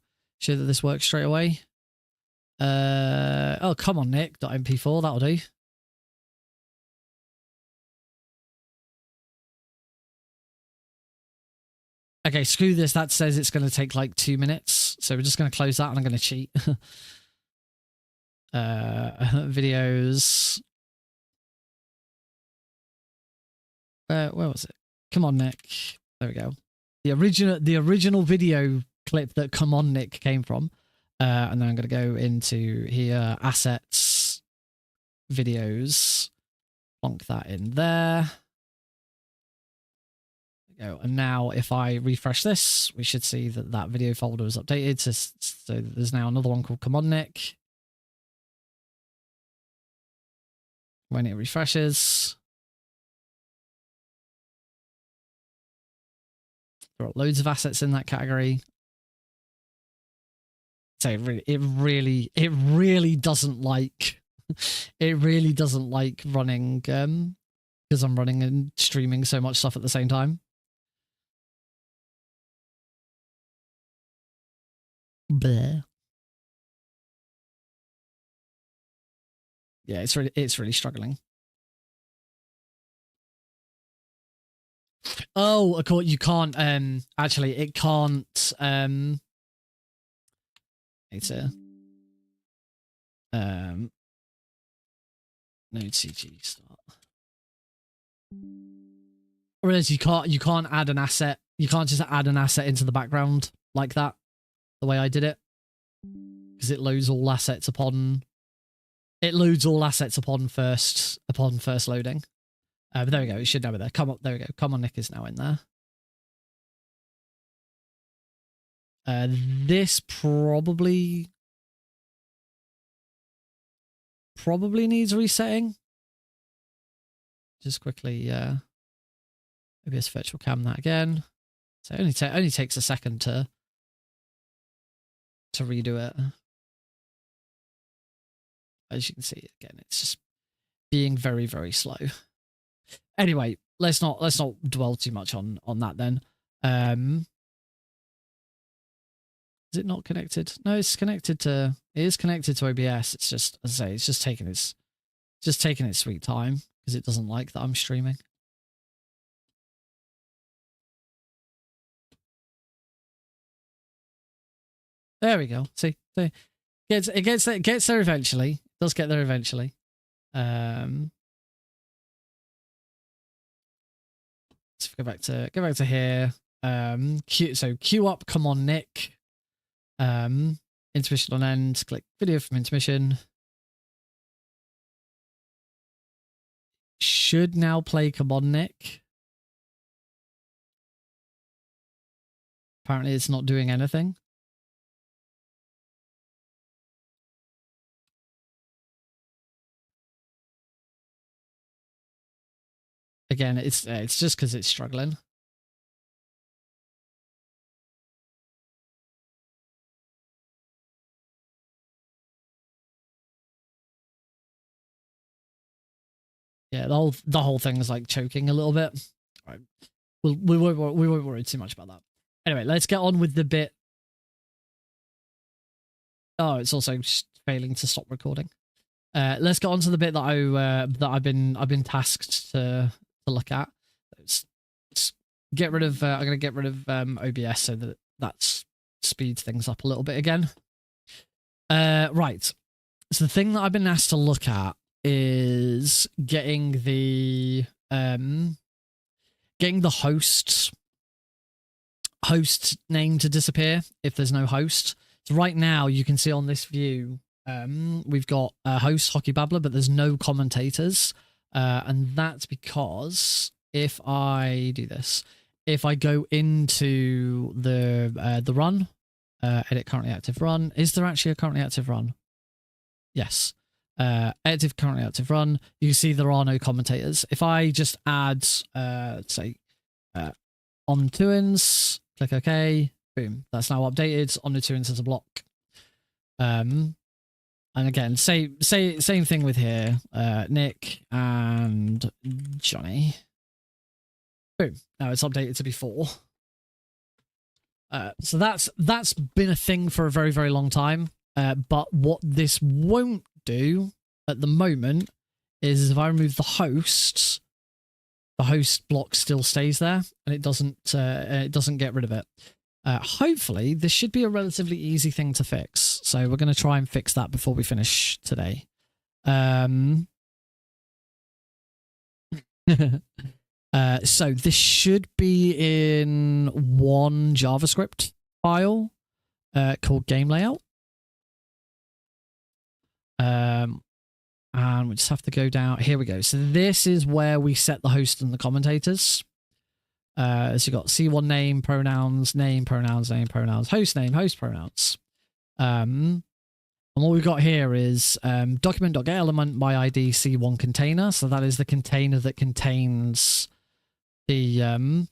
that this works straight away. Oh, come on, Nick, .mp4, that'll do. Okay, screw this. That says it's going to take like 2 minutes. So we're just going to close that and I'm going to cheat. Videos. Where was it? Come on, Nick. There we go. The original video clip that Come On, Nick came from. And then I'm going to go into here, assets, videos, plonk that in there. Go. And now if I refresh this, we should see that video folder is updated. So there's now another one called Come On, Nick. When it refreshes, there are loads of assets in that category. So it really doesn't like running because I'm running and streaming so much stuff at the same time. Bleh. Yeah, it's really struggling. Oh, of course you can't. Actually, it can't. It's a node CG start. Whereas you can't add an asset. You can't just add an asset into the background like that. The way I did it, because it loads all assets upon first loading. But there we go. It should now be there. Come on, there we go. Come On, Nick is now in there. This probably needs resetting. Just quickly, OBS virtual cam that again. So it only takes a second to to redo it. As you can see, again, it's just being very, very slow. Anyway, let's not dwell too much on that then. Is it not connected? No, it's connected to. It is connected to OBS. It's just, as I say, it's just taking its sweet time because it doesn't like that I'm streaming. There we go. See, it gets there eventually. It does get there eventually. Let's go back to here. Queue up. Come on, Nick. Intermission on end. Click video from intermission. Should now play Come on, Nick. Apparently, it's not doing anything. Again, it's just because it's struggling. Yeah, the whole thing is like choking a little bit. All right. We won't worry too much about that. Anyway, let's get on with the bit. Oh, it's also failing to stop recording. Let's get on to the bit that I've been tasked to look at. Let's get rid of. I'm gonna get rid of OBS so that speeds things up a little bit again. Right. So the thing that I've been asked to look at is getting the host name to disappear if there's no host. So right now you can see on this view we've got a host Hockey Babbler, but there's no commentators, and that's because if I do this, if I go into the run, edit currently active run, is there actually a currently active run? Yes. Edit currently active run, you see there are no commentators. If I just add say Omnituins, click OK, boom, that's now updated. Omnituins as a block. And again, same thing with here, Nick and Johnny. Boom, now it's updated to be 4. So that's been a thing for a very, very long time. But what this won't do at the moment is if I remove the host block still stays there and it doesn't get rid of it. Hopefully this should be a relatively easy thing to fix, so we're going to try and fix that before we finish today. So this should be in one JavaScript file called game layout. And we just have to go down. Here we go. So this is where we set the host and the commentators. So you've got C1 name, pronouns, name, pronouns, host name, host pronouns. And what we've got here is document.getElement by ID C1 container. So that is the container that contains the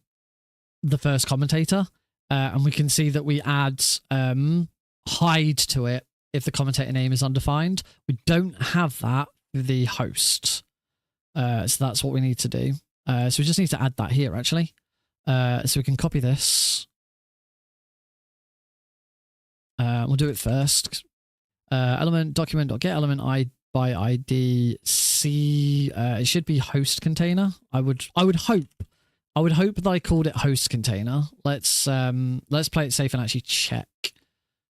first commentator. And we can see that we add hide to it if the commentator name is undefined. We don't have that with the host. So that's what we need to do. So we just need to add that here, actually. So we can copy this. We'll do it first. Element document.getElement by ID C. It should be host container. I would hope that I called it host container. Let's play it safe and actually check.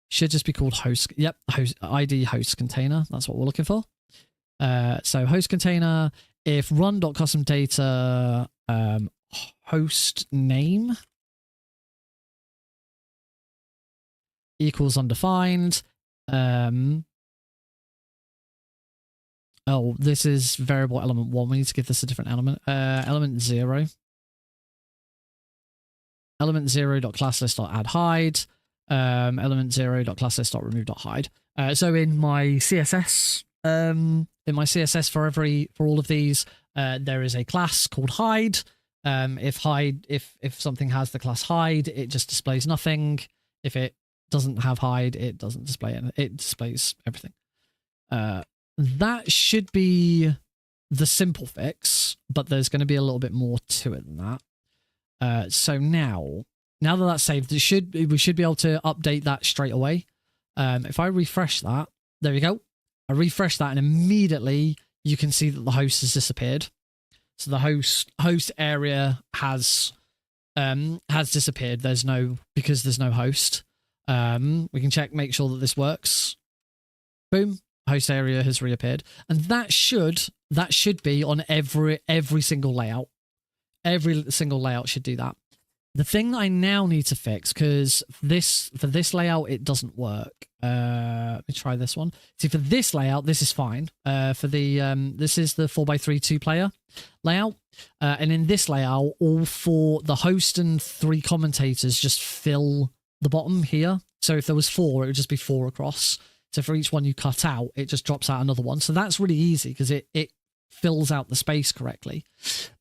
Should just be called host. Yep, host ID host container. That's what we're looking for. So host container. If run.customData host name equals undefined. Oh, this is variable element 1. We need to give this a different element. Element 0. Element 0.classlist.add hide. Element 0.classlist.remove.hide. So in my CSS, for all of these, there is a class called hide. If something has the class hide, it just displays nothing. If it doesn't have hide, it doesn't display it. It displays everything. That should be the simple fix, but there's going to be a little bit more to it than that. So now that that's saved, we should be able to update that straight away. If I refresh that, there we go. I refresh that, and immediately you can see that the host has disappeared. So the host area has disappeared. Because there's no host. We can check, make sure that this works. Boom, host area has reappeared, and that should be on every single layout. Every single layout should do that. The thing that I now need to fix, because for this layout it doesn't work. Let me try this one. See, for this layout, this is fine. For the this is the 4x3 2-player layout, and in this layout, all four, the host and 3 commentators just fill the bottom here. So if there was 4, it would just be 4 across. So for each one you cut out, it just drops out another one. So that's really easy because it fills out the space correctly.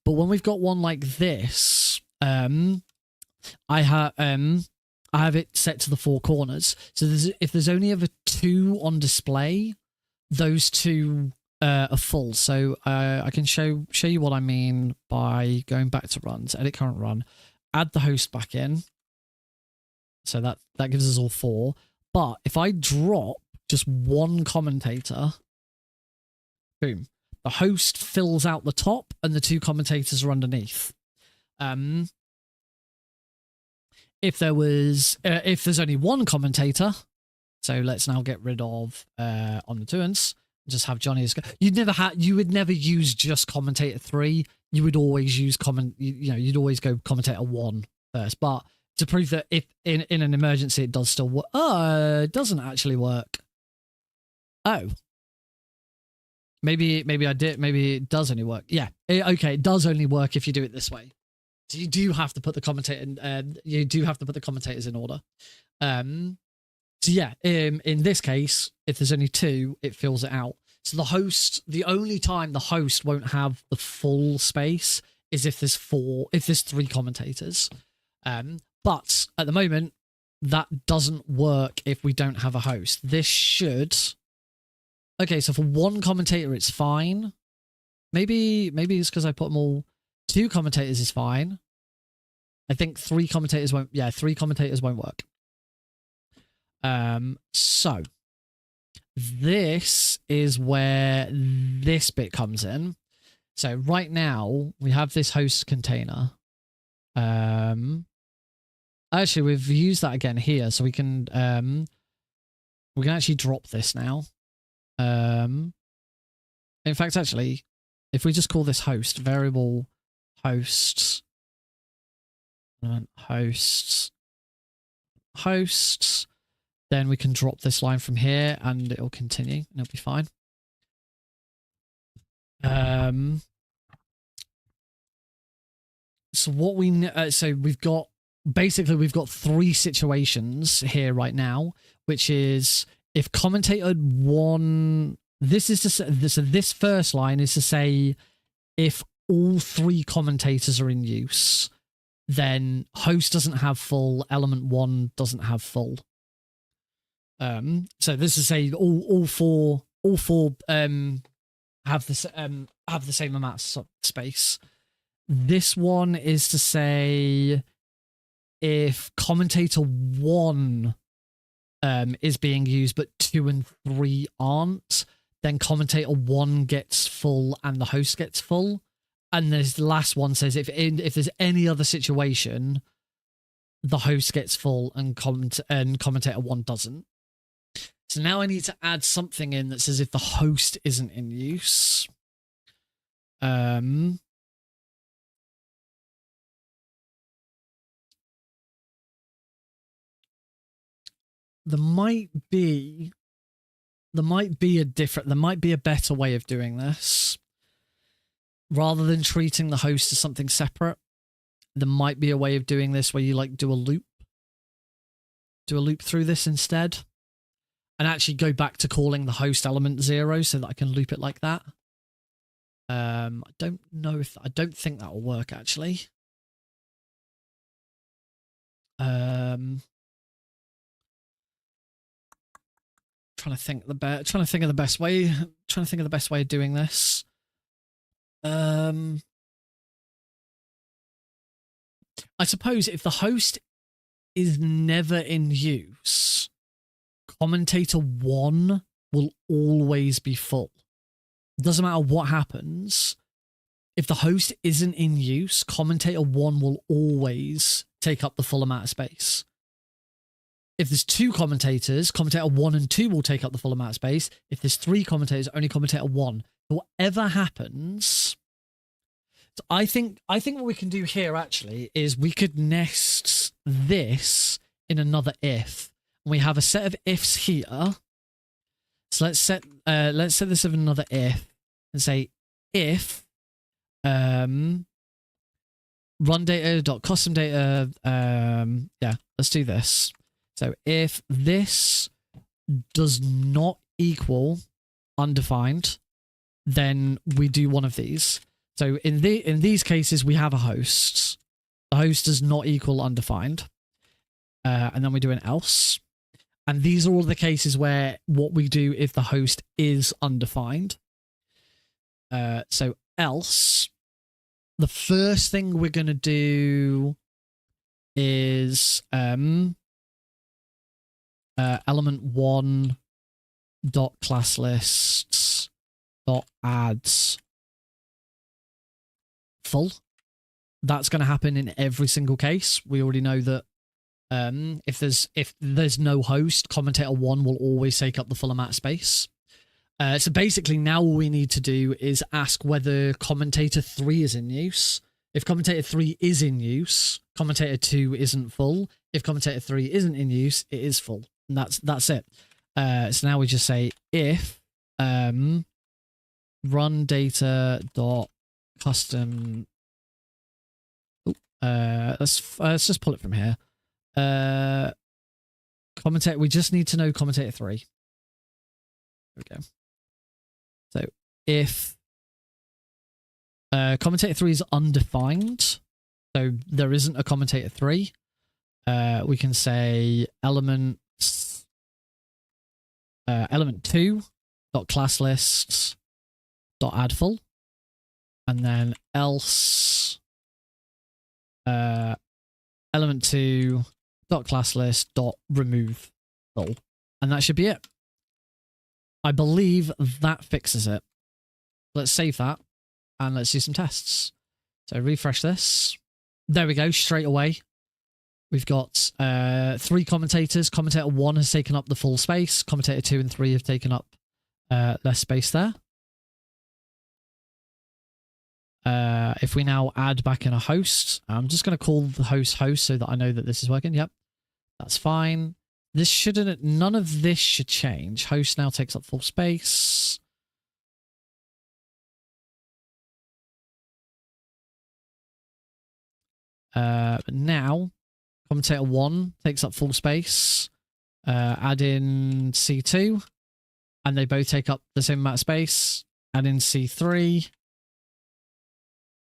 But when we've got one like this, I have it set to the 4 corners. So if there's only ever 2 on display, those 2 are full. So I can show you what I mean by going back to runs, edit current run, add the host back in. So that gives us all 4. But if I drop just 1 commentator, boom, the host fills out the top and the 2 commentators are underneath. If there's only 1 commentator, so let's now get rid of Omnituance, just have Johnny as you would never use just commentator 3. You would always use you'd always go commentator 1 first. But to prove that if in an emergency it does still work, it doesn't actually work. Oh, maybe I did. Maybe it does only work. Yeah, okay, it does only work if you do it this way. So you do have to put the commentators in order. So yeah, in this case, if there's only 2, it fills it out. So the only time the host won't have the full space is if there's 3 commentators. But at the moment, that doesn't work if we don't have a host. This should. Okay, so for 1 commentator, it's fine. Maybe it's because I put them all. 2 commentators is fine. I think 3 commentators won't. Yeah, 3 commentators won't work. So this is where this bit comes in. So right now we have this host container. Actually, we've used that again here, so we can actually drop this now. In fact, actually, if we just call this host variable hosts, then we can drop this line from here and it'll continue and it'll be fine. So what we've got 3 situations here right now, which is if commentator 1, this first line is to say if all 3 commentators are in use, then host doesn't have full, element 1 doesn't have full. So this is say all four have the same amount of space. This one is to say if commentator 1 is being used but 2 and 3 aren't, then commentator 1 gets full and the host gets full. And the last one says if there's any other situation, the host gets full and commentator 1 doesn't. So now I need to add something in that says if the host isn't in use. There might be a better way of doing this. Rather than treating the host as something separate, there might be a way of doing this where you like do a loop through this instead, and actually go back to calling the host element 0 so that I can loop it like that. I don't think that will work actually. Trying to think of the best way. Trying to think of the best way of doing this. I suppose if the host is never in use, commentator 1 will always be full. It doesn't matter what happens. If the host isn't in use, commentator 1 will always take up the full amount of space. If there's 2 commentators, commentator 1 and 2 will take up the full amount of space. If there's 3 commentators, only commentator 1. Whatever happens, so I think what we can do here actually is we could nest this in another if. We have a set of ifs here. So let's set this of another if and say if run data.custom data yeah, let's do this. So if this does not equal undefined, then we do one of these. So in these cases, we have a host. The host does not equal undefined. And then we do an else. And these are all the cases where what we do if the host is undefined. So else, the first thing we're going to do is element1 dot class lists dot adds full. That's going to happen in every single case. We already know that if there's no host, commentator 1 will always take up the full amount of space. So basically now all we need to do is ask whether commentator 3 is in use. If commentator 3 is in use, commentator 2 isn't full. If commentator 3 isn't in use, it is full. And that's it. So now we just say if run data dot custom. Let's just pull it from here. Commentator. We just need to know commentator 3. There we go. So if commentator 3 is undefined, so there isn't a commentator 3, we can say element 2 dot class lists dot add full, and then else element 2 dot class list dot remove full, and that should be it. I believe that fixes it. Let's save that and let's do some tests. So refresh this. There we go. Straight away, we've got 3 commentators. Commentator 1 has taken up the full space. Commentator 2 and 3 have taken up less space there. If we now add back in a host, I'm just going to call the host so that I know that this is working. Yep, that's fine. This shouldn't, none of this should change. Host now takes up full space. But now, commentator 1 takes up full space. Add in C2, and they both take up the same amount of space. Add in C3.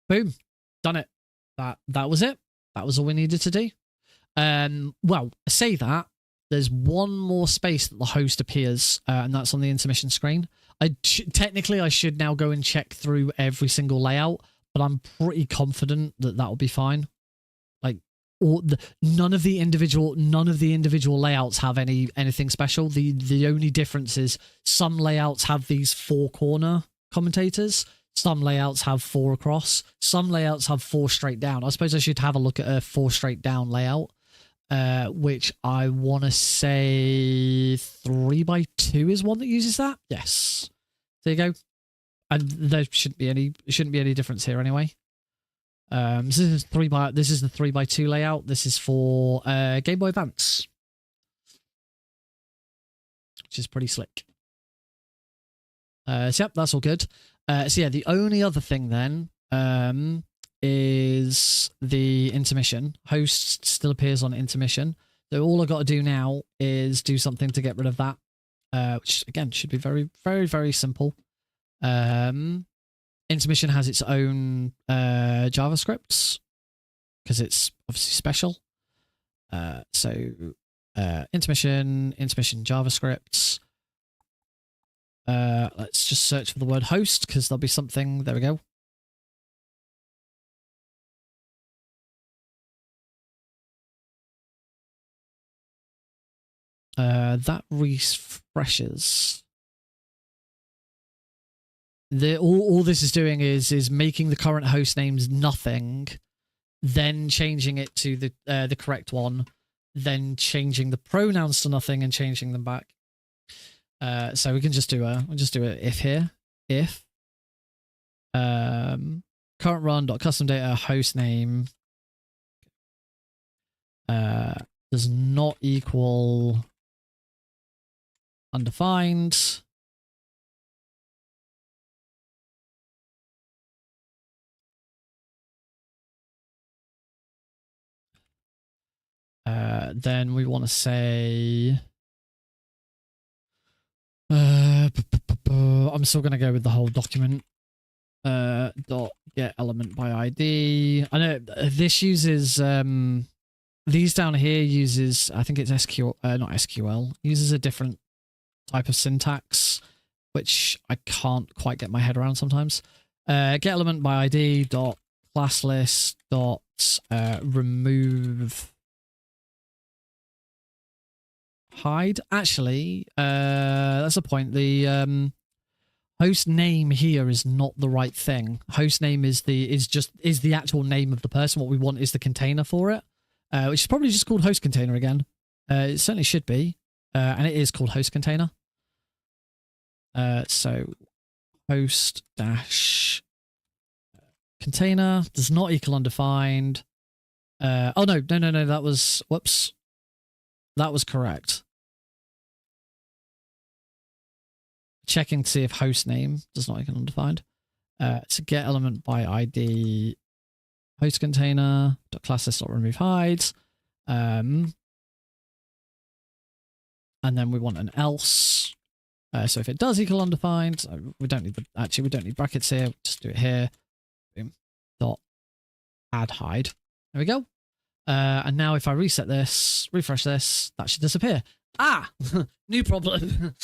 Boom, done it. That was it. That was all we needed to do. Well, I say that. There's one more space that the host appears, and that's on the intermission screen. Technically, I should now go and check through every single layout, but I'm pretty confident that that will be fine. Like, none of the individual layouts have anything special. The only difference is some layouts have these 4 corner commentators. Some layouts have 4 across. Some layouts have 4 straight down. I suppose I should have a look at a 4 straight down layout. Which I want to say 3x2 is one that uses that. Yes, there you go. And there shouldn't be any difference here anyway. This is the 3x2 layout. This is for Game Boy Advance, which is pretty slick. So yep, that's all good. So yeah, the only other thing then is the intermission. Host still appears on intermission. So all I've got to do now is do something to get rid of that, which again should be very, very, very simple. Intermission has its own JavaScript because it's obviously special. So intermission JavaScript. let's just search for the word host because there'll be something. There we go. That refreshes. All this is doing is making the current host names nothing, then changing it to the correct one, then changing the pronouns to nothing and changing them back. So we can just do a if here. If current run dot custom data host name does not equal undefined. Then we want to say I'm still going to go with the whole document. Dot get element by ID. I know this uses these down here uses, I think it's SQL, not SQL, uses a different type of syntax, which I can't quite get my head around sometimes. Get element by ID dot class list dot remove hide. Actually, that's a point. The host name here is not the right thing. Host name is the actual name of the person. What we want is the container for it, which is probably just called host container again. It certainly should be, and it is called host container. So host dash container does not equal undefined. Oh no, that was, whoops, that was correct. Checking to see if host name does not equal undefined. So get element by ID host container dot class list dot remove hides. And then we want an else. So if it does equal undefined, we don't need we don't need brackets here. Just do it here. Boom. Dot add hide. There we go. And now if I reset this, refresh this, that should disappear. Ah, new problem.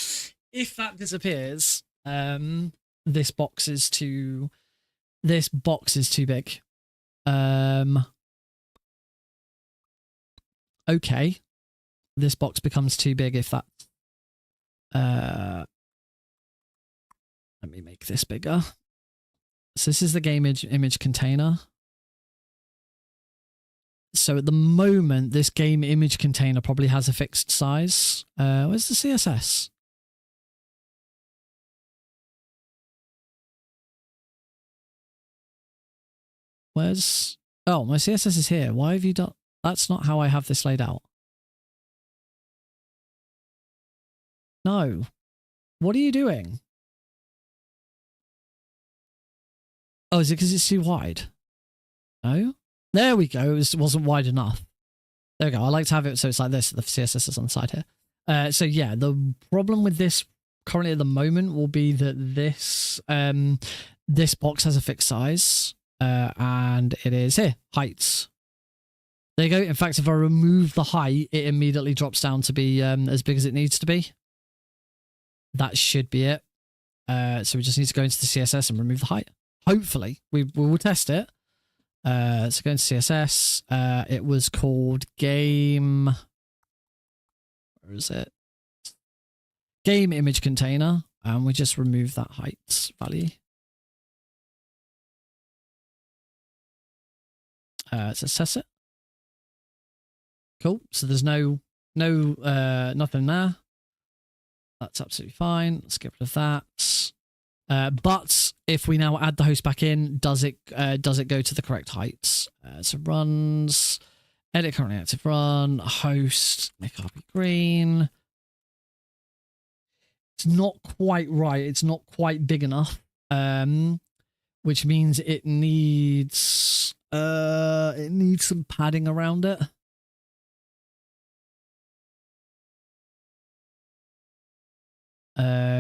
If that disappears, this box is too big. Okay. This box becomes too big if that let me make this bigger. So this is the game image container. So at the moment, this game image container probably has a fixed size. Where's the CSS? Where's... Oh, my CSS is here. Why have you done... That's not how I have this laid out. No. What are you doing? Oh, is it because it's too wide? No? There we go. It wasn't wide enough. There we go. I like to have it so it's like this. The CSS is on the side here. So yeah, the problem with this currently at the moment will be that this this box has a fixed size. And it is here, heights. There you go. In fact, if I remove the height, it immediately drops down to be as big as it needs to be. That should be it. So we just need to go into the CSS and remove the height. Hopefully, we will test it. So go into CSS. It was called game. Where is it? Game image container, and we just remove that height value. So assess it. Cool. So there's nothing there. That's absolutely fine. Let's get rid of that. But if we now add the host back in, does it go to the correct heights? So runs, edit currently active run, host, make RP green. It's not quite right. It's not quite big enough. Which means it needs some padding around it.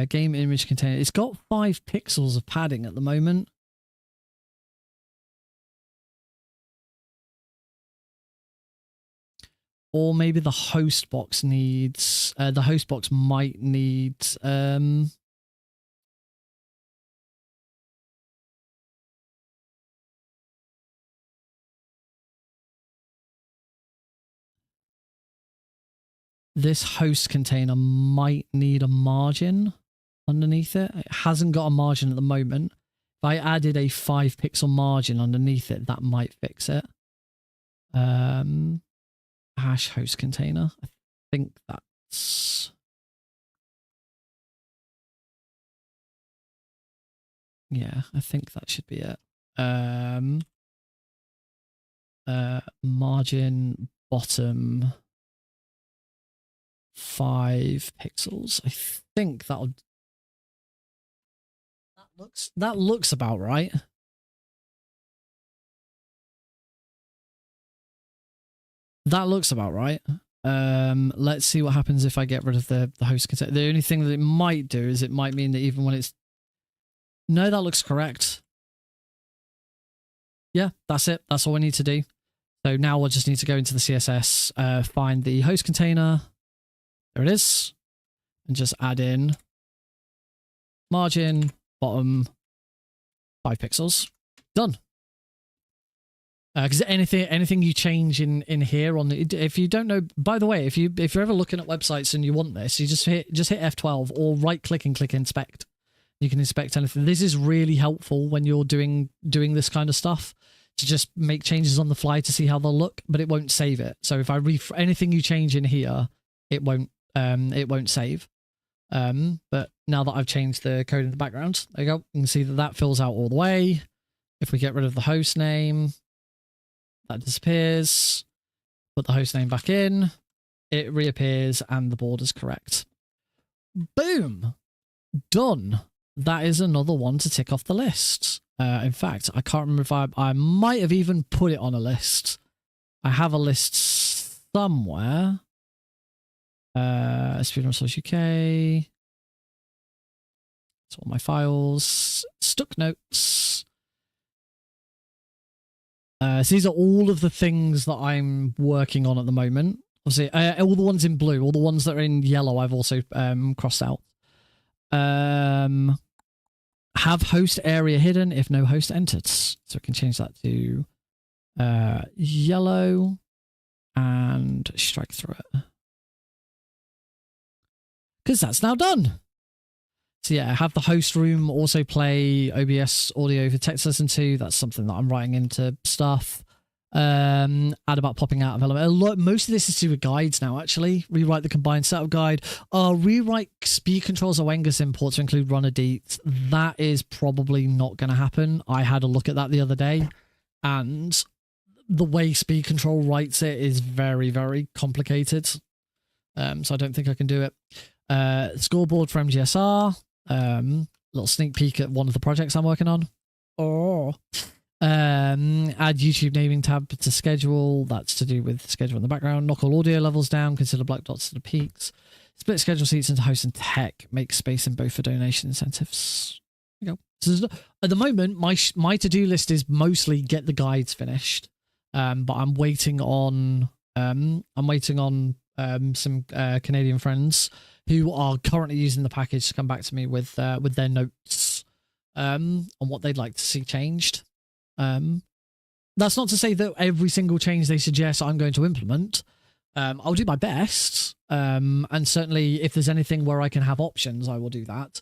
Game image container. It's got 5 pixels of padding at the moment. Or maybe the host box needs, the host box might need, this host container might need a margin underneath it. It hasn't got a margin at the moment. If I added a 5 pixel margin underneath it, that might fix it. Hash host container. I think that's... Yeah, I think that should be it. Margin bottom 5 pixels. I think that'll... That looks about right. That looks about right. Let's see what happens if I get rid of the host container. The only thing that it might do is it might mean that even when it's... No, that looks correct. Yeah, that's it. That's all we need to do. So now we'll just need to go into the CSS, find the host container. There it is. And just add in margin, bottom 5 pixels. Done. Because anything you change in here on the, if you don't know, by the way, if you're ever looking at websites and you want this, you just hit F12 or right click and click inspect. You can inspect anything. This is really helpful when you're doing this kind of stuff, to just make changes on the fly to see how they'll look, but it won't save it. So if I anything you change in here, it won't save. But now that I've changed the code in the background, there you go. You can see that fills out all the way. If we get rid of the host name, that disappears. Put the host name back in, it reappears and the border's correct. Boom. Done. That is another one to tick off the list. In fact, I can't remember if I might have even put it on a list. I have a list somewhere. Speedrunning Source UK. It's all my files. Stuck notes. So these are all of the things that I'm working on at the moment. Obviously, all the ones in blue, all the ones that are in yellow, I've also crossed out. Have host area hidden if no host entered. So we can change that to yellow and strike through it. Because that's now done. So yeah, have the host room also play OBS audio for text listen to. That's something that I'm writing into stuff. Add about popping out of element. Most of this is to do with guides now, actually. Rewrite the combined setup guide. Rewrite speed controls or Wengus import to include runner deets. That is probably not going to happen. I had a look at that the other day, and the way speed control writes it is very, very complicated. So I don't think I can do it. Scoreboard for MGSR. Little sneak peek at one of the projects I'm working on. Add YouTube naming tab to schedule. That's to do with schedule in the background. Knock all audio levels down. Consider black dots to the peaks. Split schedule seats into host and tech. Make space in both for donation incentives. There you go. So at the moment, my to-do list is mostly get the guides finished. But I'm waiting on some Canadian friends who are currently using the package to come back to me with their notes on what they'd like to see changed. That's not to say that every single change they suggest I'm going to implement. I'll do my best, and certainly if there's anything where I can have options, I will do that.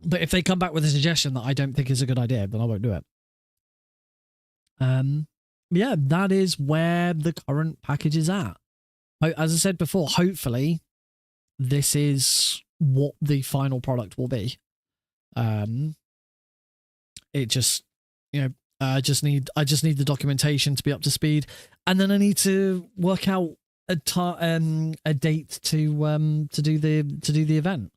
But if they come back with a suggestion that I don't think is a good idea, then I won't do it. Yeah, that is where the current package is at. As I said before, hopefully this is what the final product will be. It just, I just need the documentation to be up to speed, and then I need to work out a date to do the event.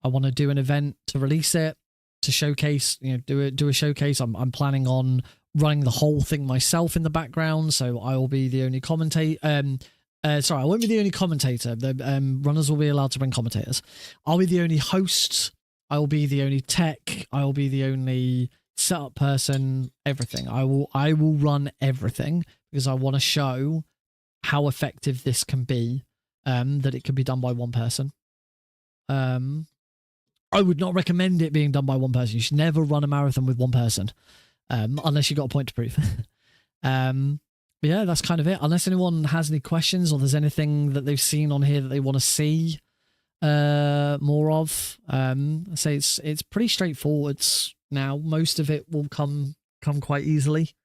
I want to do an event to release it, to showcase, do a showcase. I'm planning on running the whole thing myself in the background, so I will be the only commentator. Sorry, I won't be the only commentator. The runners will be allowed to bring commentators. I'll be the only host. I will be the only tech. I will be the only setup person. Everything. I will run everything because I want to show how effective this can be. That it can be done by one person. I would not recommend it being done by one person. You should never run a marathon with one person, unless you've got a point to prove. yeah, that's kind of it. Unless anyone has any questions or there's anything that they've seen on here that they want to see more of, I say it's pretty straightforward now. Most of it will come quite easily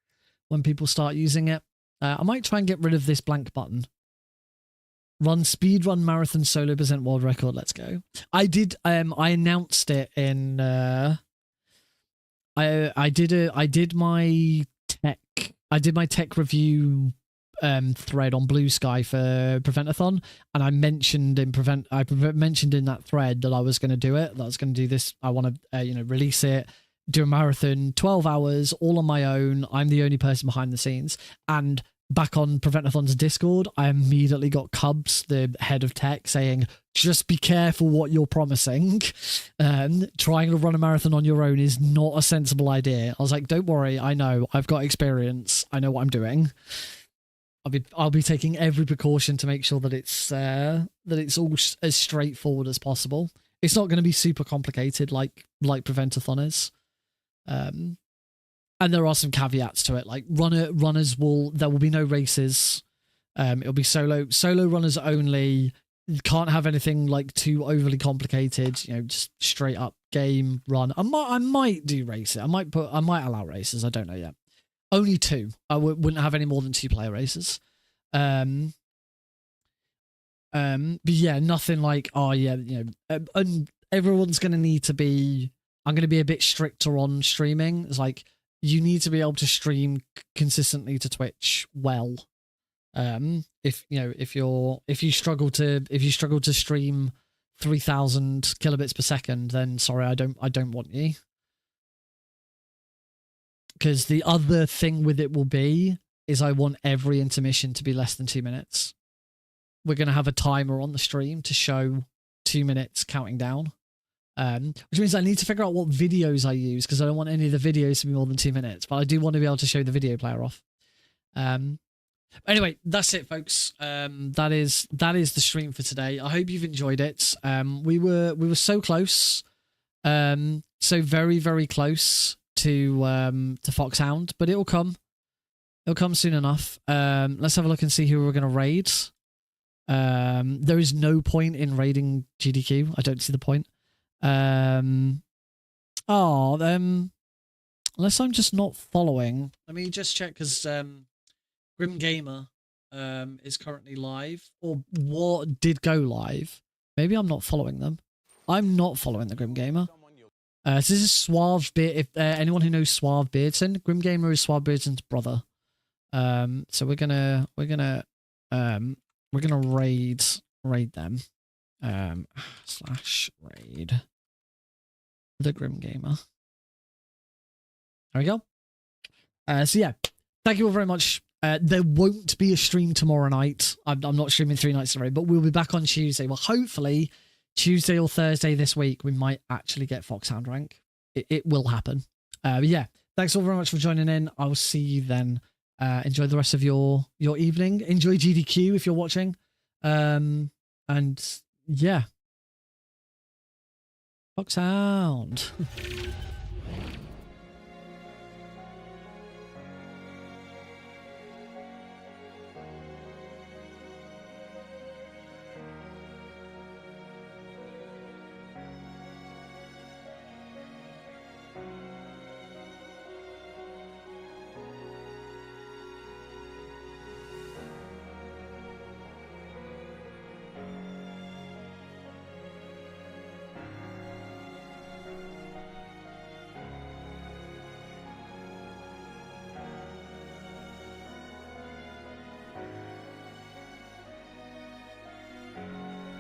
when people start using it. I might try and get rid of this blank button. Run speedrun marathon solo % world record. Let's go. I did. I announced it in. I did my tech review thread on Blue Sky for Preventathon, and I mentioned in that thread that I was going to do it. That I was going to do this. I want to release it, do a marathon, 12 hours, all on my own. I'm the only person behind the scenes. And back on Preventathon's Discord, I immediately got Cubs, the head of tech, saying, just be careful what you're promising. Trying to run a marathon on your own is not a sensible idea. I was like, don't worry, I know. I've got experience. I know what I'm doing. I'll be taking every precaution to make sure that it's all as straightforward as possible. It's not going to be super complicated like Preventathon is. And there are some caveats to it, like there will be no races. It'll be solo runners only. You can't have anything like too overly complicated, just straight up game run. I might do races. I might allow races. I don't know yet. Only 2. I wouldn't have any more than 2 player races. But yeah, nothing like, and everyone's going to need to be, I'm going to be a bit stricter on streaming. It's like, you need to be able to stream consistently to Twitch well. If you struggle to stream 3,000 kilobits per second, then sorry, I don't want you. Because the other thing with it will be is I want every intermission to be less than 2 minutes. We're going to have a timer on the stream to show 2 minutes counting down. Which means I need to figure out what videos I use, because I don't want any of the videos to be more than 2 minutes, but I do want to be able to show the video player off. Anyway, that's it, folks. That is the stream for today. I hope you've enjoyed it. We were so close, so very, very close to Foxhound, but it'll come. It'll come soon enough. Let's have a look and see who we're going to raid. There is no point in raiding GDQ. I don't see the point. Unless I'm just not following. Let me just check, because Grim Gamer is currently live, or what did go live. Maybe I'm not following them. I'm not following the Grim Gamer. So this is Suave Beard. If anyone who knows Suave Beardson, Grim Gamer is Suave Beardson's brother. So we're gonna raid them. /raid the Grim Gamer. There we go. So yeah, thank you all very much. There won't be a stream tomorrow night. I'm not streaming 3 nights in a row, but we'll be back on Tuesday. Well, hopefully Tuesday or Thursday this week, we might actually get Foxhound Rank. It will happen. But yeah, thanks all very much for joining in. I will see you then. Enjoy the rest of your evening. Enjoy GDQ if you're watching. And yeah. Foxhound.